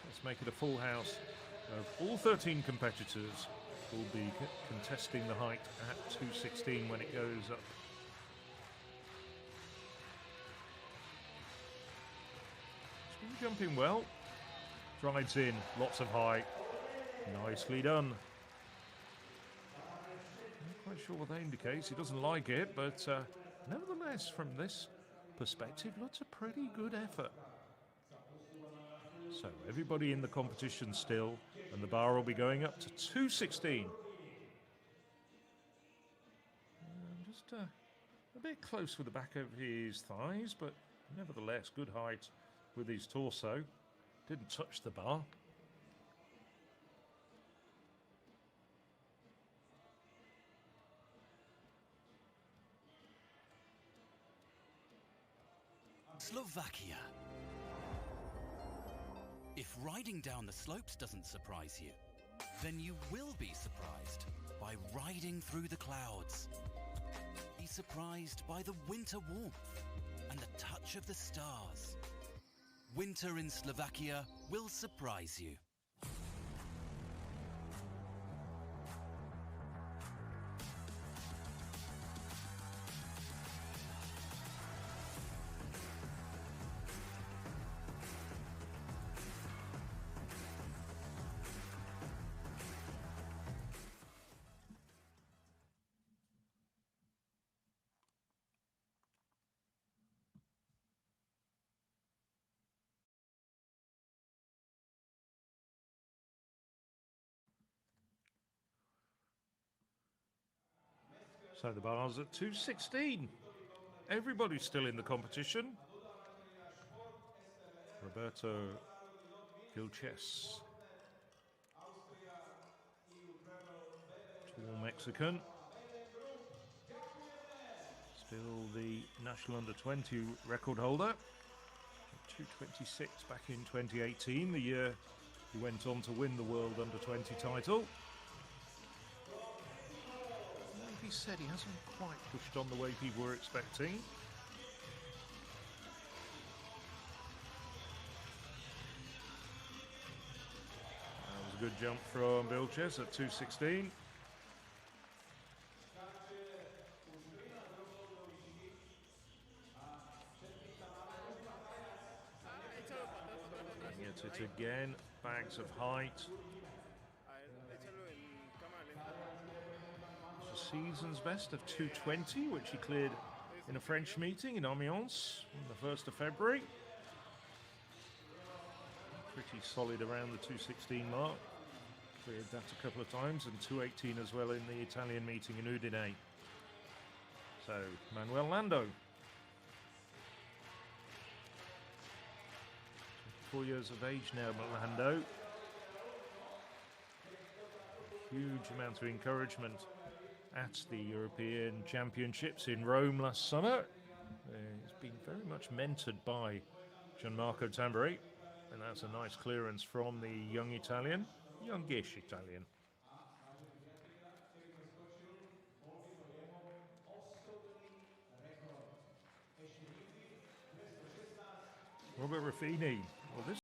Let's make it a full house of all 13 competitors will be contesting the height at 2:16 when it goes up. She's been jumping well. Drives in, lots of height. Nicely done. Not quite sure what that indicates. He doesn't like it, but nevertheless, from this perspective, looks a pretty good effort. So everybody in the competition still, and the bar will be going up to 216. Just a bit close with the back of his thighs, but nevertheless good height with his torso. Didn't touch the bar. Slovakia. If riding down the slopes doesn't surprise you, then you will be surprised by riding through the clouds. Be surprised by the winter warmth and the touch of the stars. Winter in Slovakia will surprise you. So the bar's at 216. Everybody's still in the competition. Roberto Gilches, tall Mexican. Still the national under-20 record holder. 226 back in 2018, the year he went on to win the world under-20 title. He said he hasn't quite pushed on the way people were expecting. That was a good jump from Bilches at 216. And gets it again, bags of height. Season's best of 220, which he cleared in a French meeting in Amiens on the 1st of February. Pretty solid around the 216 mark. Cleared that a couple of times, and 218 as well in the Italian meeting in Udine. So, Manuel Lando. 24 years of age now, Lando. Huge amount of encouragement at the European Championships in Rome last summer. He's been very much mentored by Gianmarco Tamberi, and that's a nice clearance from the young Italian, youngish Italian. Robert Ruffini. Well, this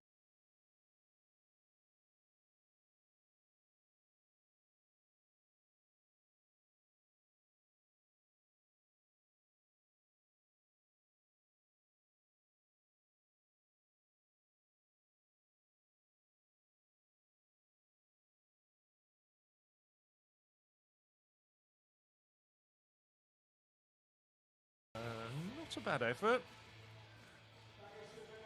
not a bad effort.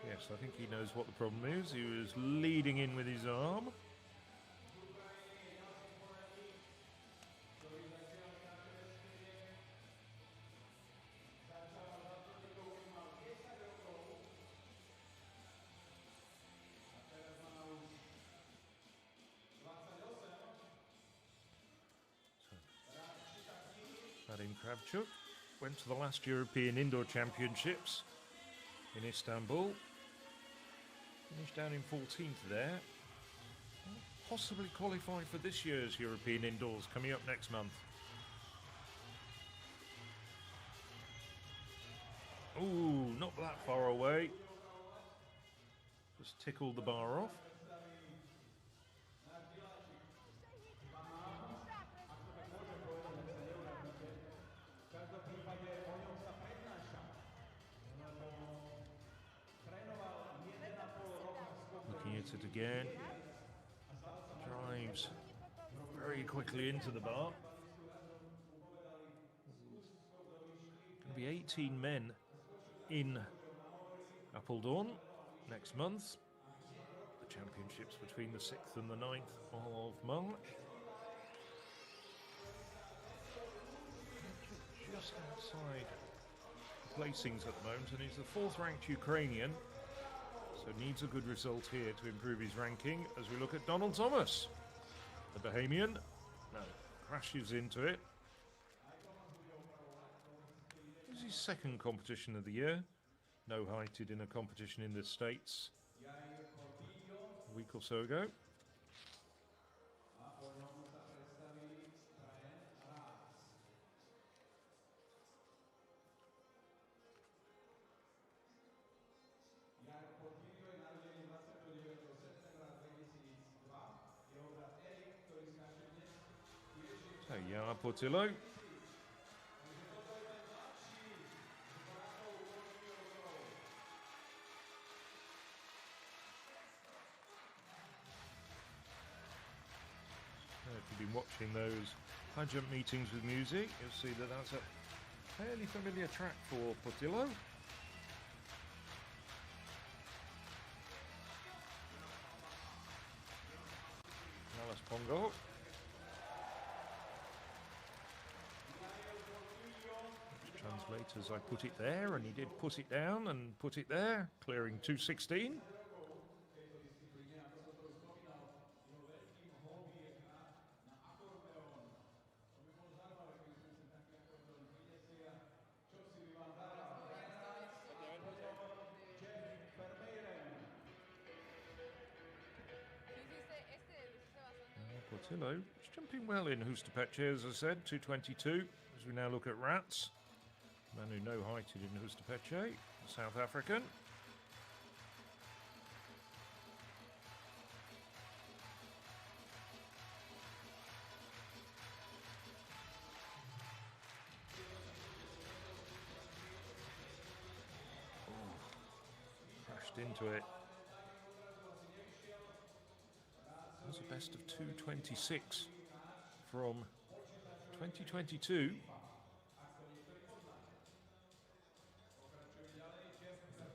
Yes, I think he knows what the problem is. He was leading in with his arm. Vadim Kravchuk went to the last European Indoor Championships in Istanbul. Finished down in 14th there. Possibly qualify for this year's European Indoors coming up next month. Ooh, not that far away. Just tickled the bar off. Looking at it again. Drives very quickly into the bar. Going to be 18 men in Apeldoorn next month. The championships between the 6th and the 9th of March. Just outside the placings at the moment, and he's the 4th ranked Ukrainian, so needs a good result here to improve his ranking as we look at Donald Thomas. The Bahamian, no, crashes into it. This is his 2nd competition of the year. No heighted in a competition in the States a week or so ago. So, Jan Portillo. If you've been watching those high jump meetings with music, you'll see that that's a fairly familiar track for Portillo. Alice Pongo. Translators, I put it there, and he did put it down and put it there, clearing 2:16. Portillo is jumping well in Hustapeche, as I said, 2:22. As we now look at Rats, man who no heighted in Hustapeche, South African. Crashed into it. That was a best of 2:26 from 2022.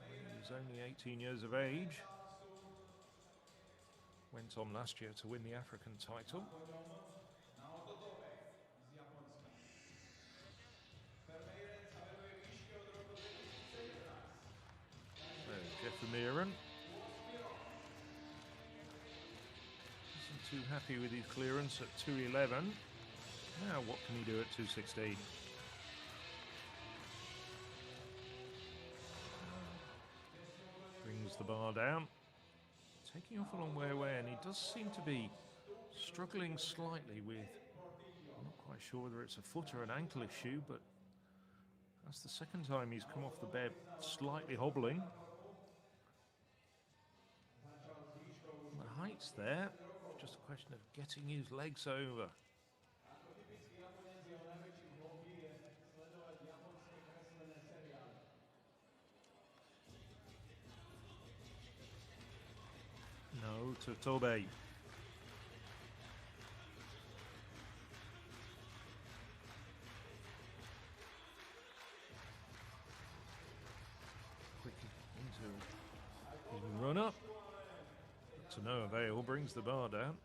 He was only 18 years of age. Went on last year to win the African title. There's Jeff Amiran. Isn't too happy with his clearance at 2:11. Now what can he do at 2:16? Brings the bar down. Taking off a long way away, and he does seem to be struggling slightly with, I'm not quite sure whether it's a foot or an ankle issue, but that's the second time he's come off the bed slightly hobbling. The height's there, it's just a question of getting his legs over. No to Tobe. Quick into his run up. To no avail, brings the bar down.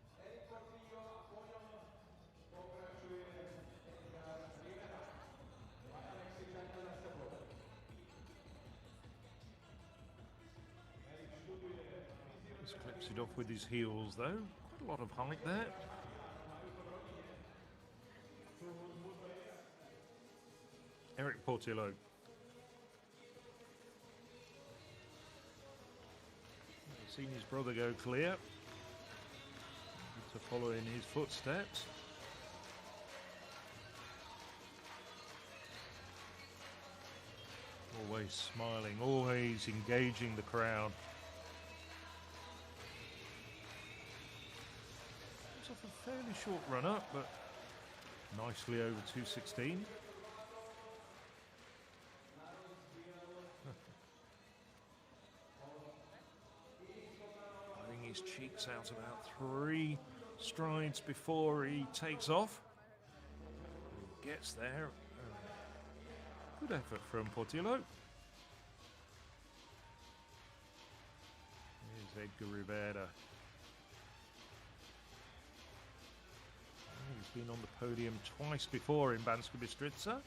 Clips it off with his heels though. Quite a lot of height there. Eric Portillo. Seen his brother go clear. To follow in his footsteps. Always smiling, always engaging the crowd. Off a fairly short run up, but nicely over 2:16. I think his cheeks out about 3 strides before he takes off. Gets there. Good effort from Portillo. There's Edgar Rivera. He's been on the podium twice before in Banska Bystrica.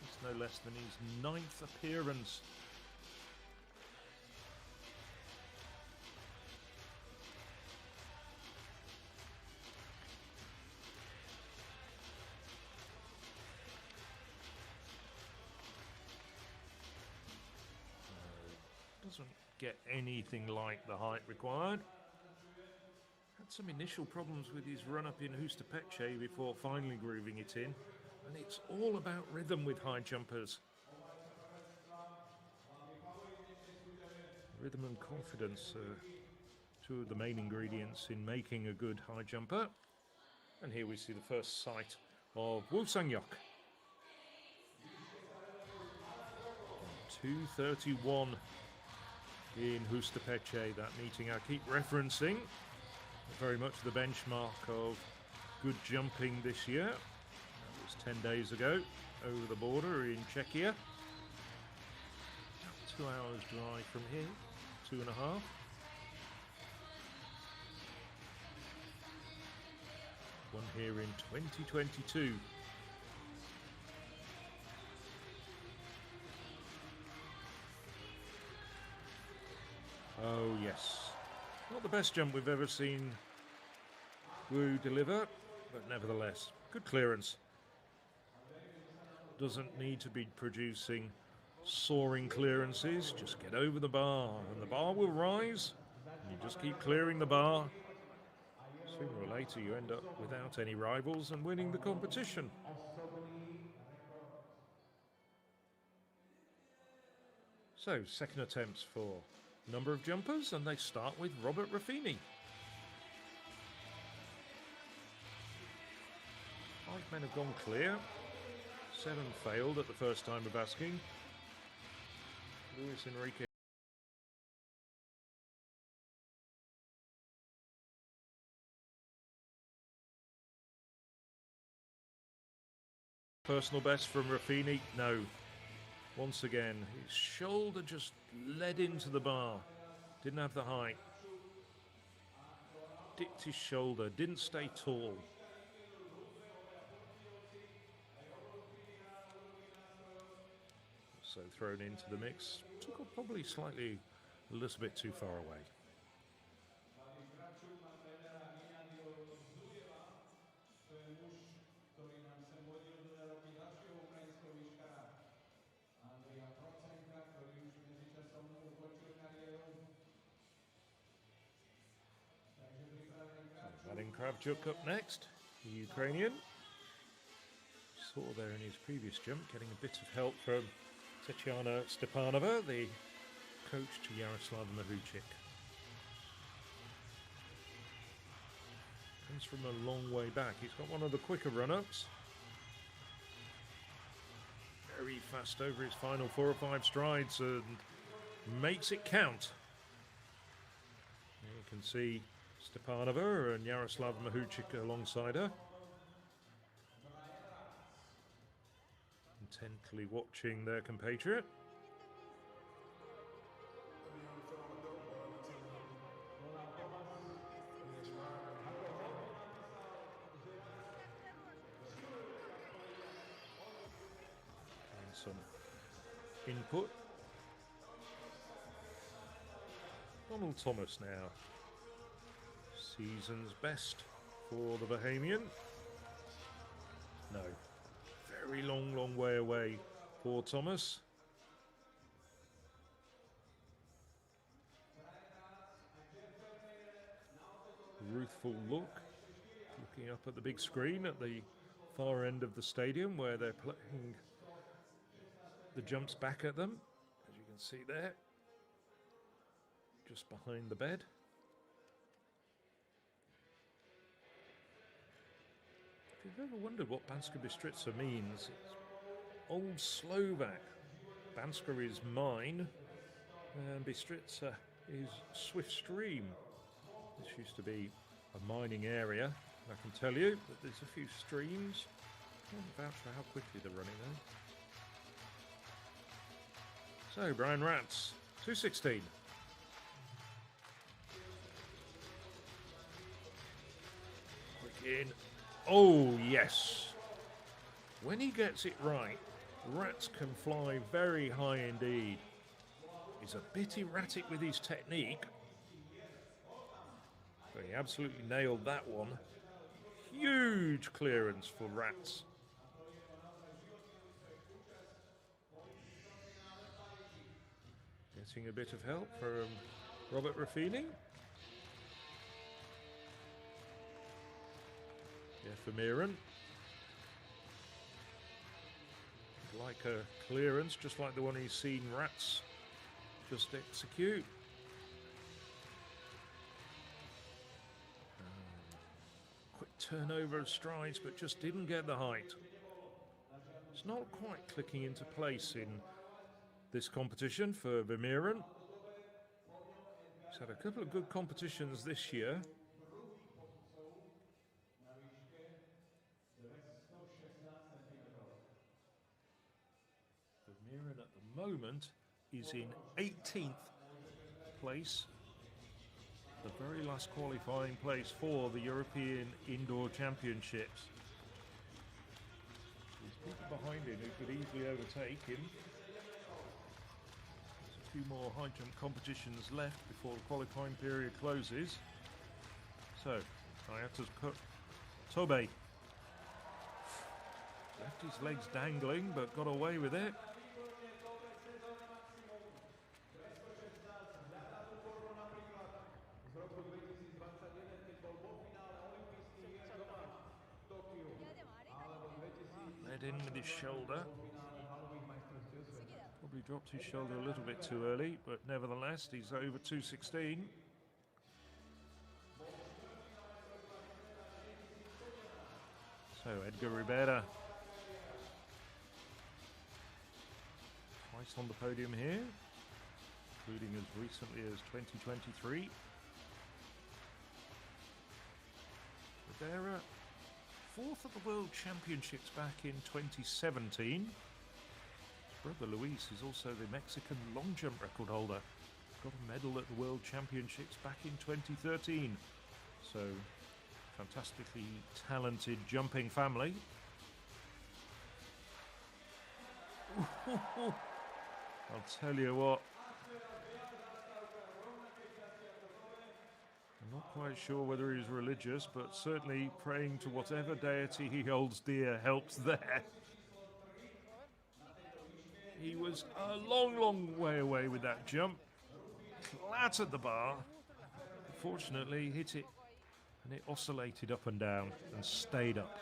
It's no less than his 9th appearance. Doesn't get anything like the height required. Had some initial problems with his run-up in Hustapeche before finally grooving it in. And it's all about rhythm with high jumpers. Rhythm and confidence are two of the main ingredients in making a good high jumper. And here we see the first sight of Woo Sang-yok. 2:31 in Hustapeche, that meeting I keep referencing. Very much the benchmark of good jumping this year. That was 10 days ago over the border in Czechia. 2 hours drive from here, 2.5. One here in 2022. Oh yes, not the best jump we've ever seen Wu deliver, but nevertheless, good clearance. Doesn't need to be producing soaring clearances, just get over the bar and the bar will rise. And you just keep clearing the bar. Sooner or later you end up without any rivals and winning the competition. So, second attempts for a number of jumpers, and they start with Robert Ruffini. 5 men have gone clear. 7 failed at the first time of asking. Luis Enrique. Personal best from Ruffini? No. Once again, his shoulder just led into the bar. Didn't have the height. Dipped his shoulder, didn't stay tall. So thrown into the mix. Took it probably slightly a little bit too far away. Vadim Kravchuk up next, the Ukrainian. Saw there in his previous jump, getting a bit of help from Tatiana Stepanova, the coach to Yaroslav Mahuchik. Comes from a long way back. He's got one of the quicker run-ups. Very fast over his final 4 or 5 strides and makes it count. You can see Stepanova and Yaroslav Mahuchik alongside her. Intently watching their compatriot. And some input. Donald Thomas now. Season's best for the Bahamian. No. Very long way away for Thomas. Ruthful look, looking up at the big screen at the far end of the stadium where they're playing the jumps back at them, as you can see there, just behind the bed. If you've ever wondered what Banska Bystrica means, it's Old Slovak. Banska is mine, and Bystrica is swift stream. This used to be a mining area. I can tell you that there's a few streams. I can't vouch for how quickly they're running though. So, Brian Ratz, 2:16. Oh, yes. When he gets it right, Rats can fly very high indeed. He's a bit erratic with his technique, but he absolutely nailed that one. Huge clearance for Rats. Getting a bit of help from Robert Ruffini. Vermeeren. Like a clearance, just like the one he's seen Rats just execute. Quick turnover of strides, but just didn't get the height. It's not quite clicking into place in this competition for Vermeeren. He's had a couple of good competitions this year. Vermeeren at the moment is in 18th place, the very last qualifying place for the European Indoor Championships. There's people behind him who could easily overtake him. There's a few more high jump competitions left before the qualifying period closes. So, Hayata's Tobe left his legs dangling but got away with it. Led in with his shoulder. Probably dropped his shoulder a little bit too early, but nevertheless he's over 216. So Edgar Ribera twice on the podium here, including as recently as 2023. Ribera, fourth at the World Championships back in 2017. His brother Luis is also the Mexican long jump record holder. Got a medal at the World Championships back in 2013. So, fantastically talented jumping family. I'll tell you what, I'm not quite sure whether he's religious, but certainly praying to whatever deity he holds dear helps there. He was a long, long way away with that jump. Clattered the bar. Fortunately, hit it and it oscillated up and down and stayed up.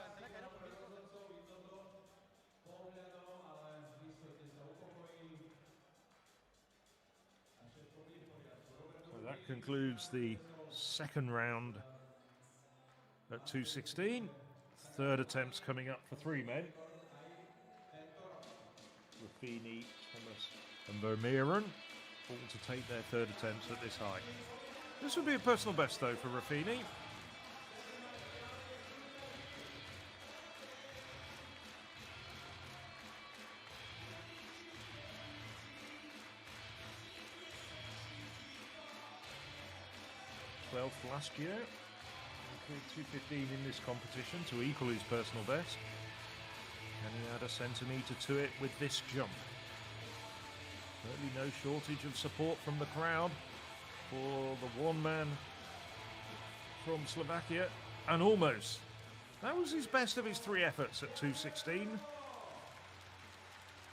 So that concludes the second round at 216. Third attempts coming up for three men. Ruffini, Thomas and Vermeeren all to take their third attempts at this height. This would be a personal best though for Ruffini. Last year, he cleared 2:15 in this competition to equal his personal best, and he had a centimetre to it with this jump. Certainly no shortage of support from the crowd for the one man from Slovakia, and almost. That was his best of his three efforts at 2:16,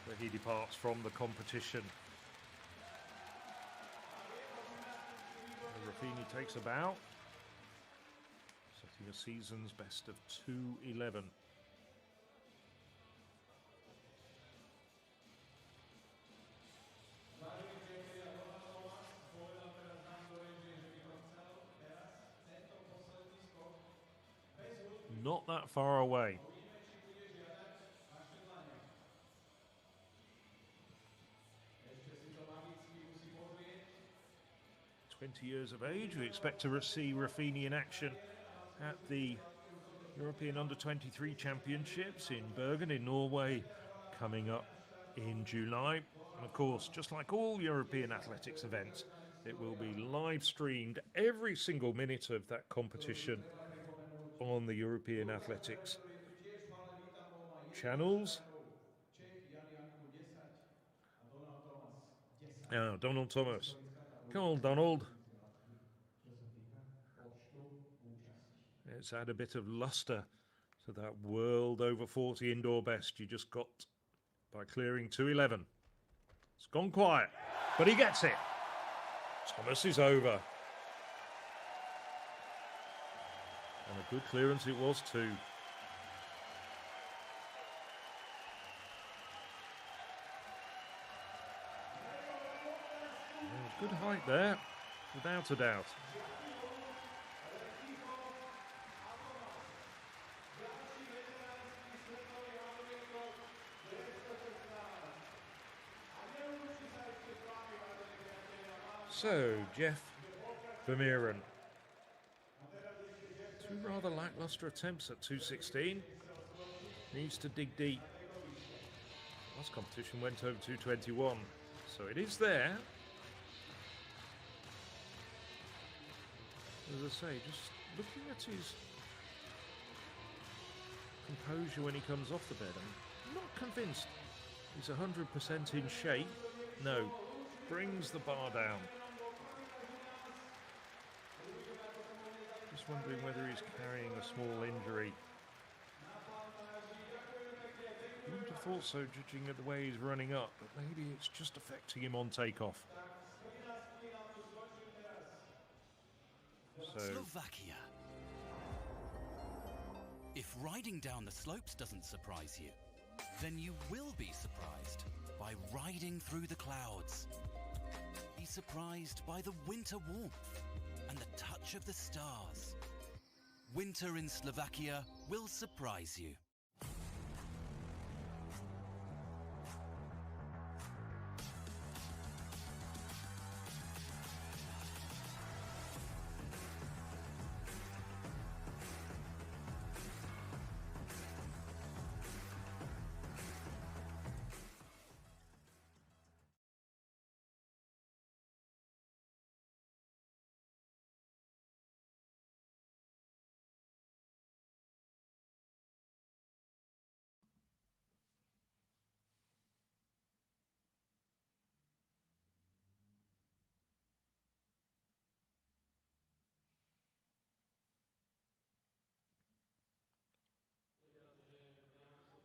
where he departs from the competition. Ruffini takes a bow, setting a season's best of 2:11. Not that far away. Years of age. We expect to see Ruffini in action at the European Under-23 Championships in Bergen in Norway coming up in July. And of course, just like all European athletics events, it will be live streamed every single minute of that competition on the European Athletics channels. Now, Donald Thomas. Come on, Donald. It's had a bit of luster to that world over 40 indoor best you just got by clearing 2:11. It's gone quiet, but he gets it. Thomas is over. And a good clearance it was too. Good height there, without a doubt. So, Jeff Vermeeren. Two rather lackluster attempts at 2:16. Needs to dig deep. Last competition went over 2:21, so it is there. As I say, just looking at his composure when he comes off the bed, I'm not convinced he's 100% in shape. No, brings the bar down. Just wondering whether he's carrying a small injury. I wouldn't have thought so, judging at the way he's running up, but maybe it's just affecting him on takeoff. Slovakia. If riding down the slopes doesn't surprise you, then you will be surprised by riding through the clouds. Be surprised by the winter warmth and the touch of the stars. Winter in Slovakia will surprise you.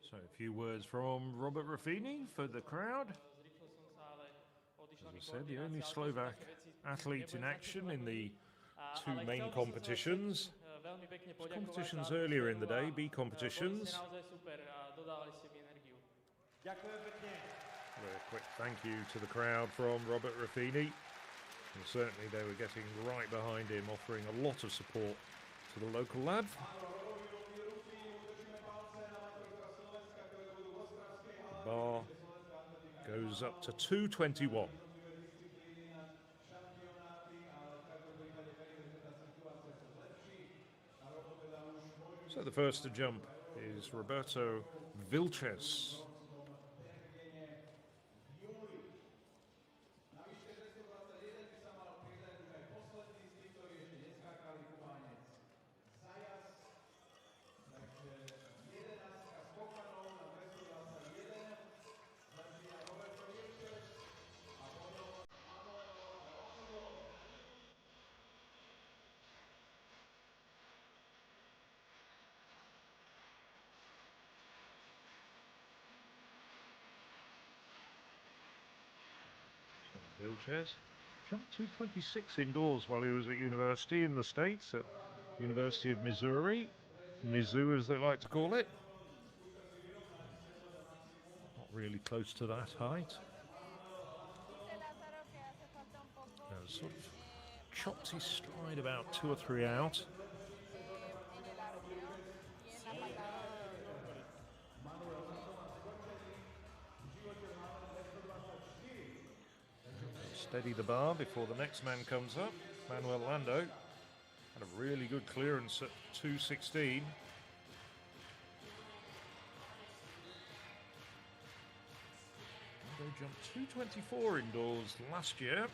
So a few words from Robert Ruffini for the crowd. As I said, the only Slovak athlete in action in the two main competitions. Competitions earlier in the day, B competitions. Very quick thank you to the crowd from Robert Ruffini. And certainly they were getting right behind him, offering a lot of support to the local lad. Bar goes up to 2:21. So the first to jump is Roberto Vilches. Vilches jumped 2:26 indoors while he was at university in the States, at University of Missouri, Mizzou as they like to call it. Not really close to that height. Sort of chopped his stride about 2 or 3 out. Steady the bar before the next man comes up. Manuel Lando had a really good clearance at 2:16. Lando jumped 2:24 indoors last year.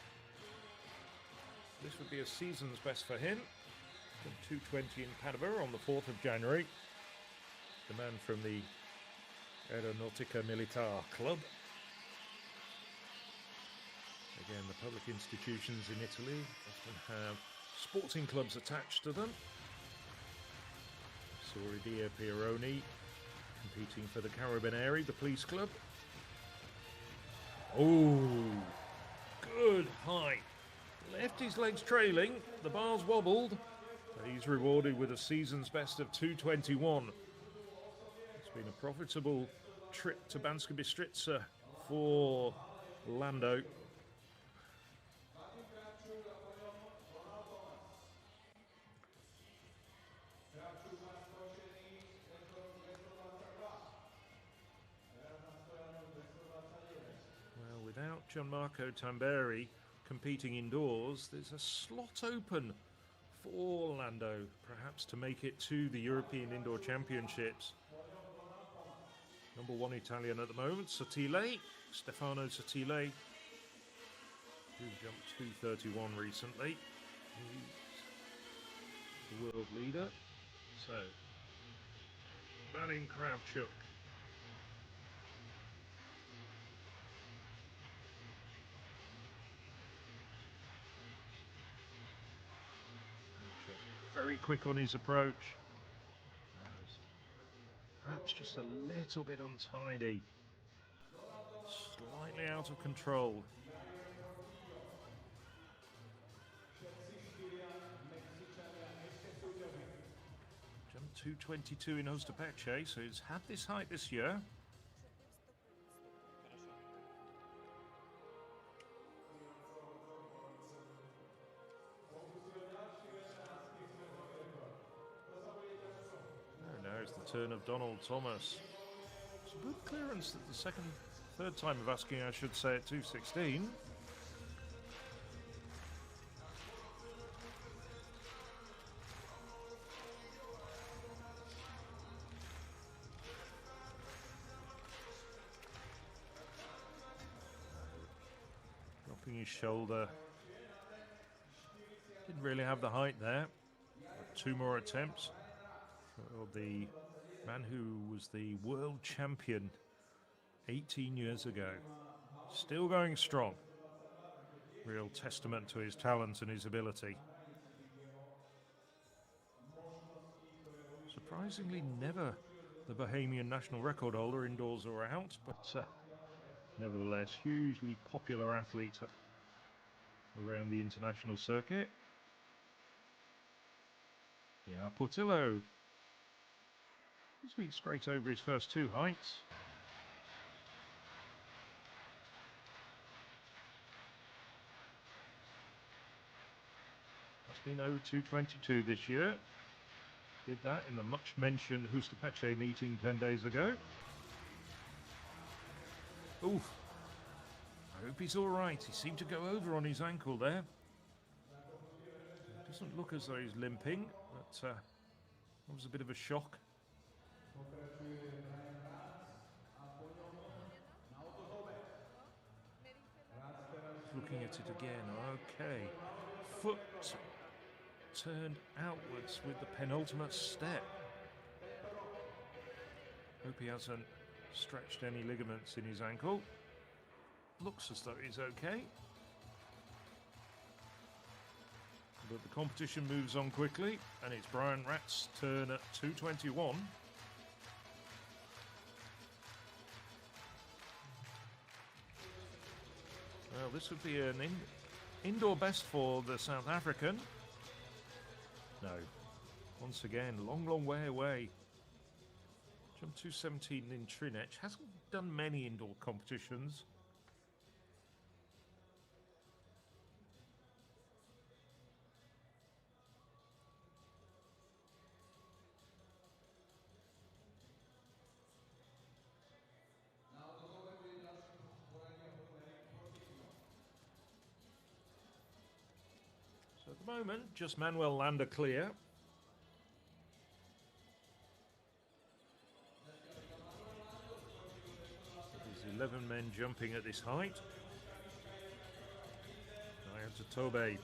This would be a season's best for him. From 220 in Padova on the 4th of January. The man from the Aeronautica Militar Club. Again, the public institutions in Italy often have sporting clubs attached to them. Sorridia Pieroni competing for the Carabinieri, the police club. Oh, good height. Left his legs trailing, the bars wobbled. He's rewarded with a season's best of 2:21. It's been a profitable trip to Banska Bystrica for Lando. Well, without Gianmarco Tamberi competing indoors, there's a slot open for Lando, perhaps to make it to the European Indoor Championships. Number 1 Italian at the moment, Sottile, Stefano Sottile, who jumped 2:31 recently. He's the world leader. So, Marin Kravchuk. Very quick on his approach. Perhaps just a little bit untidy. Slightly out of control. Jumped 2:22 in Ostapeche, so he's had this height this year. The turn of Donald Thomas. It's a good clearance at the third time of asking, I should say, at 2:16. Dropping his shoulder. Didn't really have the height there. 2 more attempts. The man who was the world champion 18 years ago. Still going strong. Real testament to his talent and his ability. Surprisingly, never the Bohemian national record holder indoors or out, but nevertheless, hugely popular athlete around the international circuit. Yeah, Portillo. He's been straight over his first 2 heights. That's been over 2:22 this year. Did that in the much mentioned Hustapeche meeting 10 days ago. Oof. I hope he's all right. He seemed to go over on his ankle there. It doesn't look as though he's limping, but that was a bit of a shock. Looking at it again, okay. Foot turned outwards with the penultimate step. Hope he hasn't stretched any ligaments in his ankle. Looks as though he's okay. But the competition moves on quickly, and it's Brian Ratt's turn at 2:21. Well, this would be an indoor best for the South African. No. Once again, long way away. Jumped 2:17 in Trinech. Hasn't done many indoor competitions. At the moment, just Manuel Landa clear. There's 11 men jumping at this height. Nayanta Tobe.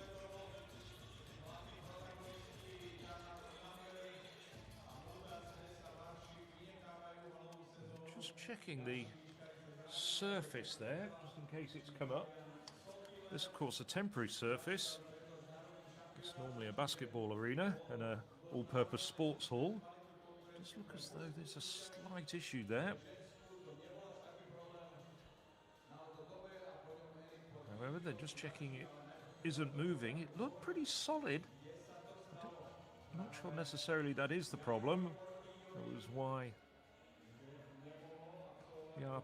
checking the surface there, just in case it's come up. This, of course, a temporary surface. It's normally a basketball arena and a all-purpose sports hall. Just look as though there's a slight issue there. However, they're just checking it isn't moving. It looked pretty solid. I'm not sure necessarily that is the problem. That was why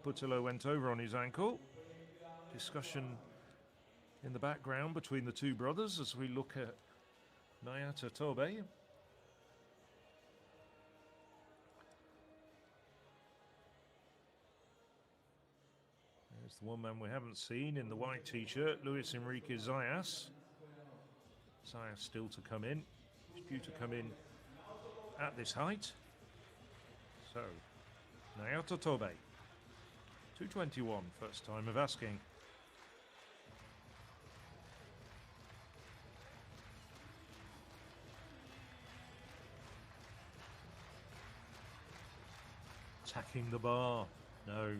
Putillo went over on his ankle. Discussion in the background between the two brothers as we look at Nayata Tobe. There's the one man we haven't seen in the white t-shirt, Luis Enrique Zayas. Zayas still to come in. He's due to come in at this height. So, Nayata Tobe, 221, first time of asking. Attacking the bar. No.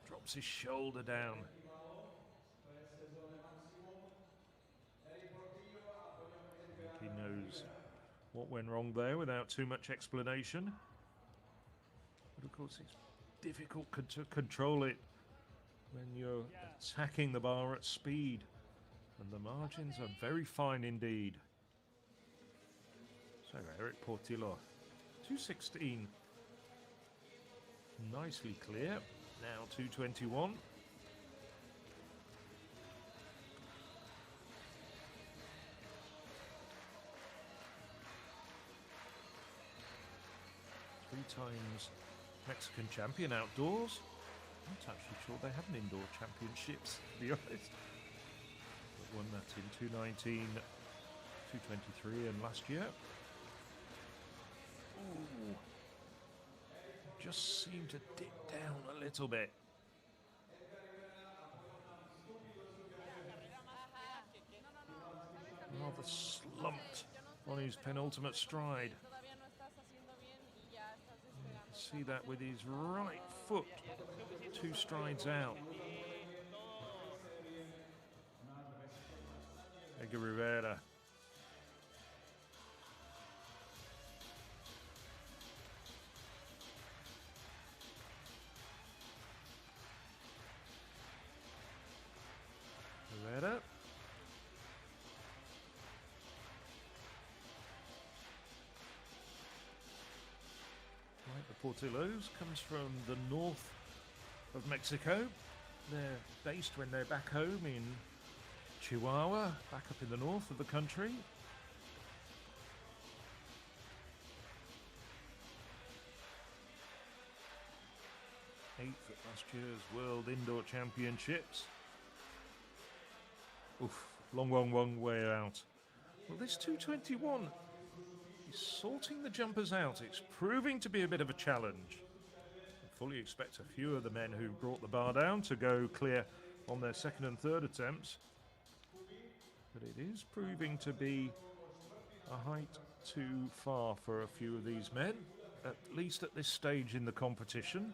Drops his shoulder down. I think he knows what went wrong there without too much explanation. But of course it's difficult to control it when you're attacking the bar at speed. And the margins are very fine indeed. So Eric Portillo, 216. Nicely clear. Now 221. Three times Mexican champion outdoors. I'm not actually sure they have an indoor championships, to be honest. But won that in 219, 223 and last year. Ooh. Just seemed to dip down a little bit. Rather slumped on his penultimate stride. You can see that with his right foot 2 strides out. Edgar Rivera. Rivera. Like the Portillos, comes from the north of Mexico. They're based when they're back home in Chihuahua, back up in the north of the country. Eighth at last year's World Indoor Championships. Oof, long way out. Well, this 221 is sorting the jumpers out. It's proving to be a bit of a challenge. I fully expect a few of the men who brought the bar down to go clear on their second and third attempts. But it is proving to be a height too far for a few of these men, at least at this stage in the competition.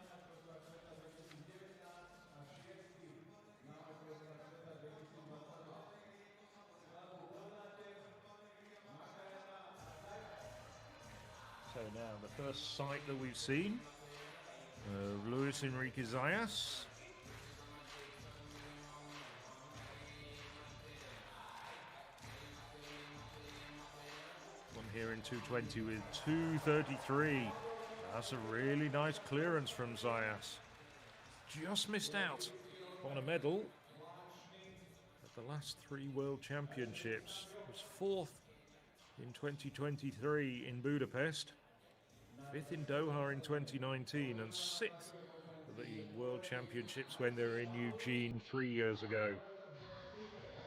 So now the first sight that we've seen of Luis Enrique Zayas. One here in 220 with 233. That's a really nice clearance from Zayas. Just missed out on a medal at the last 3 World Championships. Was 4th in 2023 in Budapest, 5th in Doha in 2019, and 6th at the World Championships when they were in Eugene 3 years ago.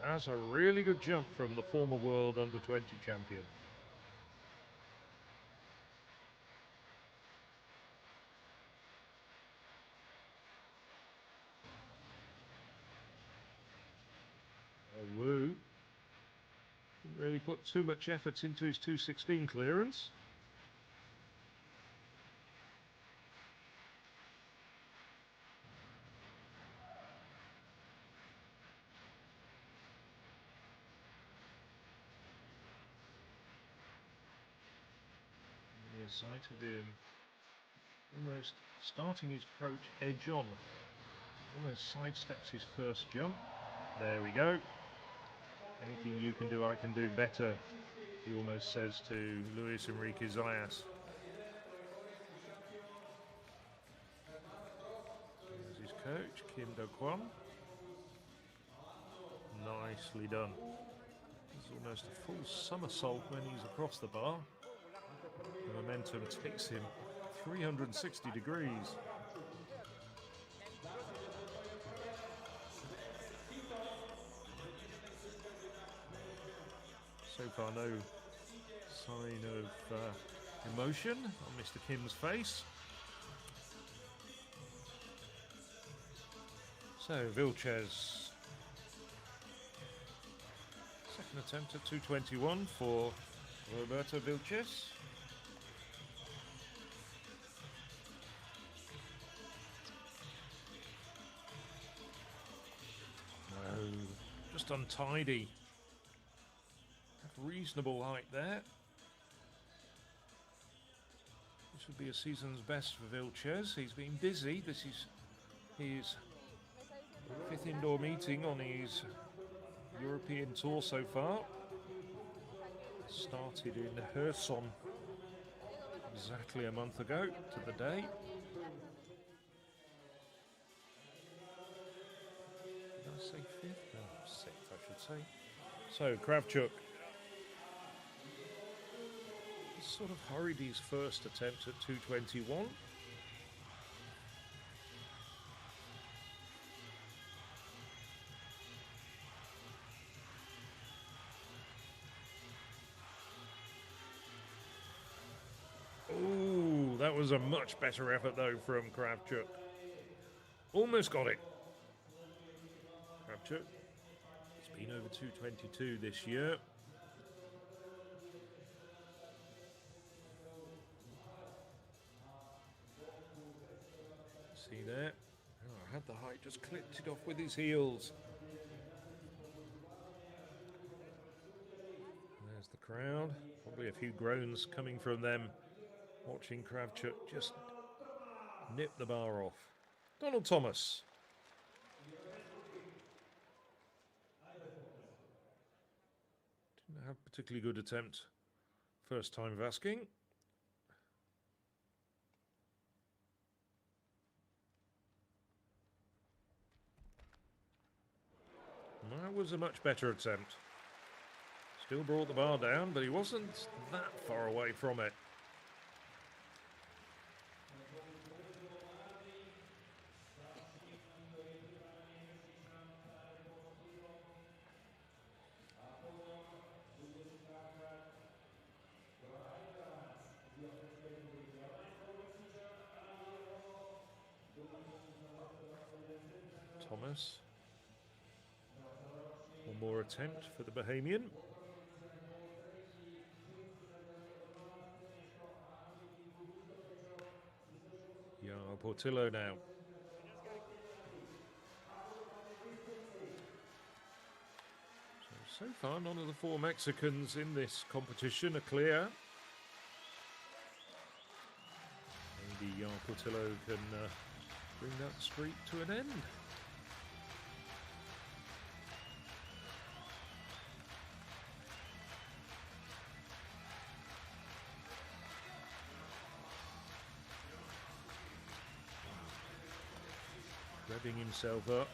That's a really good jump from the former World Under-20 champion. Wu didn't really put too much effort into his 216 clearance. sight of him almost starting his approach edge on. Almost sidesteps his first jump. There we go. Anything you can do, I can do better, he almost says to Luis Enrique Zayas. There's his coach, Kim Do-kwon. Nicely done. It's almost a full somersault when he's across the bar. The momentum takes him 360 degrees. So far, no sign of emotion on Mr. Kim's face. So, Vilches. Second attempt at 221 for Roberto Vilches. No, just untidy. Reasonable height there. This would be a season's best for Vilches. He's been busy. This is his 5th indoor meeting on his European tour so far. Started in Kherson exactly a month ago to the day. Did I say 5th? No, 6th I should say. So Kravchuk sort of hurried his first attempt at 221. Oh, that was a much better effort though from Kravchuk. Almost got it. Kravchuk, it's been over 222 this year. See there? Oh, I had the height, just clipped it off with his heels. There's the crowd. Probably a few groans coming from them, watching Kravchuk just nip the bar off. Donald Thomas. Didn't have a particularly good attempt first time of asking. That was a much better attempt. Still brought the bar down, but he wasn't that far away from it. Thomas. One more attempt for the Bahamian. Yeah, Portillo now. So far, none of the 4 Mexicans in this competition are clear. Maybe Jan Portillo can bring that streak to an end. Grabbing himself up.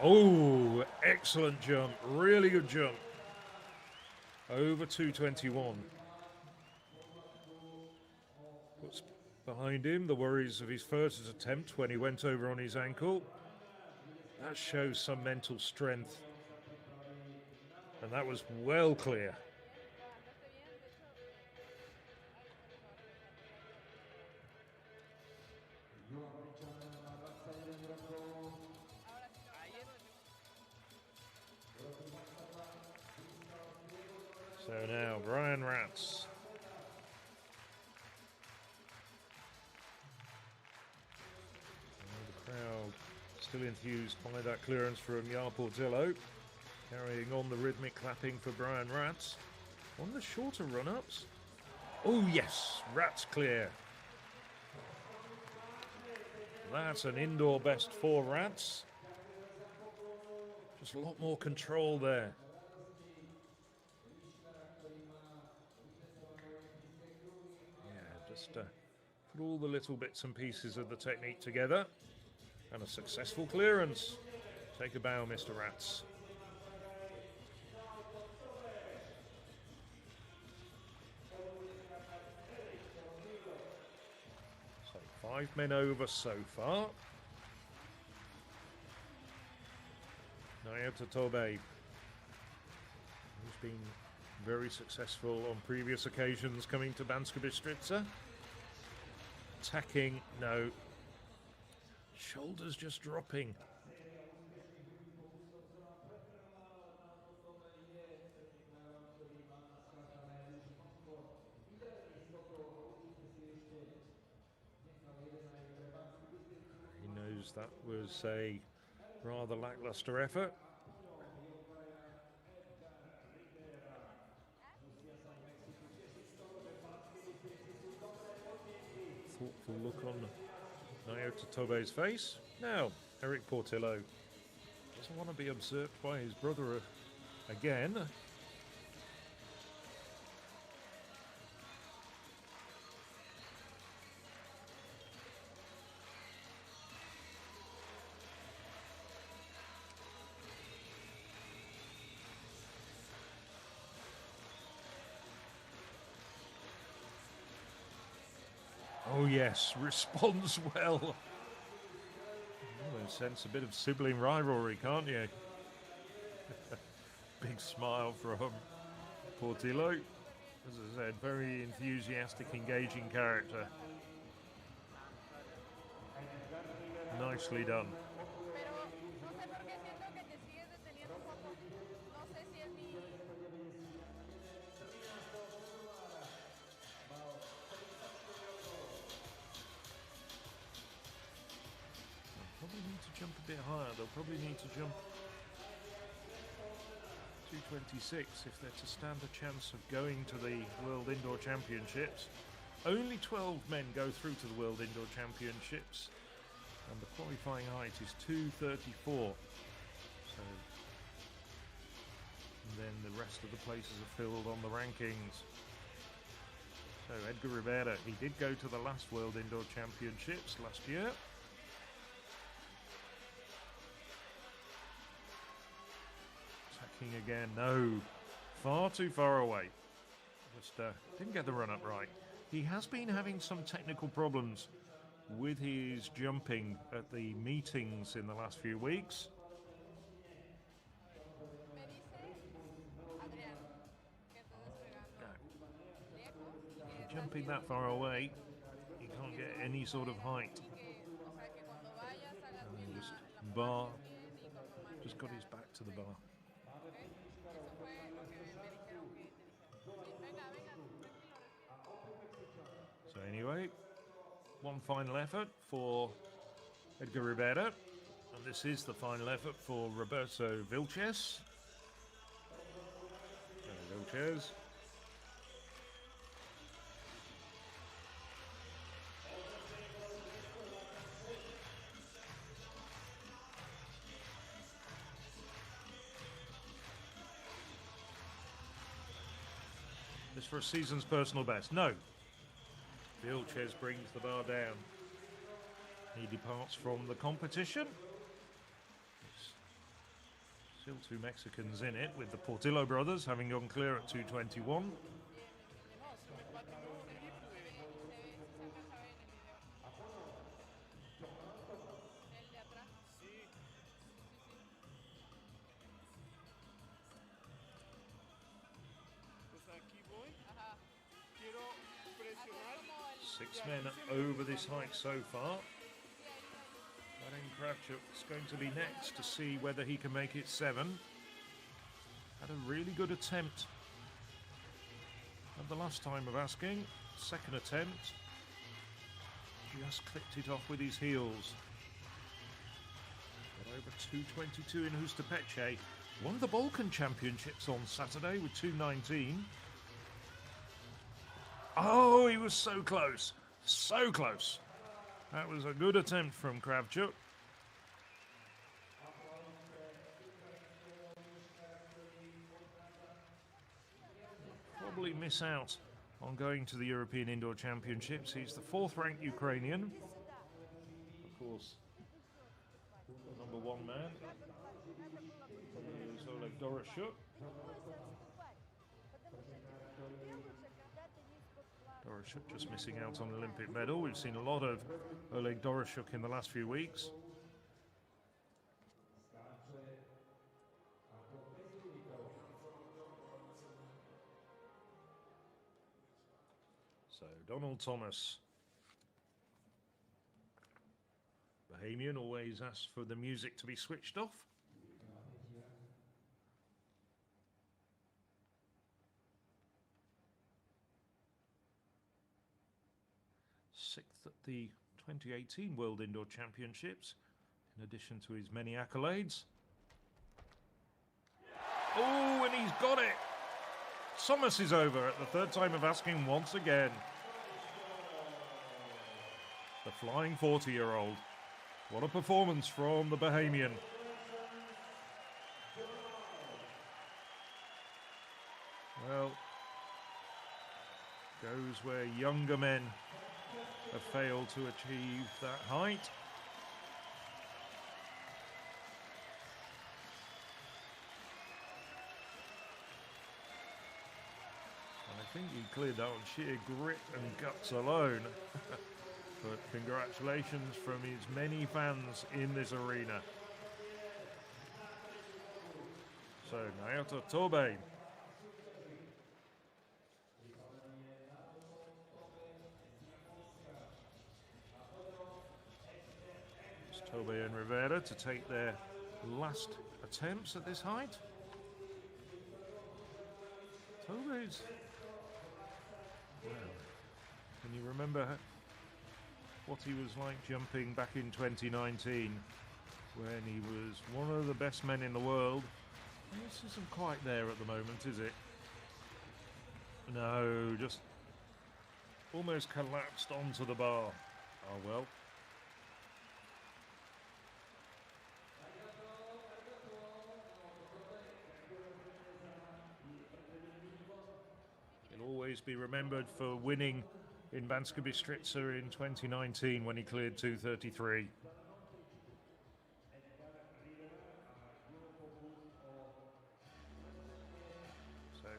Oh, excellent jump. Really good jump. Over 221. Puts behind him the worries of his first attempt when he went over on his ankle. That shows some mental strength. And that was well clear. So now, Brian Ratz. The crowd still enthused by that clearance from Jan Portillo. Carrying on the rhythmic clapping for Brian Ratz. On the shorter run-ups, Oh yes, Rats clear. That's an indoor best for Rats. Just a lot more control there. Yeah, just put all the little bits and pieces of the technique together. And a successful clearance. Take a bow, Mr. Rats. So 5 men over so far. Nyota Tobe, who's been very successful on previous occasions coming to Banska Bystrica. Attacking, no. Shoulders just dropping. He knows that was a rather lackluster effort. Thoughtful look on Nyota Tobe's face. Now, Eric Portillo doesn't want to be usurped by his brother again. Oh yes, responds well. Oh, sense a bit of sibling rivalry, can't you? Big smile from Portillo. As I said, very enthusiastic, engaging character. Nicely done. Probably need to jump a bit higher. They'll probably need to jump 226 if they're to stand a chance of going to the World Indoor Championships. Only 12 men go through to the World Indoor Championships, and the qualifying height is 234. So and then the rest of the places are filled on the rankings. So Edgar Rivera, he did go to the last World Indoor Championships last year. Attacking again, no, far too far away. Just didn't get the run up right. He has been having some technical problems with his jumping at the meetings in the last few weeks. Jumping that far away, you can't get any sort of height. And just bar, just got his back to the bar. So anyway, one final effort for Edgar Rivera, and this is the final effort for Roberto Vilches. Vilches. This for a season's personal best. No. Vilches brings the bar down. He departs from the competition. Still two Mexicans in it, with the Portillo brothers having gone clear at 221. Six men over this height so far. Martin Kravchuk's going to be next to see whether he can make it 7. Had a really good attempt at the last time of asking. Second attempt. Just clipped it off with his heels. Got over 222 in Hustapeche. Won the Balkan Championships on Saturday with 219. Oh, he was so close. So close. That was a good attempt from Kravchuk. Probably miss out on going to the European Indoor Championships. He's the 4th-ranked Ukrainian. Of course, the number 1 man is Oleg Doroshuk. Doroshuk just missing out on an Olympic medal. We've seen a lot of Oleg Doroshuk in the last few weeks. So Donald Thomas. Bahamian always asks for the music to be switched off. Sixth at the 2018 World Indoor Championships, in addition to his many accolades. Oh, and he's got it! Thomas is over at the 3rd time of asking once again. The flying 40-year-old. What a performance from the Bahamian. Well, goes where younger men have failed to achieve that height. And I think he cleared that on sheer grit and guts alone. But congratulations from his many fans in this arena. So, Naoto Tobe. It's Tobe and Rivera to take their last attempts at this height. Tobe's... Well, can you remember what he was like jumping back in 2019 when he was one of the best men in the world? This isn't quite there at the moment, is it? No, just almost collapsed onto the bar. Oh well. He'll always be remembered for winning in Banska Bystrica in 2019 when he cleared 2:33. So,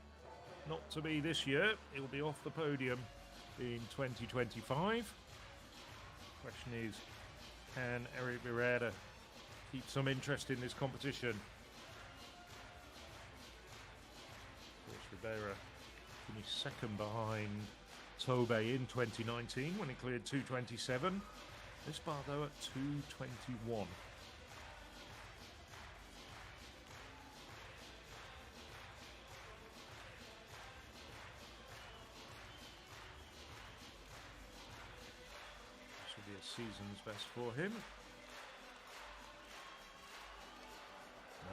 not to be this year, he'll be off the podium in 2025. Question is, can Eric Rivera keep some interest in this competition? Of course, Rivera finished 2nd behind Tobe in 2019 when he cleared 2:27. This bar though at 2:21. This will be a season's best for him.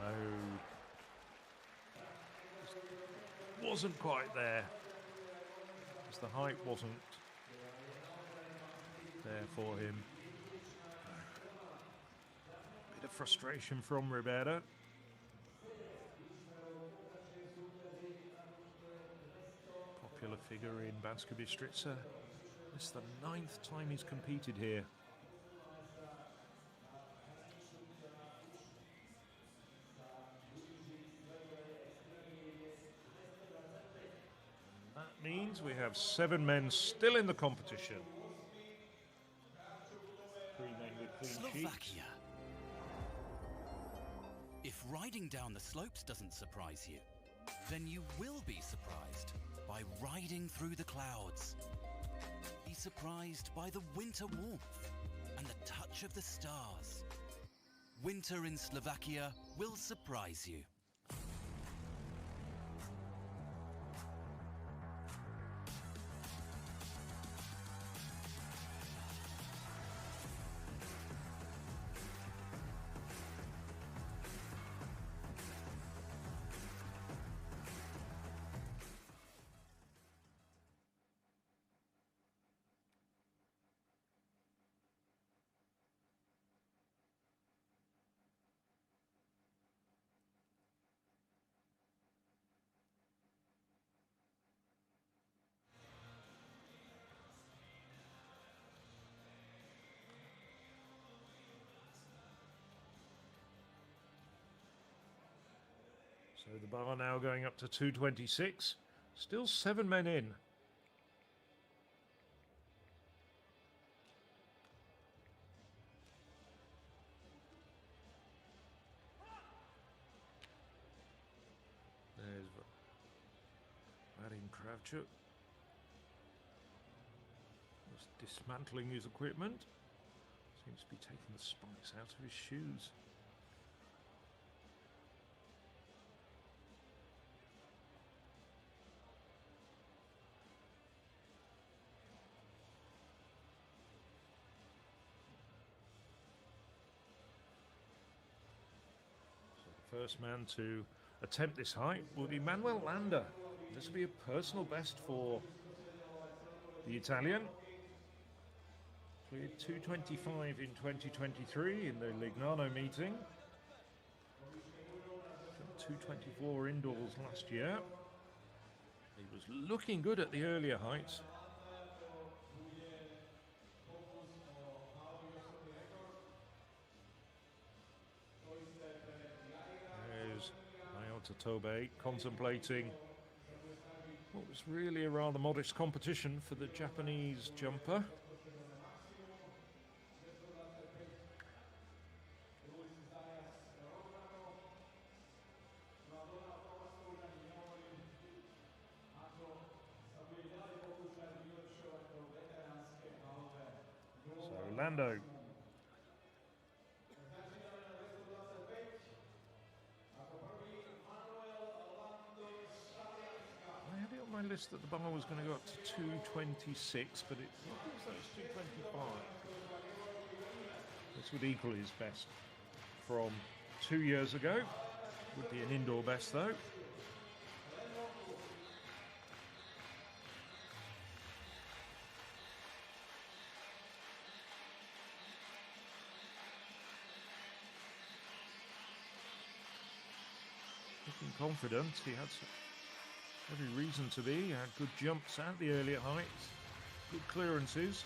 No, just wasn't quite there. The height wasn't there for him. Bit of frustration from Rivera. Popular figure in Banska Bystrica. This is the 9th time he's competed here. Means we have 7 men still in the competition. 3 men with clean sheets. Slovakia. If riding down the slopes doesn't surprise you, then you will be surprised by riding through the clouds. Be surprised by the winter warmth and the touch of the stars. Winter in Slovakia will surprise you. So the bar now going up to 226. Still 7 men in. There's Vadim Kravchuk. Just dismantling his equipment. Seems to be taking the spikes out of his shoes. First man to attempt this height will be Manuel Landa. This will be a personal best for the Italian. Cleared 225 in 2023 in the Lignano meeting. 224 indoors last year. He was looking good at the earlier heights. Tobe contemplating what was really a rather modest competition for the Japanese jumper. So Lando. List that the bar was going to go up to 226, but it looks like it's 225. This would equal his best from 2 years ago. Would be an indoor best though. Looking confident. He had every reason to be. He had good jumps at the earlier heights, good clearances.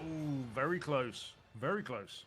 Oh, very close, very close.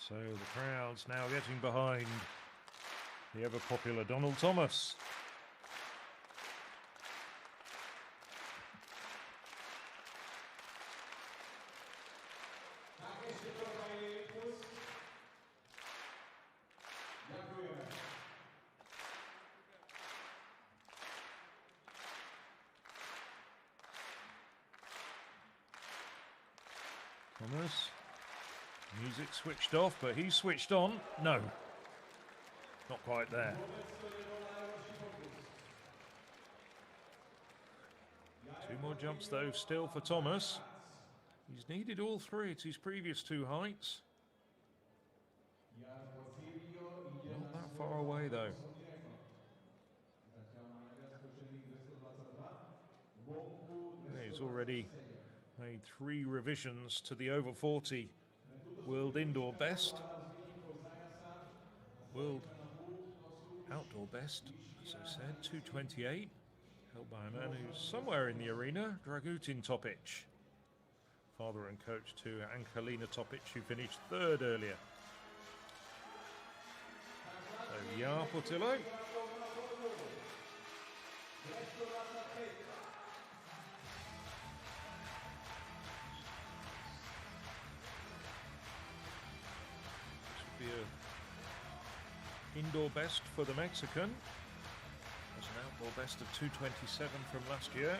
So the crowd's now getting behind the ever-popular Donald Thomas. Thomas. Music switched off, but he switched on. No, not quite there. Two more jumps though still for Thomas. He's needed all three at his previous two heights. Not that far away though. He's already made 3 revisions to the over 40 world indoor best. World outdoor best, as I said, 228, held by a man who's somewhere in the arena, Dragutin Topic. Father and coach to Angelina Topic, who finished 3rd earlier. So Jar Portillo. Be a indoor best for the Mexican. As an Indoor best of 2:27 from last year.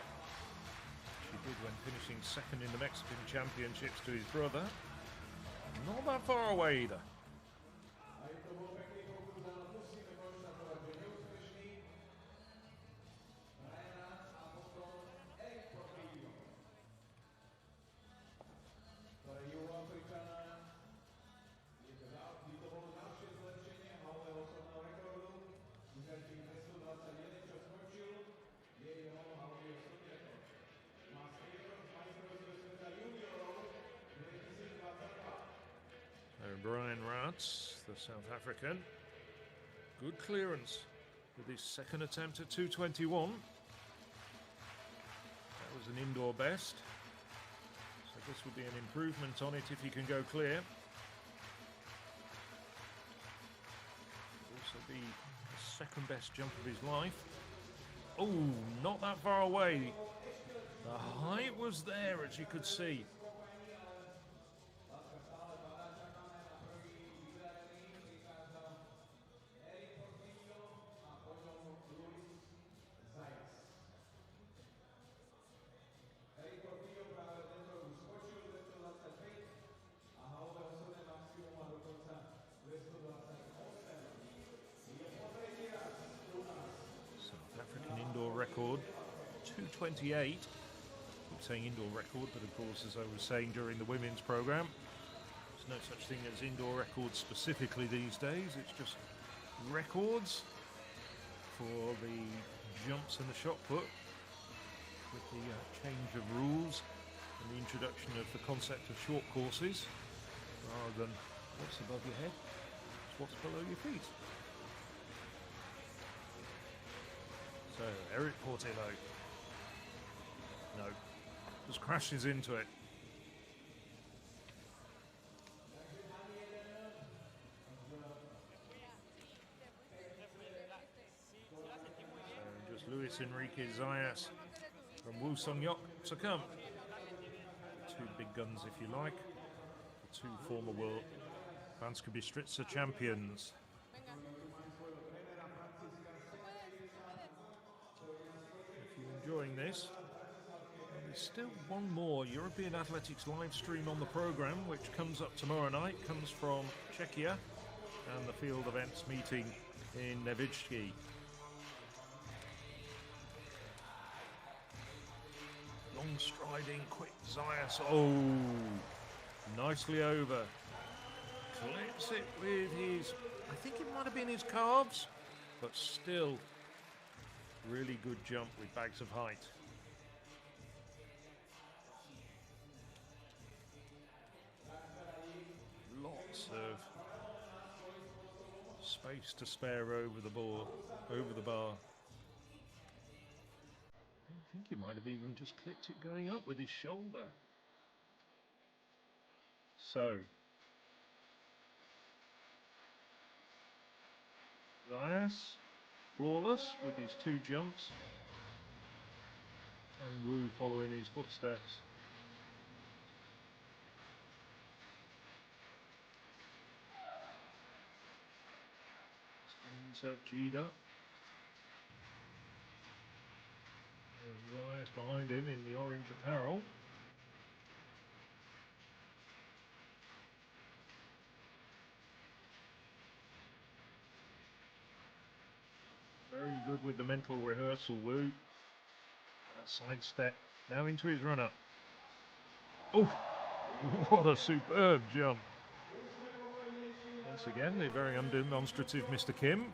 She did when finishing second in the Mexican Championships to his brother. Not that far away either. Brian Rats, the South African, good clearance with his second attempt at 2:21. That was an indoor best, so this will be an improvement on it if he can go clear. Also be the second best jump of his life. Oh, not that far away. The height was there, as you could see. Record 2:28. Keep saying indoor record, but of course, as I was saying during the women's program, there's no such thing as indoor records specifically these days. It's just records for the jumps and the shot put, with the change of rules and the introduction of the concept of short courses rather than what's above your head, it's what's below your feet. So, Eric Portillo. No. Just crashes into it. So, just Luis Enrique Zayas from Woo Sung Yok succumb. Two big guns, if you like. The two former world Banska Bystrica champions. Enjoying this. And there's still one more European Athletics live stream on the program, which comes up tomorrow night, comes from Czechia and the field events meeting in Nevičky. Long striding, quick Zayas. Oh, nicely over. Clips it with his, I think it might have been his calves, but still. Really good jump with bags of height. Lots of space to spare over the bar. I think he might have even just clipped it going up with his shoulder. So, Zayas. Flawless with his two jumps, and Wu following his footsteps. Himself G'd up. There's Zayas behind him in the orange apparel. Very good with the mental rehearsal, Wu. That side step. Now into his run-up. Oh, what a superb jump. Once again, the very undemonstrative Mr. Kim.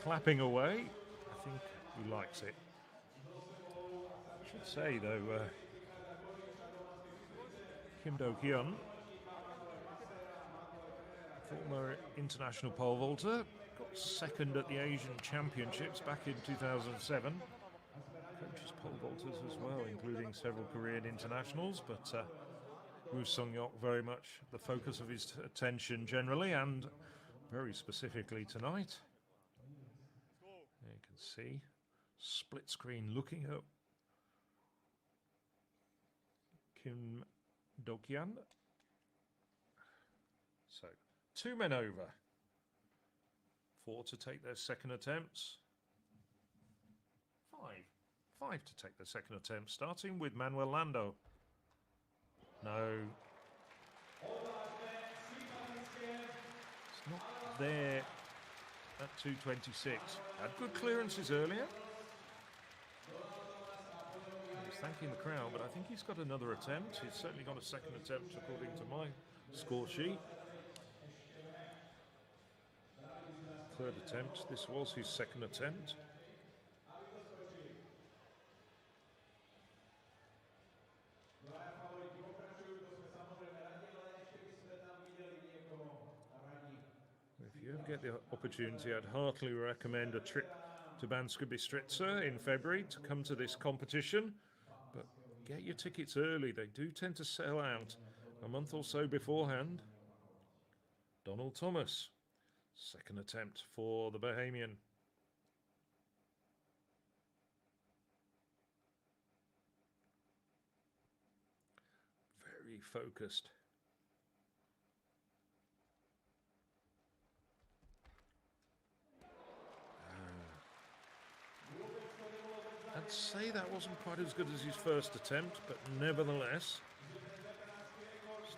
Clapping away. I think he likes it. I should say, though, Kim Do-hyun, former international pole vaulter, got second at the Asian Championships back in 2007. Coaches pole vaulters as well, including several Korean internationals, but Woo Sung Yok very much the focus of his attention generally and very specifically tonight. There you can see split screen looking at Kim Do-hyun. So 2 men over. 4 to take their second attempts. 5 to take the second attempt, starting with Manuel Lando. No. It's not there at 226. Had good clearances earlier. He's thanking the crowd, but I think he's got another attempt. He's certainly got a second attempt according to my score sheet. Third attempt. This was his second attempt. If you ever get the opportunity, I'd heartily recommend a trip to Banska Bystrica in February to come to this competition. But get your tickets early. They do tend to sell out a month or so beforehand. Donald Thomas, second attempt for the Bahamian. Very focused. I'd say that wasn't quite as good as his first attempt, but nevertheless,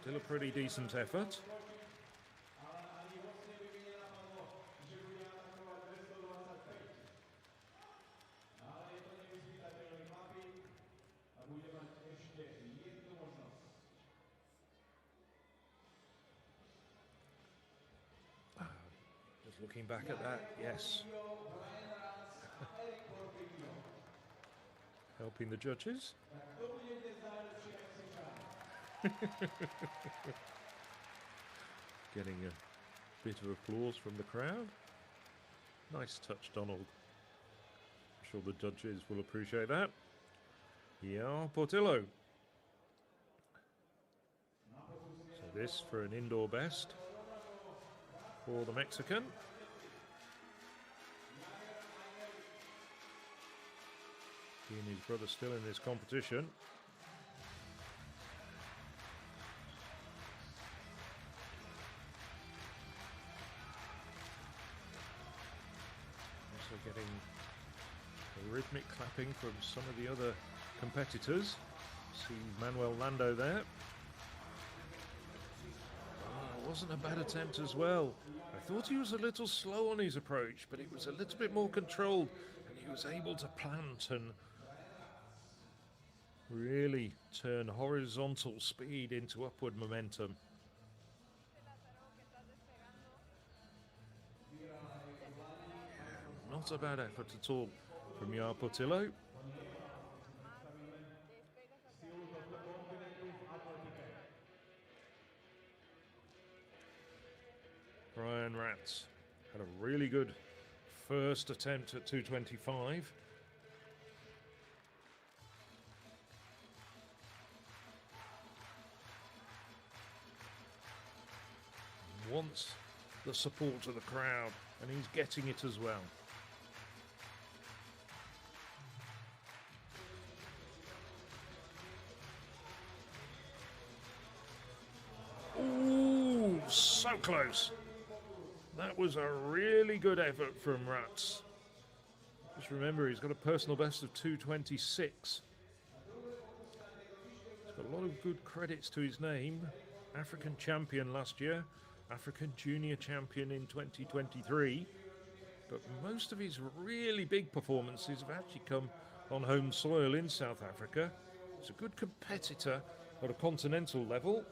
still a pretty decent effort. Just looking back at that, yes. Helping the judges. Getting a bit of applause from the crowd. Nice touch, Donald. I'm sure the judges will appreciate that. Yeah, Portillo. So this for an indoor best for the Mexican. He and his brother still in this competition. Also getting a rhythmic clapping from some of the other competitors. See Manuel Lando there. Wasn't a bad attempt as well. I thought he was a little slow on his approach, but it was a little bit more controlled, and he was able to plant and really turn horizontal speed into upward momentum. Not a bad effort at all from Jair Portillo. Brian Ratz had a really good first attempt at 225. Wants the support of the crowd, and he's getting it as well. Ooh, so close. That was a really good effort from Ratz. Just remember, he's got a personal best of 226. He's got a lot of good credits to his name. African champion last year. African Junior Champion in 2023, but most of his really big performances have actually come on home soil in South Africa. He's a good competitor at a continental level.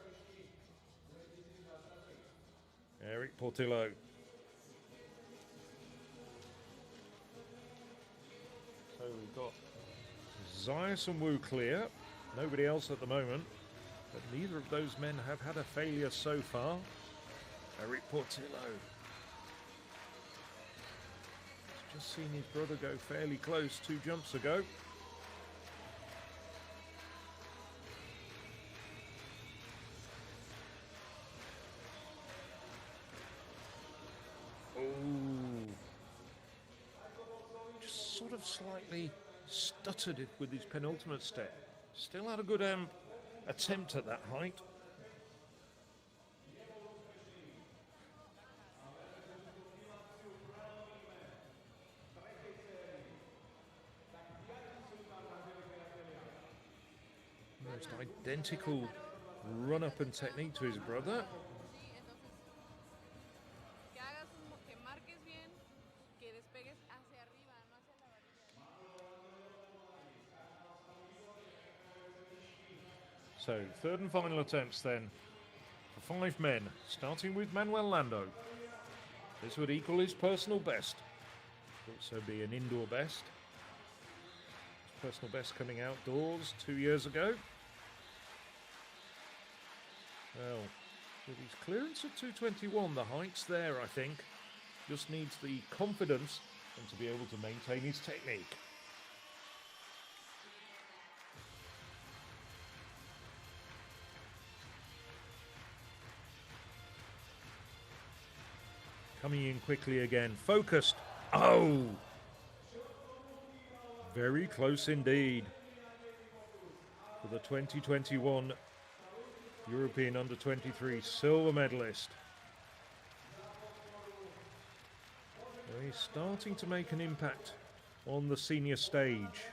Eric Portillo. So we've got Zayas and Wu clear. Nobody else at the moment, but neither of those men have had a failure so far. Eric Portillo. He's just seen his brother go fairly close 2 jumps ago. Oh. Just sort of slightly stuttered it with his penultimate step. Still had a good attempt at that height. almost identical run-up and technique to his brother. So, third and final attempts then for 5 men, starting with Manuel Lando. This would equal his personal best. Also be an indoor best. His personal best coming outdoors 2 years ago. Well, with his clearance at 221, the height's there, I think. Just needs the confidence and to be able to maintain his technique. Coming in quickly again, focused. Oh! Very close indeed for the 2021 European Under-23 silver medalist. Well, he's starting to make an impact on the senior stage.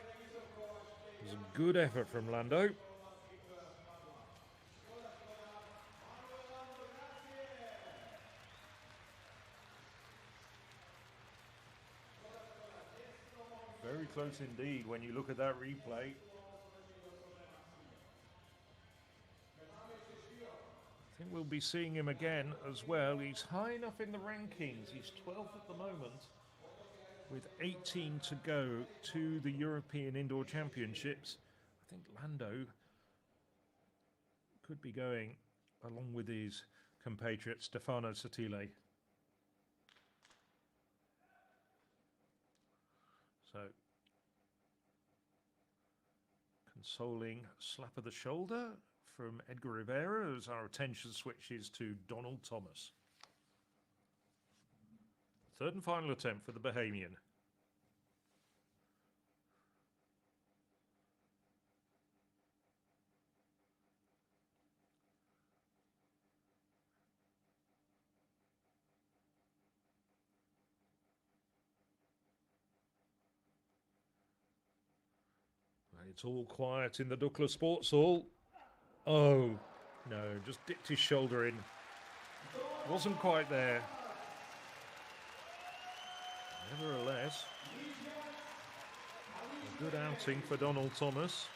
It was a good effort from Lando. Very close indeed when you look at that replay. I think we'll be seeing him again as well. He's high enough in the rankings. He's 12th at the moment with 18 to go to the European Indoor Championships. I think Lando could be going along with his compatriot Stefano Sotile. So, consoling slap of the shoulder from Edgar Rivera as our attention switches to Donald Thomas. Third and final attempt for the Bahamian. It's all quiet in the Dukla Sports Hall. Oh, no, just dipped his shoulder in. Wasn't quite there. Nevertheless, a good outing for Donald Thomas.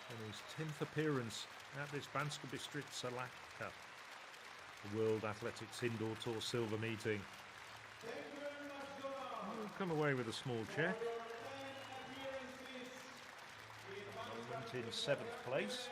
And his 10th appearance at this Banska Bystrica Latka, the World Athletics Indoor Tour Silver meeting. We'll come away with a small check. In 7th place.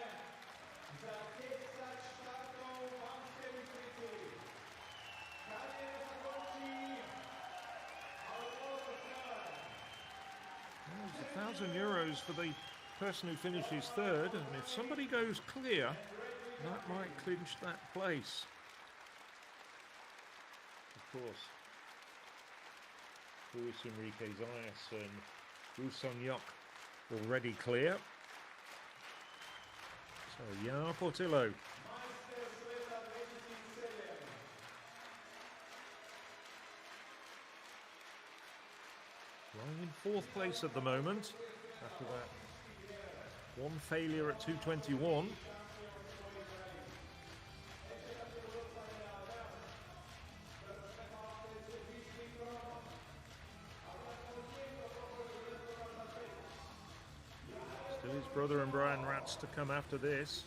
Well, it's €1,000 for the person who finishes third, and if somebody goes clear, that might clinch that place. Of course, Luis Enrique Zayas and Woo Sung Yok already clear. So, Jan Portillo. Lying in 4th place at the moment, after that one failure at 221. His brother and Brian Ratz to come after this.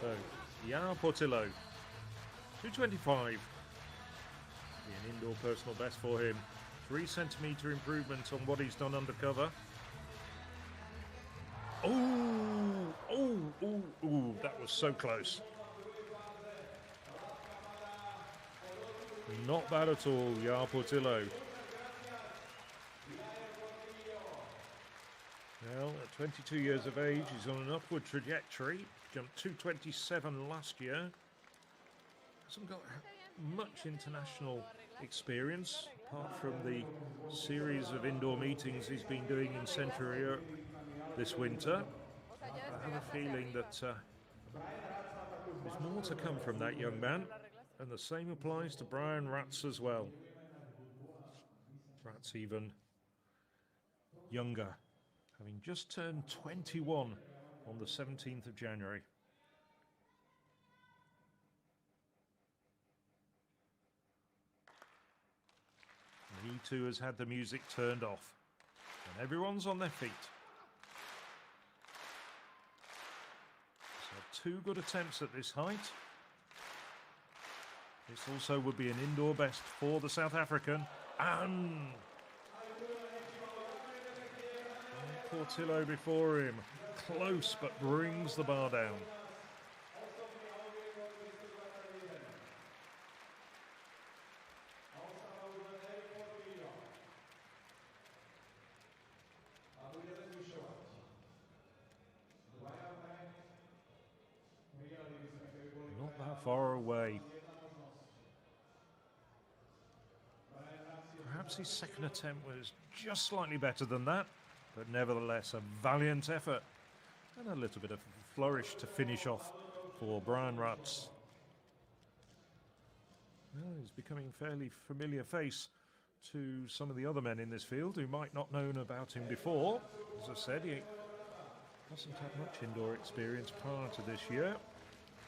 So, Jan Portillo, 225. Be an indoor personal best for him. 3 centimetre improvement on what he's done undercover. Oh, that was so close. Not bad at all, Jan Portillo. Well, at 22 years of age, he's on an upward trajectory. Jumped 227 last year. Hasn't got much international experience, apart from the series of indoor meetings he's been doing in Central Europe this winter. I have a feeling that there's more to come from that young man. And the same applies to Brian Ratz as well. Ratz even younger, having just turned 21 on the 17th of January. And he too has had the music turned off. And everyone's on their feet. So 2 good attempts at this height. This also would be an indoor best for the South African. And Portillo before him. Close, but brings the bar down. Not that far away. Perhaps his second attempt was just slightly better than that, but nevertheless a valiant effort and a little bit of flourish to finish off for Brian Ratz. Well, he's becoming a fairly familiar face to some of the other men in this field who might not known about him before. As I said, he doesn't have much indoor experience prior to this year.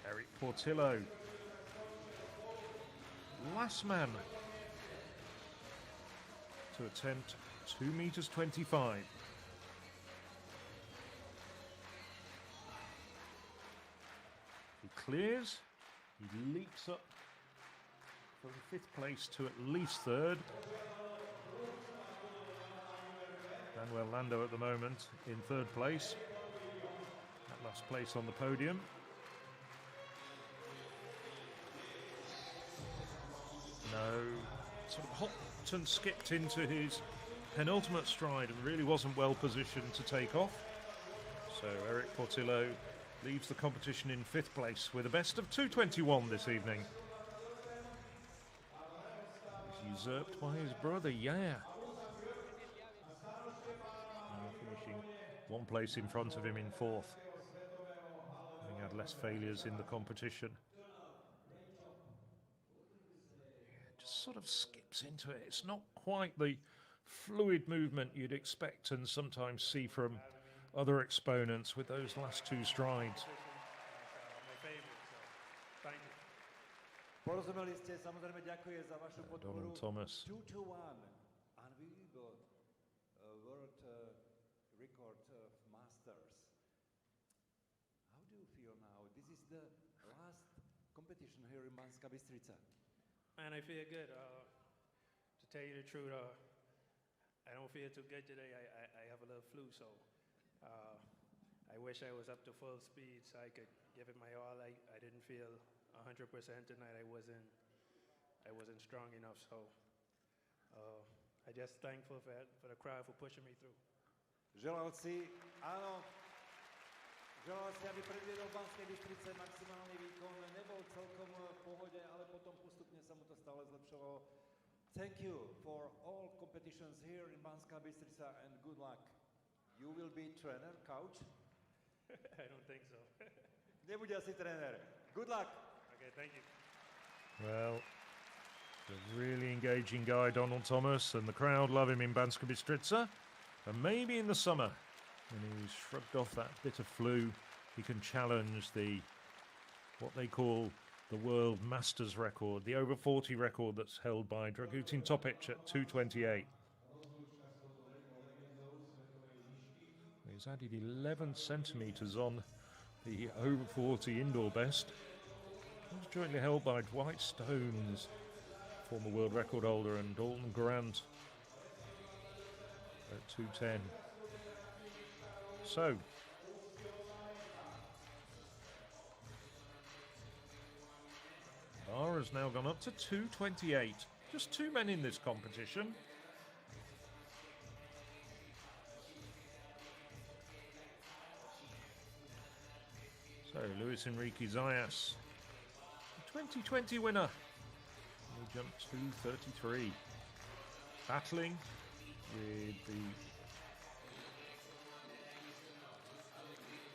Eric Portillo, last man to attempt 2 meters 25. He clears, he leaps up from 5th place to at least 3rd. Manuel Lando at the moment in 3rd place, at last place on the podium. No, sort of hopped and skipped into his penultimate stride and really wasn't well positioned to take off. So Eric Portillo leaves the competition in 5th place with a best of 2:21 this evening. He's usurped by his brother, Now finishing 1 place in front of him in 4th. Having had less failures in the competition. Just sort of skips into it. It's not quite the fluid movement you'd expect and sometimes see from other exponents with those last 2 strides. Porozumeli ste, samozrejme ďakujem za vašu podporu. Donald Thomas. 2-1, unbelievable world record of Masters. How do you feel now? This is the last competition here in Banska Bystrica. Man, I feel good. To tell you the truth, I don't feel too good today. I have a little flu, so I wish I was up to full speed so I could give it my all. I didn't feel 100% tonight. I wasn't strong enough, so I just thankful for the crowd for pushing me through. Želal si, aby predviedol v Banskej Bystrice maximálny výkon. Nebol celkom v pohode, ale potom postupne sa mu to stále zlepšovalo. Thank you for all competitions here in Banska Bystrica and good luck. You will be trainer, coach? I don't think so. Nebude asi tréner. Good luck. Okay, thank you. Well, a really engaging guy, Donald Thomas, and the crowd love him in Banska Bystrica. And maybe in the summer, when he's shrugged off that bit of flu, he can challenge what they call the World Masters record, the over 40 record that's held by Dragutin Topic at 2:28. He's added 11 centimetres on the over 40 indoor best. It was jointly held by Dwight Stones, former world record holder, and Dalton Grant at 2:10. So, bar has now gone up to 2:28. Just 2 men in this competition. So, Luis Enrique Zayas, the 2020 winner. He jumped 2:33. Battling with the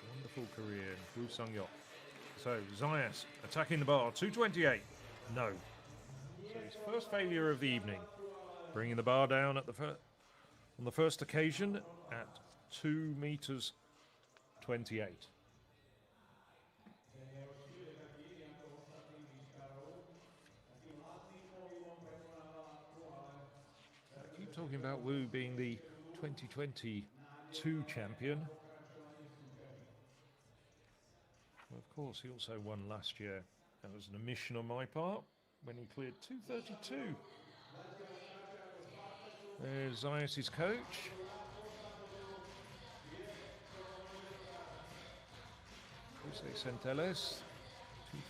wonderful career, Wu Sung-yok. So, Zayas attacking the bar, 2:28. No. So his first failure of the evening, bringing the bar down at on the first occasion at 2 meters 28. I keep talking about Wu being the 2022 champion. Well, of course, he also won last year. That was an omission on my part when he cleared 2:32. There's Zayas' coach. Jose Centelles,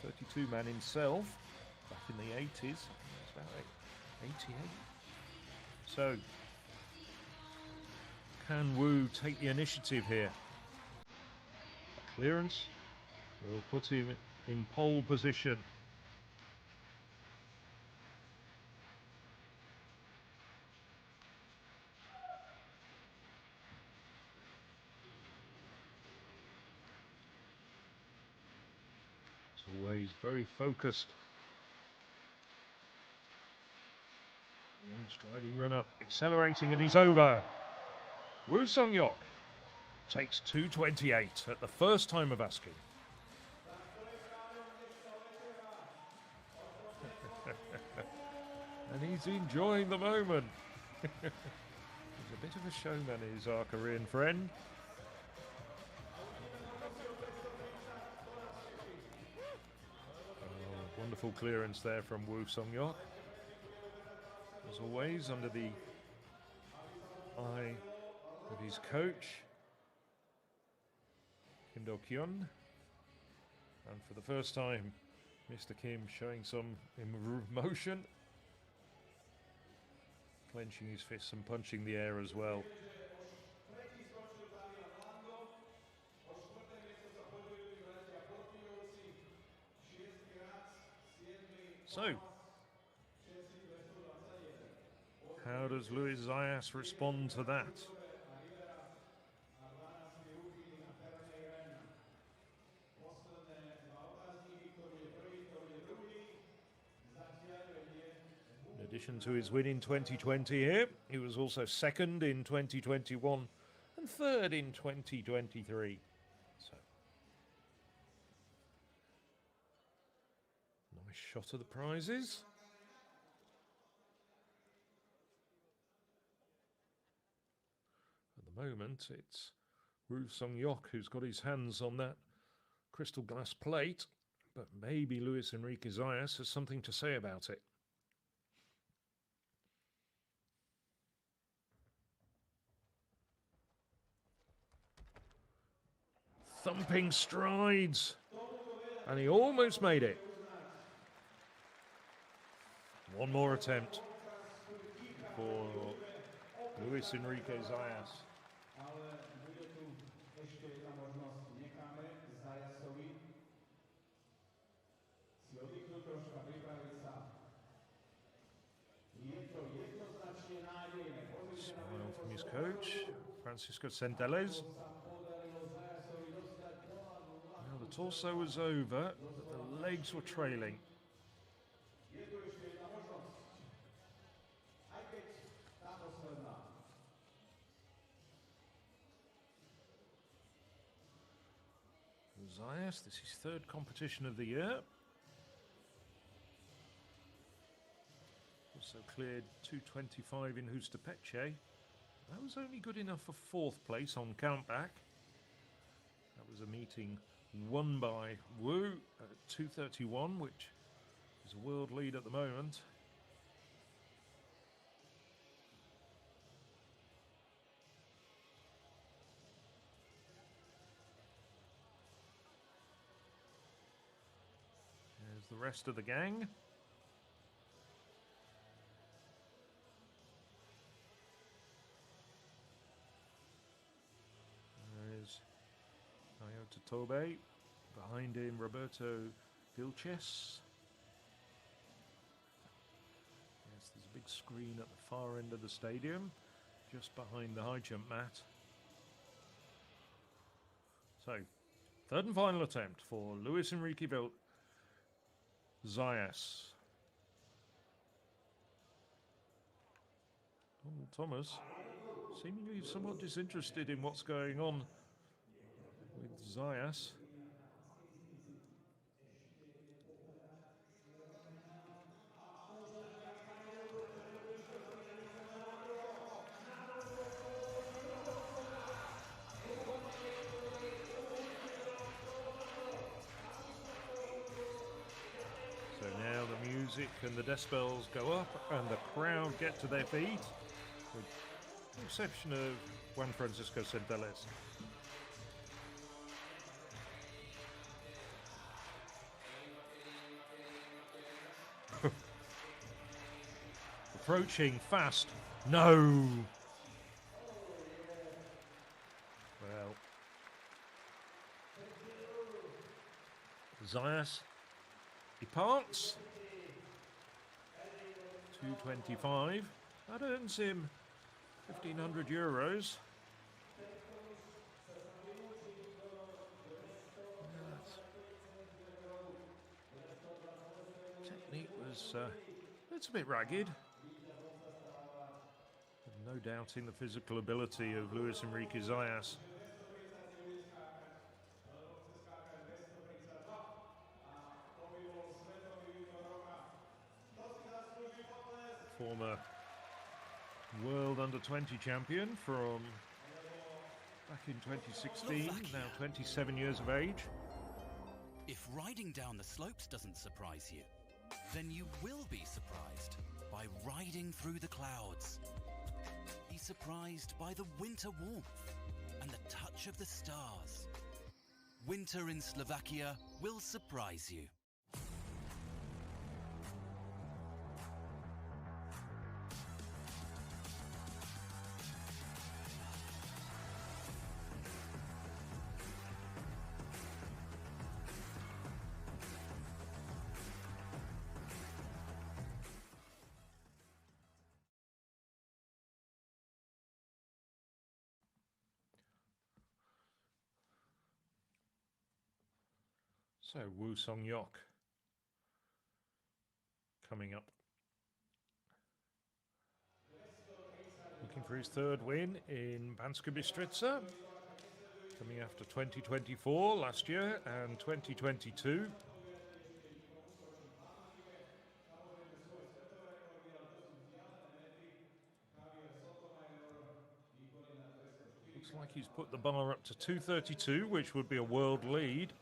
2:32 man himself, back in the 80s. It's about 88. So, can Wu take the initiative here? Clearance will put him in pole position. As always, very focused. Striding run up, accelerating, and he's over. Woo Sung-yok takes 2:28 at the first time of asking. And he's enjoying the moment. He's a bit of a showman, is our Korean friend. Oh, wonderful clearance there from Woo Sung-yok. As always, under the eye of his coach, Kim Do-kyun. And for the first time, Mr. Kim showing some emotion, clenching his fists and punching the air as well. So, how does Luis Zayas respond to that? In addition to his win in 2020 here, he was also second in 2021 and third in 2023. So, nice shot of the prizes. At the moment, it's Woo Sung-yok who's got his hands on that crystal glass plate, but maybe Luis Enrique Zayas has something to say about it. Thumping strides, and he almost made it. One more attempt for Luis Enrique Zayas. Smile from his coach, Francisco Centelles. Now the torso was over, but the legs were trailing. Zayas, this is his third competition of the year. Also cleared 2:25 in Hustapeche. That was only good enough for fourth place on countback. That was a meeting won by Wu at 2:31, which is a world lead at the moment. There's the rest of the gang. There's Toyota Tobe, behind him Roberto Vilches. Yes, there's a big screen at the far end of the stadium, just behind the high jump mat. So, third and final attempt for Luis Enrique Zayas. Thomas seemingly somewhat disinterested in what's going on with Zayas. So now the music and the decibels go up and the crowd get to their feet, with the exception of Juan Francisco Centelles. Approaching fast. No! Well, Zayas departs. 225. That earns him 1,500 euros. Technique was it's a bit ragged. No doubting the physical ability of Luis Enrique Zayas. Former World Under-20 champion from back in 2016, now 27 years of age. If riding down the slopes doesn't surprise you, then you will be surprised by riding through the clouds. Be surprised by the winter warmth and the touch of the stars. Winter in Slovakia will surprise you. So Woo Song Yok coming up, looking for his third win in Banska Bystrica, coming after 2024 last year and 2022. Looks like he's put the bar up to 232, which would be a world lead.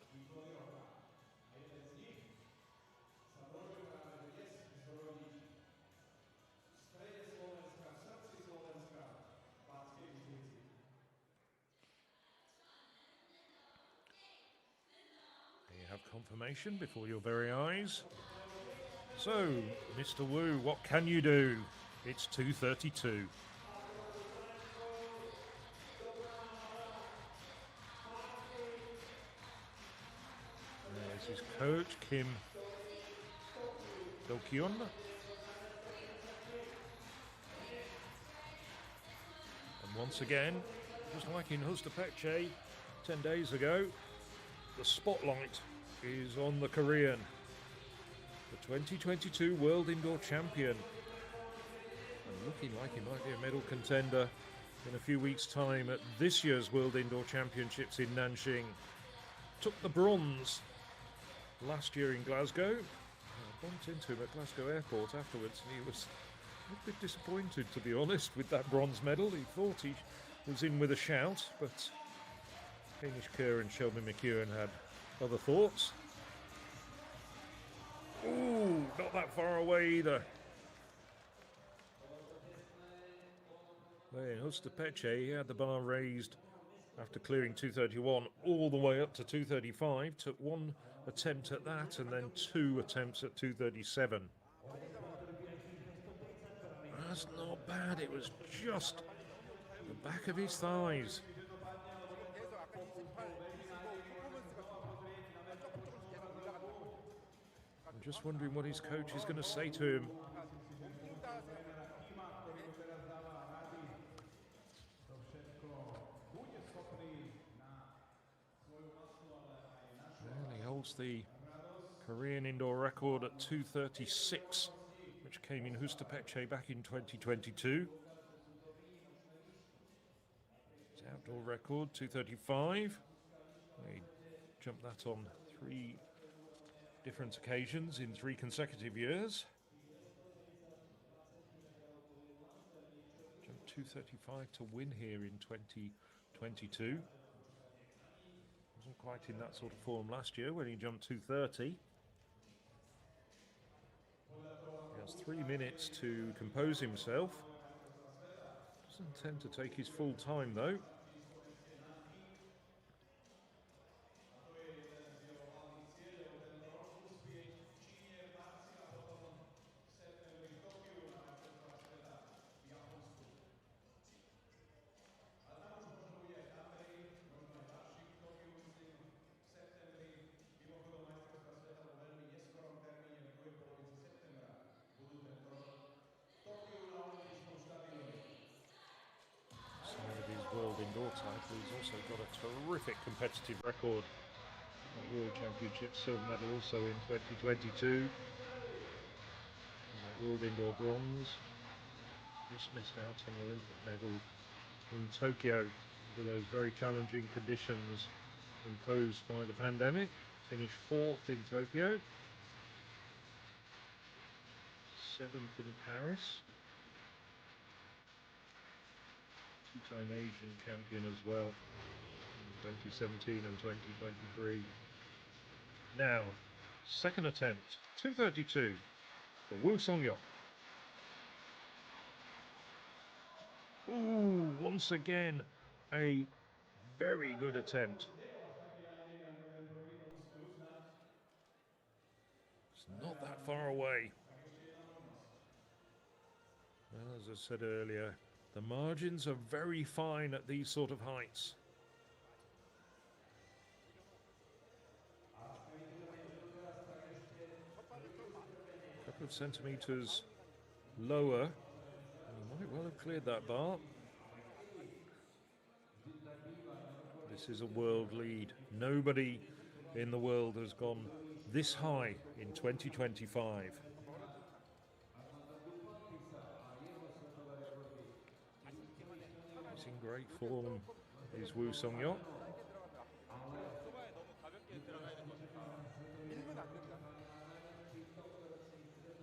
Confirmation before your very eyes. So, Mr. Wu, what can you do? It's 232. There's his coach, Kim Do-kyun. And once again, just like in Hustapeche 10 days ago, the spotlight is on the Korean, the 2022 World Indoor Champion, and looking like he might be a medal contender in a few weeks' time at this year's World Indoor Championships in Nanjing. Took the bronze last year in Glasgow. I bumped into him at Glasgow Airport afterwards, and he was a bit disappointed, to be honest, with that bronze medal. He thought he was in with a shout, but Hamish Kerr and Shelby McEwen had other thoughts. Ooh, not that far away either. There in Hustapeche, he had the bar raised after clearing 231 all the way up to 235. Took one attempt at that and then two attempts at 237. That's not bad. It was just the back of his thighs. Just wondering what his coach is going to say to him. Well, he holds the Korean indoor record at 236, which came in Hustapeche back in 2022. outdoor record, 2:35. He jumped that on 3 different occasions in 3 consecutive years. Jumped 2:35 to win here in 2022. Wasn't quite in that sort of form last year when he jumped 2:30. He has 3 minutes to compose himself. Doesn't tend to take his full time though. World indoor title. He's also got a terrific competitive record at World Championships, silver medal also in 2022. World indoor bronze. Just missed out on the Olympic medal in Tokyo under those very challenging conditions imposed by the pandemic. Finished 4th in Tokyo, 7th in Paris. Two-time Asian champion as well in 2017 and 2023. Now, second attempt, 2:32 for Woo Sung-hyuk. Ooh, once again, a very good attempt. It's not that far away. Well, as I said earlier, the margins are very fine at these sort of heights. A couple of centimetres lower, and he might well have cleared that bar. This is a world lead. Nobody in the world has gone this high in 2025. He's in great form, is Woo Sung-hyuk.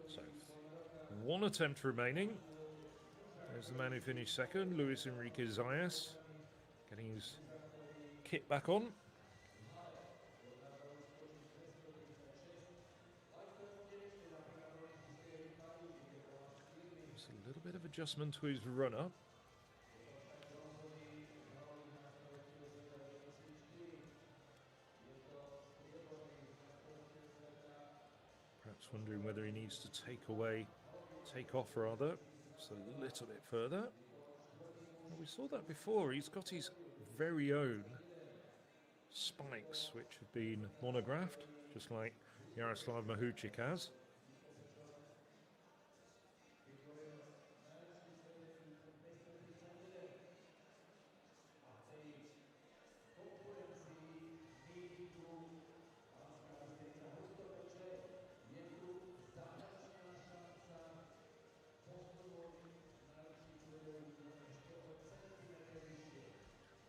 So, 1 attempt remaining. There's the man who finished second, Luis Enrique Zayas, getting his kit back on. Just a little bit of adjustment to his run-up. Perhaps wondering whether he needs to take off rather, just a little bit further. Well, we saw that before. He's got his very own spikes, which have been monographed, just like Jaroslav Mahuchik has.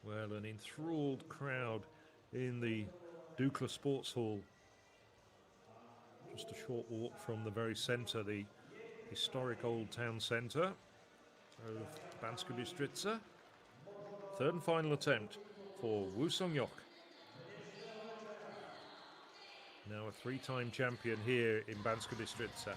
Well, an enthralled crowd in the Dukla Sports Hall. Just a short walk from the very centre, the historic old town centre of Banska Bystrica. Third and final attempt for Woo Sung-hyuk. Now a 3-time champion here in Banska Bystrica.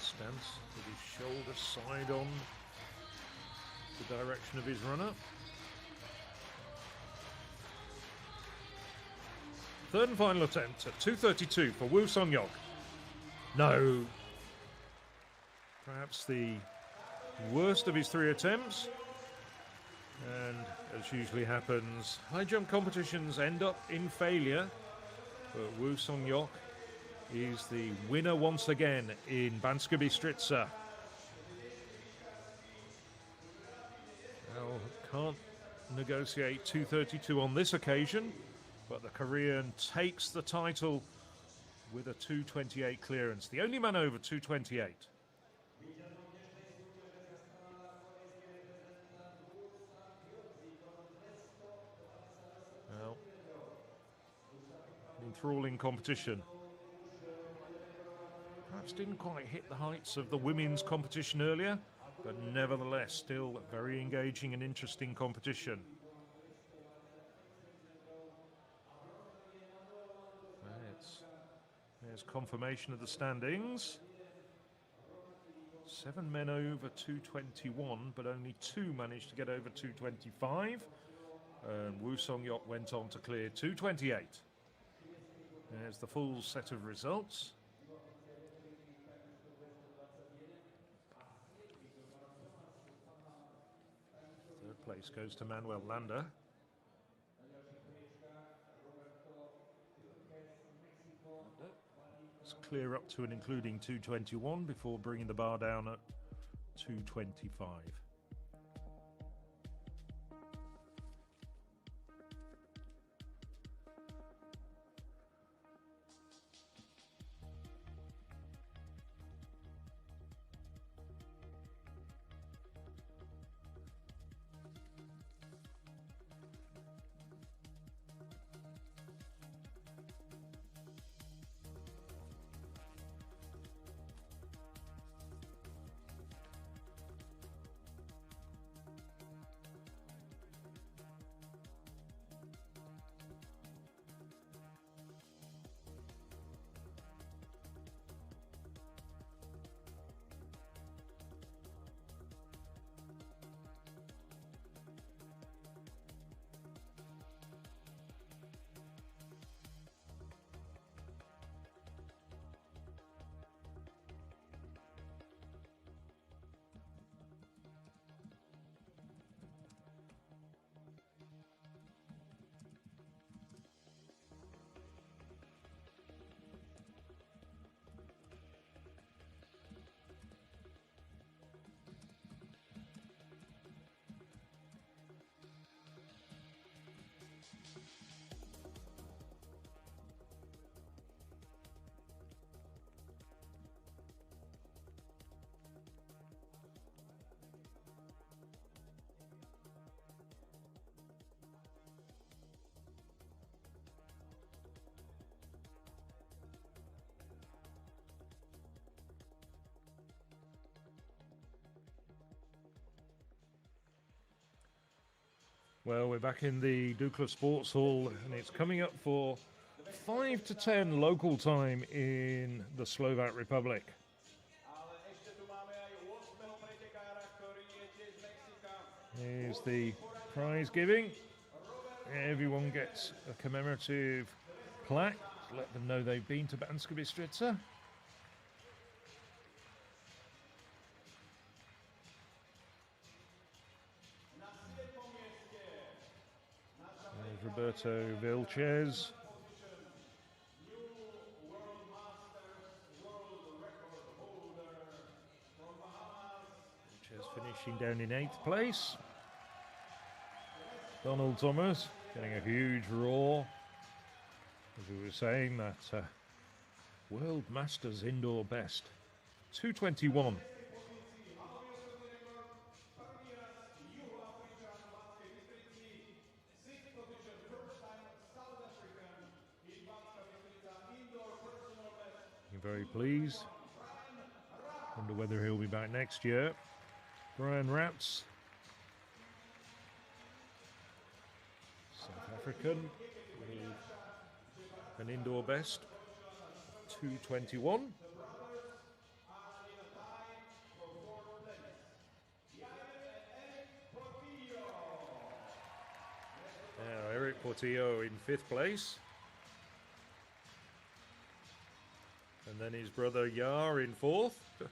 Stance with his shoulder side on the direction of his runner. Third and final attempt at 2:32 for Woo Sung-hyuk. No. Perhaps the worst of his 3 attempts. And as usually happens, high jump competitions end up in failure. But Woo Sung-hyuk is the winner once again in Banska Bystrica. Now Can't negotiate 2:32 on this occasion, but the Korean takes the title with a 2:28 clearance. The only man over 2:28. Well, an enthralling competition. Perhaps didn't quite hit the heights of the women's competition earlier, but nevertheless still very engaging and interesting competition. There's confirmation of the standings. 7 men over 2:21, but only 2 managed to get over 2:25. And Woo Song-yeok went on to clear 2:28. There's the full set of results. Third place goes to Manuel Landa. Let's clear up to and including 2:21 before bringing the bar down at 2:25. Well, we're back in the Dukla Sports Hall, and it's coming up for 5 to 10 local time in the Slovak Republic. Here's the prize giving. Everyone gets a commemorative plaque to let them know they've been to Banska Bystrica. Roberto Vilches. Vilches finishing down in 8th place. Donald Thomas getting a huge roar. As we were saying, that World Masters indoor best. 2:21. Very pleased. Wonder whether he'll be back next year. Brian Ratz, South African, with an indoor best, 2:21. Now Eric Portillo in 5th place. And then his brother Yar in 4th. In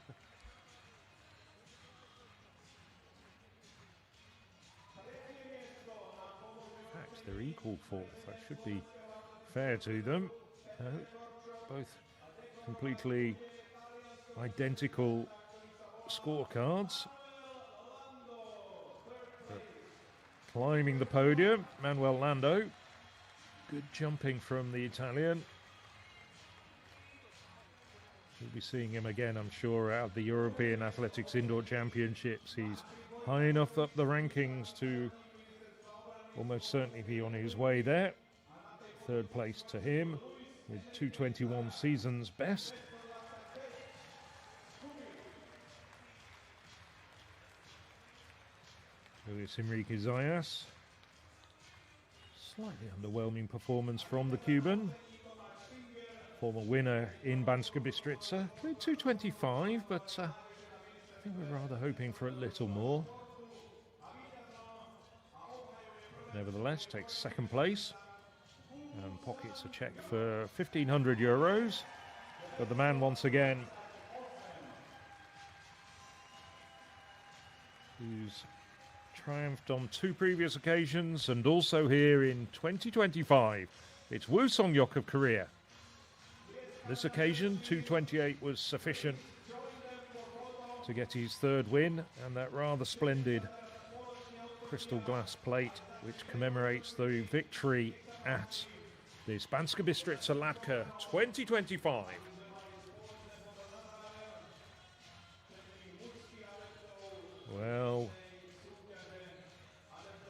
fact, they're equal 4th. That should be fair to them. Both completely identical scorecards. But climbing the podium, Manuel Lando. Good jumping from the Italian. We'll be seeing him again, I'm sure, at the European Athletics Indoor Championships. He's high enough up the rankings to almost certainly be on his way there. Third place to him with 2:21 season's best. Luis Enrique Zayas. Slightly underwhelming performance from the Cuban. Former winner in Banska Bystrica. Played 2:25, but I think we're rather hoping for a little more. Nevertheless, takes second place and pockets a check for 1,500 euros. But the man once again, who's triumphed on 2 previous occasions and also here in 2025. It's Woo Song-hyuk of Korea. This occasion, 2:28 was sufficient to get his third win, and that rather splendid crystal glass plate which commemorates the victory at this Banska Bystrica Latka 2025. Well,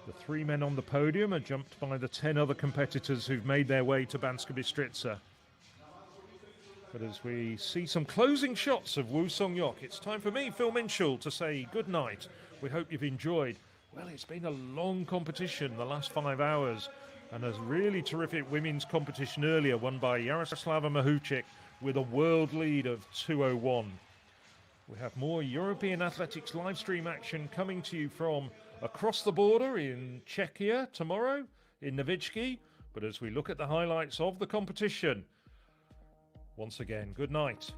the 3 men on the podium are jumped by the 10 other competitors who've made their way to Banska Bystrica. But as we see some closing shots of Woo Song-hyuk, it's time for me, Phil Minshall, to say good night. We hope you've enjoyed. Well, it's been a long competition the last 5 hours, and a really terrific women's competition earlier, won by Yaroslava Mahuchik with a world lead of 2:01. We have more European Athletics live stream action coming to you from across the border in Czechia tomorrow, in Novitsky. But as we look at the highlights of the competition, once again, good night.